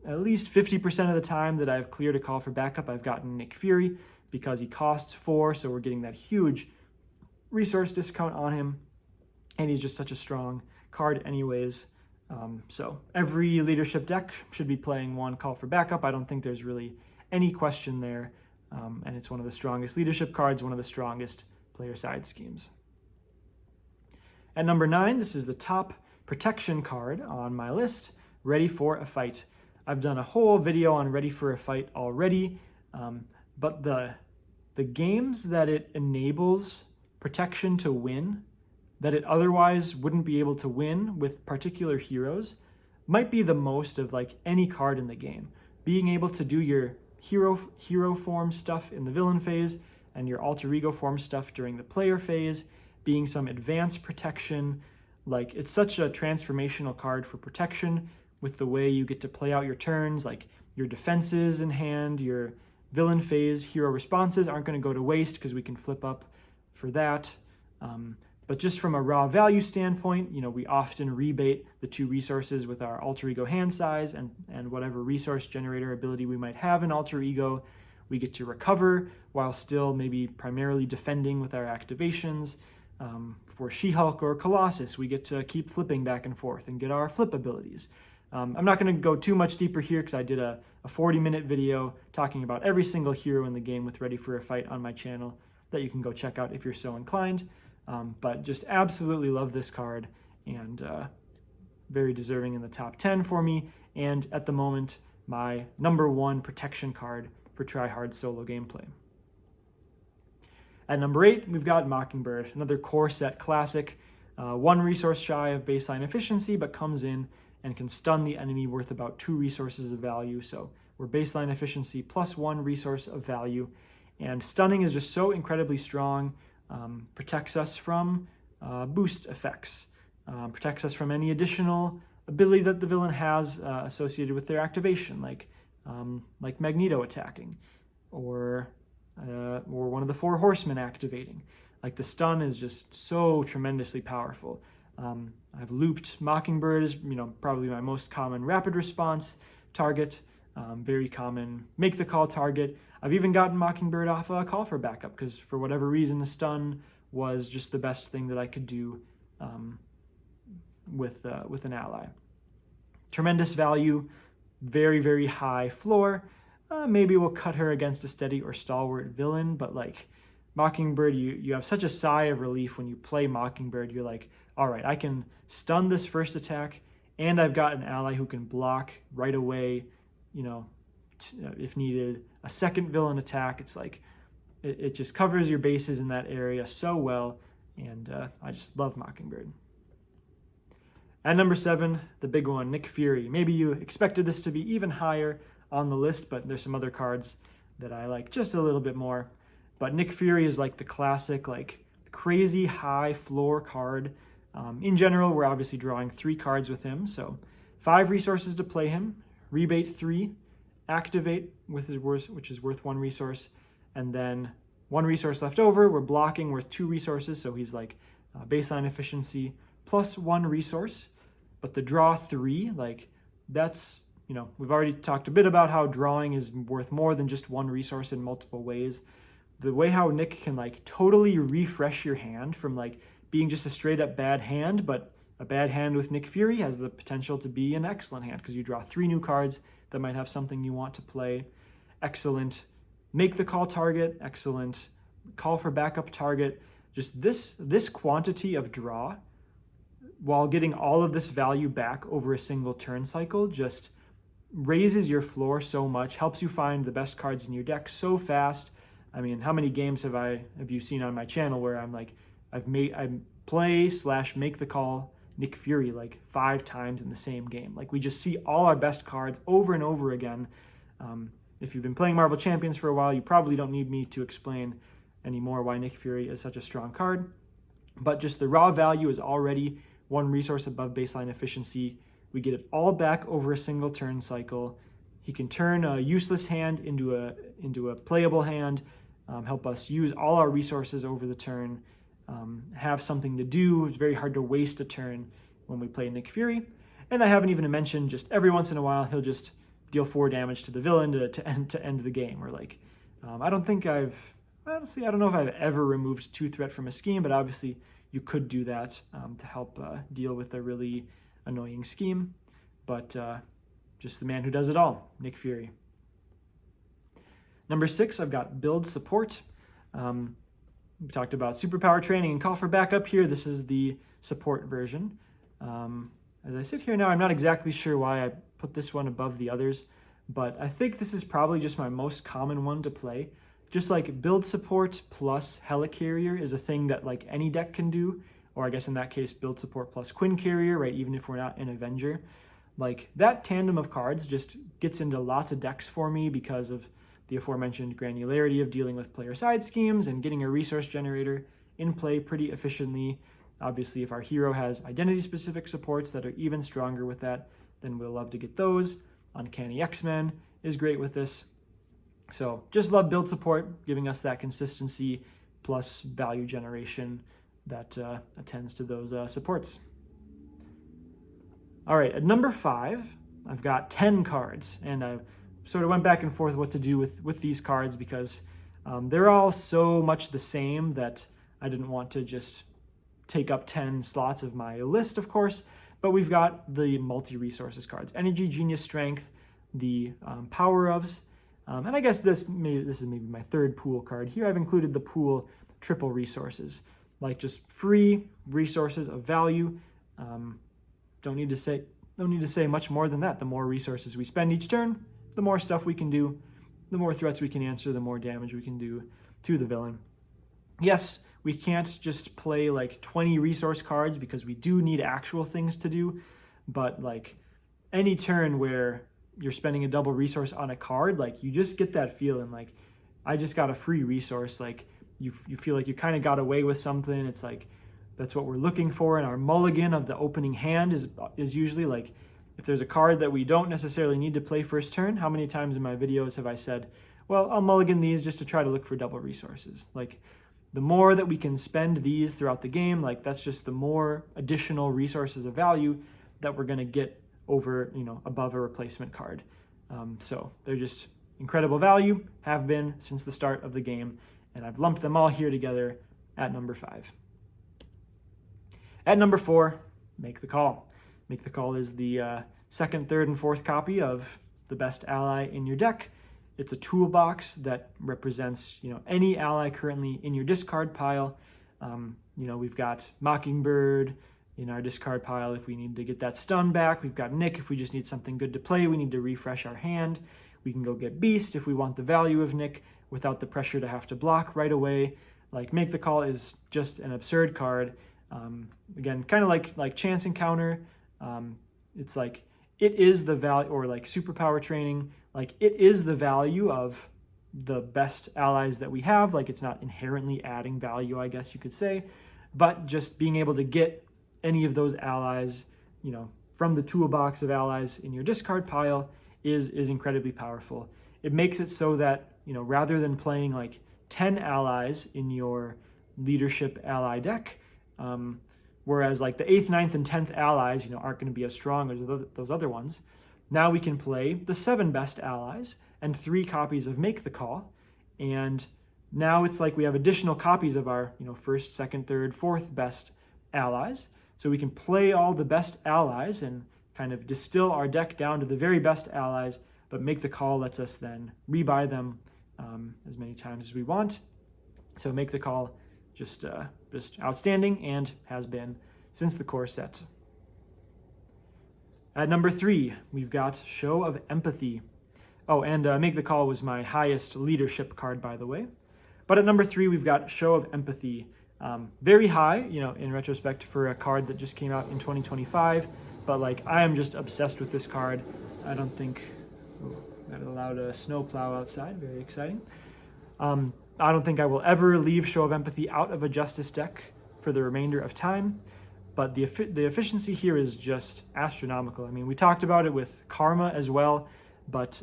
at least 50% of the time that I've cleared a Call for Backup, I've gotten Nick Fury because he costs 4, so we're getting that huge resource discount on him, and he's just such a strong card anyways. So every leadership deck should be playing one Call for Backup. I don't think there's really any question there, and it's one of the strongest leadership cards, one of the strongest player side schemes. At number 9, this is the top protection card on my list, Ready for a Fight. I've done a whole video on Ready for a Fight already, but the games that it enables protection to win, that it otherwise wouldn't be able to win with particular heroes, might be the most of like any card in the game. Being able to do your hero form stuff in the villain phase and your alter ego form stuff during the player phase, being some advanced protection. Like, it's such a transformational card for protection with the way you get to play out your turns, like your defenses in hand, your villain phase hero responses aren't going to go to waste because we can flip up for that. But just from a raw value standpoint, we often rebate the 2 resources with our alter ego hand size and whatever resource generator ability we might have in alter ego. We get to recover while still maybe primarily defending with our activations. For She-Hulk or Colossus, we get to keep flipping back and forth and get our flip abilities. I'm not going to go too much deeper here because I did a 40-minute video talking about every single hero in the game with Ready for a Fight on my channel that you can go check out if you're so inclined. But just absolutely love this card, and very deserving in the top 10 for me, and at the moment, my number 1 protection card for Tryhard solo gameplay. At number 8, we've got Mockingbird, another core set classic, 1 resource shy of baseline efficiency, but comes in and can stun the enemy worth about 2 resources of value. So we're baseline efficiency plus 1 resource of value, and stunning is just so incredibly strong. Protects us from boost effects, protects us from any additional ability that the villain has associated with their activation, like Magneto attacking, or one of the 4 horsemen activating. Like, the stun is just so tremendously powerful. I've looped Mockingbird as probably my most common rapid response target, very common make the call target. I've even gotten Mockingbird off a Call for Backup because for whatever reason the stun was just the best thing that I could do with an ally. Tremendous value, very, very high floor. Maybe we'll cut her against a steady or stalwart villain, but like Mockingbird, you have such a sigh of relief when you play Mockingbird. You're like, all right, I can stun this first attack, and I've got an ally who can block right away, if needed. A second villain attack, it's like, it just covers your bases in that area so well, and I just love Mockingbird. At number 7, the big one, Nick Fury. Maybe you expected this to be even higher on the list, but there's some other cards that I like just a little bit more. But Nick Fury is like the classic, like crazy high floor card. In general, we're obviously drawing 3 cards with him, so 5 resources to play him, rebate 3, activate, which is worth 1 resource, and then 1 resource left over. We're blocking worth 2 resources, so he's like baseline efficiency plus 1 resource. But the draw 3, like that's, we've already talked a bit about how drawing is worth more than just 1 resource in multiple ways. The way how Nick can like totally refresh your hand from like being just a straight up bad hand, but a bad hand with Nick Fury has the potential to be an excellent hand because you draw 3 new cards that might have something you want to play. Excellent make the call target, excellent call for backup target, just this quantity of draw, while getting all of this value back over a single turn cycle, just raises your floor so much, helps you find the best cards in your deck so fast. I mean, how many games have you seen on my channel where I'm like, I play/make the call Nick Fury like 5 times in the same game. Like, we just see all our best cards over and over again. If you've been playing Marvel Champions for a while, you probably don't need me to explain anymore why Nick Fury is such a strong card. But just the raw value is already 1 resource above baseline efficiency. We get it all back over a single turn cycle. He can turn a useless hand into a playable hand, help us use all our resources over the turn, have something to do. It's very hard to waste a turn when we play Nick Fury. And I haven't even mentioned, just every once in a while, he'll just deal 4 damage to the villain to end the game. Or like, I don't know if I've ever removed 2 threat from a scheme, but obviously you could do that to help deal with a really annoying scheme. But just the man who does it all, Nick Fury. Number 6, I've got build support. We talked about superpower training and call for backup here. This is the support version. As I sit here now, I'm not exactly sure why I put this one above the others, but I think this is probably just my most common one to play. Just like build support plus helicarrier is a thing that like any deck can do, or I guess in that case, build support plus Quinn carrier, right? Even if we're not an Avenger. Like, that tandem of cards just gets into lots of decks for me because of the aforementioned granularity of dealing with player side schemes and getting a resource generator in play pretty efficiently. Obviously, if our hero has identity-specific supports that are even stronger with that, then we'll love to get those. Uncanny X-Men is great with this. So just love build support, giving us that consistency plus value generation that attends to those supports. All right, at number 5, I've got 10 cards, and I sort of went back and forth what to do with these cards because they're all so much the same that I didn't want to just take up 10 slots of my list, of course, but we've got the multi-resources cards, Energy, Genius, Strength, the Power-ofs, and I guess this is maybe my 3rd pool card here. I've included the pool triple resources, like just free resources of value. Don't need to say much more than that. The more resources we spend each turn, the more stuff we can do, the more threats we can answer, the more damage we can do to the villain. Yes, we can't just play like 20 resource cards because we do need actual things to do, but like any turn where you're spending a double resource on a card, like you just get that feeling like I just got a free resource. Like you feel like you kind of got away with something. It's like that's what we're looking for. And our mulligan of the opening hand is usually like, if there's a card that we don't necessarily need to play first turn, how many times in my videos have I said, well, I'll mulligan these just to try to look for double resources. Like, the more that we can spend these throughout the game, like that's just the more additional resources of value that we're going to get over, above a replacement card. So they're just incredible value, have been since the start of the game, and I've lumped them all here together at number 5. At number 4, Make the Call. Make the Call is the 2nd, 3rd, and 4th copy of the best ally in your deck. It's a toolbox that represents, any ally currently in your discard pile. We've got Mockingbird in our discard pile if we need to get that stun back. We've got Nick if we just need something good to play. We need to refresh our hand. We can go get Beast if we want the value of Nick without the pressure to have to block right away. Like, Make the Call is just an absurd card. Again, kind of like Chance Encounter. It's like, it is the value, or like Superpower Training, like it is the value of the best allies that we have. Like, it's not inherently adding value, I guess you could say, but just being able to get any of those allies, from the toolbox of allies in your discard pile is incredibly powerful. It makes it so that, rather than playing like 10 allies in your leadership ally deck, whereas like the 8th, 9th, and 10th allies, aren't going to be as strong as those other ones. Now we can play the 7 best allies and 3 copies of Make the Call. And now it's like we have additional copies of our, 1st, 2nd, 3rd, 4th best allies. So we can play all the best allies and kind of distill our deck down to the very best allies, but Make the Call lets us then rebuy them as many times as we want. So Make the Call, just outstanding and has been since the core set. At number 3, we've got Show of Empathy. Oh, and Make the Call was my highest leadership card, by the way. But at number 3, we've got Show of Empathy. Very high, in retrospect, for a card that just came out in 2025. But I am just obsessed with this card. I don't think that allowed a snowplow outside. Very exciting. I don't think I will ever leave Show of Empathy out of a Justice deck for the remainder of time. But the efficiency here is just astronomical. I mean, we talked about it with Karma as well, but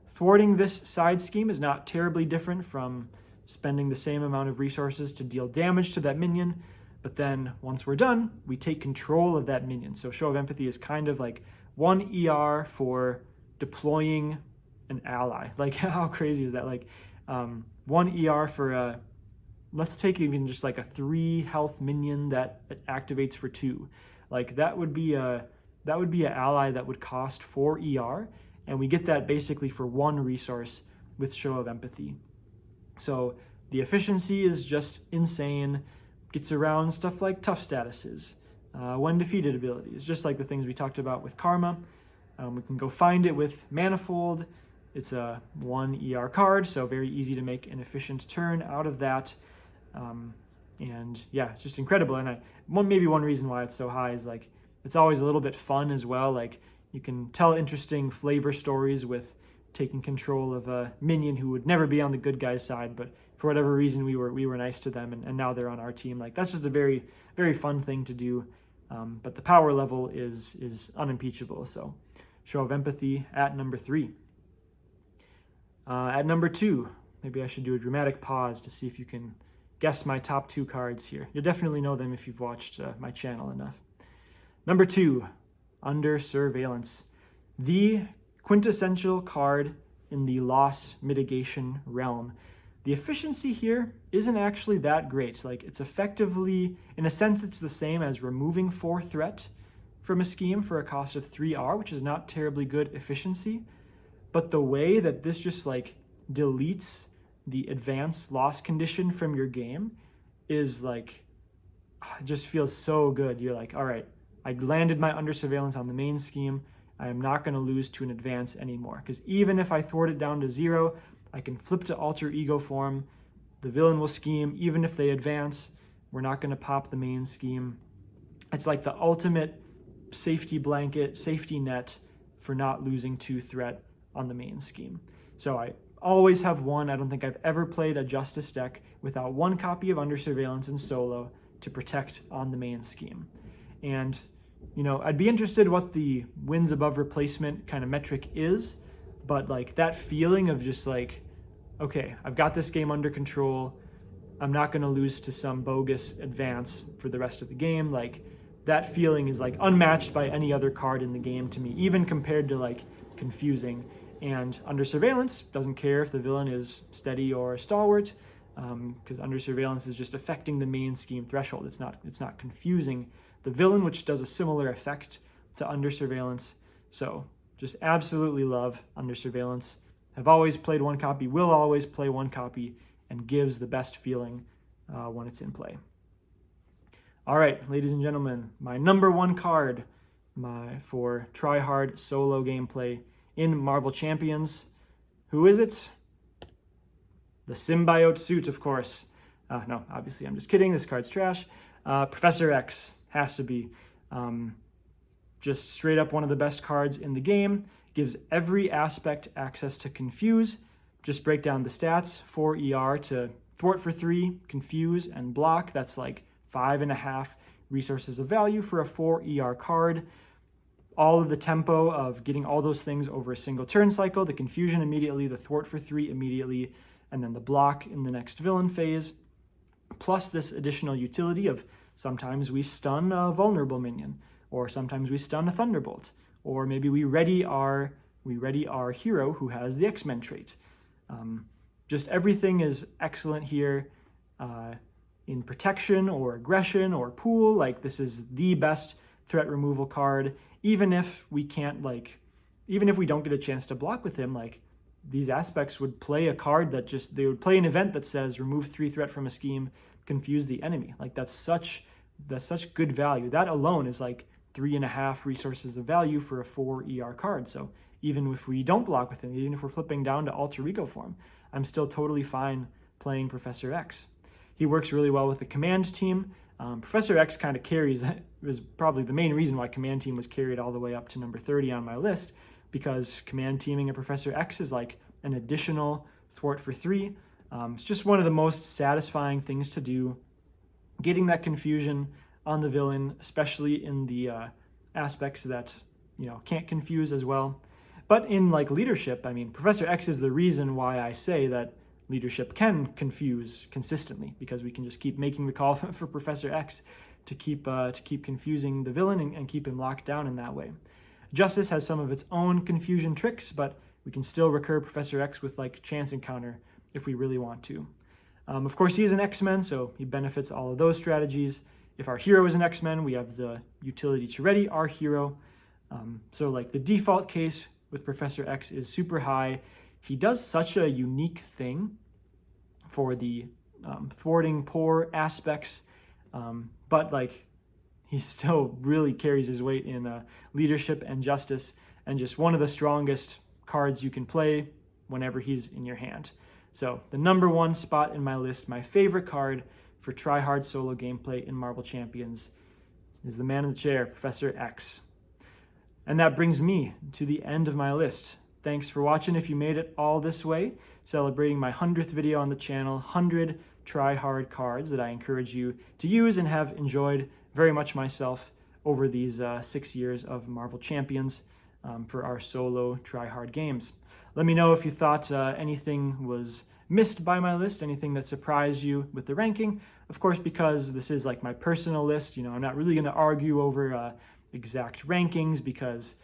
thwarting this side scheme is not terribly different from spending the same amount of resources to deal damage to that minion. But then once we're done, we take control of that minion. So Show of Empathy is kind of like 1 ER for deploying an ally. How crazy is that? 1 ER for let's take even just a 3 health minion that activates for 2. That would be an ally that would cost 4 ER, and we get that basically for 1 resource with Show of Empathy. So the efficiency is just insane. Gets around stuff like tough statuses, when defeated abilities, just like the things we talked about with Karma. We can go find it with Manifold. It's a 1 ER card, so very easy to make an efficient turn out of that. And yeah, it's just incredible. And maybe one reason why it's so high is it's always a little bit fun as well. You can tell interesting flavor stories with taking control of a minion who would never be on the good guy's side, but for whatever reason we were nice to them, and now they're on our team. That's just a very, very fun thing to do. But the power level is unimpeachable. So Show of Empathy at number 3. At number 2, maybe I should do a dramatic pause to see if you can guess my top 2 cards here. You'll definitely know them if you've watched my channel enough. Number 2, Under Surveillance. The quintessential card in the loss mitigation realm. The efficiency here isn't actually that great. It's effectively, in a sense, it's the same as removing 4 threat from a scheme for a cost of 3R, which is not terribly good efficiency. But the way that this just deletes the advanced loss condition from your game is it just feels so good. You're all right, I landed my Under Surveillance on the main scheme. I am not going to lose to an advance anymore, because even if I thwart it down to 0, I can flip to alter ego form. The villain will scheme. Even if they advance, we're not going to pop the main scheme. It's the ultimate safety blanket, safety net for not losing 2 threat on the main scheme. So I always have 1. I don't think I've ever played a Justice deck without 1 copy of Under Surveillance in solo to protect on the main scheme. And I'd be interested what the wins above replacement kind of metric is, but that feeling of just okay, I've got this game under control. I'm not going to lose to some bogus advance for the rest of the game. That feeling is unmatched by any other card in the game to me, even compared to Confusing. And Under Surveillance doesn't care if the villain is steady or stalwart, because Under Surveillance is just affecting the main scheme threshold. It's not confusing the villain, which does a similar effect to Under Surveillance. So just absolutely love Under Surveillance. Have always played 1 copy, will always play 1 copy, and gives the best feeling when it's in play. All right, ladies and gentlemen, my number 1 card for Tryhard solo gameplay in Marvel Champions. Who is it? The Symbiote suit, of course. No, obviously I'm just kidding. This card's trash. Professor X has to be. Just straight up one of the best cards in the game. Gives every aspect access to Confuse. Just break down the stats. 4 ER to thwart for 3, confuse, and block. That's 5.5 resources of value for a 4 ER card. All of the tempo of getting all those things over a single turn cycle, the confusion immediately, the thwart for 3 immediately, and then the block in the next villain phase, plus this additional utility of sometimes we stun a vulnerable minion, or sometimes we stun a Thunderbolt, or maybe we ready our hero who has the X-Men trait. Just everything is excellent here in protection or aggression or pool. This is the best threat removal card. Even if we can't even if we don't get a chance to block with him, these aspects would play a card that they would play an event that says remove 3 threat from a scheme, confuse the enemy. Like that's such good value. That alone is like 3.5 resources of value for a 4 ER card. So even if we don't block with him, even if we're flipping down to Alter Ego form, I'm still totally fine playing Professor X. He works really well with the command team. Professor X kind of carries, is probably the main reason why command team was carried all the way up to number 30 on my list, because command teaming a Professor X is like an additional thwart for 3. It's just one of the most satisfying things to do, getting that confusion on the villain, especially in the aspects that, can't confuse as well. But in like leadership, I mean, Professor X is the reason why I say that leadership can confuse consistently, because we can just keep making the call for Professor X to keep confusing the villain and keep him locked down in that way. Justice has some of its own confusion tricks, but we can still recur Professor X with like chance encounter if we really want to. Of course, he is an X-Men, so he benefits all of those strategies. If our hero is an X-Men, we have the utility to ready our hero. So like the default case with Professor X is super high. He does such a unique thing for the thwarting poor aspects, but like he still really carries his weight in leadership and justice, and just one of the strongest cards you can play whenever he's in your hand. So the number 1 spot in my list, my favorite card for Tryhard solo gameplay in Marvel Champions, is the man in the chair, Professor X. And that brings me to the end of my list. Thanks for watching if you made it all this way, celebrating my 100th video on the channel, 100 Tryhard cards that I encourage you to use and have enjoyed very much myself over these 6 years of Marvel Champions for our solo Tryhard games. Let me know if you thought anything was missed by my list, anything that surprised you with the ranking. Of course, because this is like my personal list, I'm not really going to argue over exact rankings, because,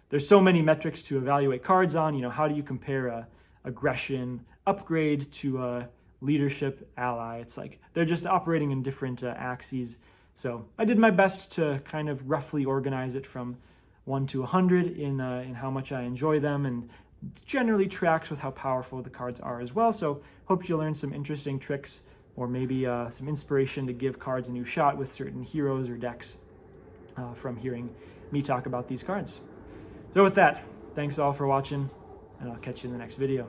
there's so many metrics to evaluate cards on. How do you compare a aggression upgrade to a leadership ally? It's like they're just operating in different axes. So I did my best to kind of roughly organize it from 1 to 100 in how much I enjoy them, and generally tracks with how powerful the cards are as well. So hope you learn some interesting tricks, or maybe some inspiration to give cards a new shot with certain heroes or decks from hearing me talk about these cards. So with that, thanks all for watching, and I'll catch you in the next video.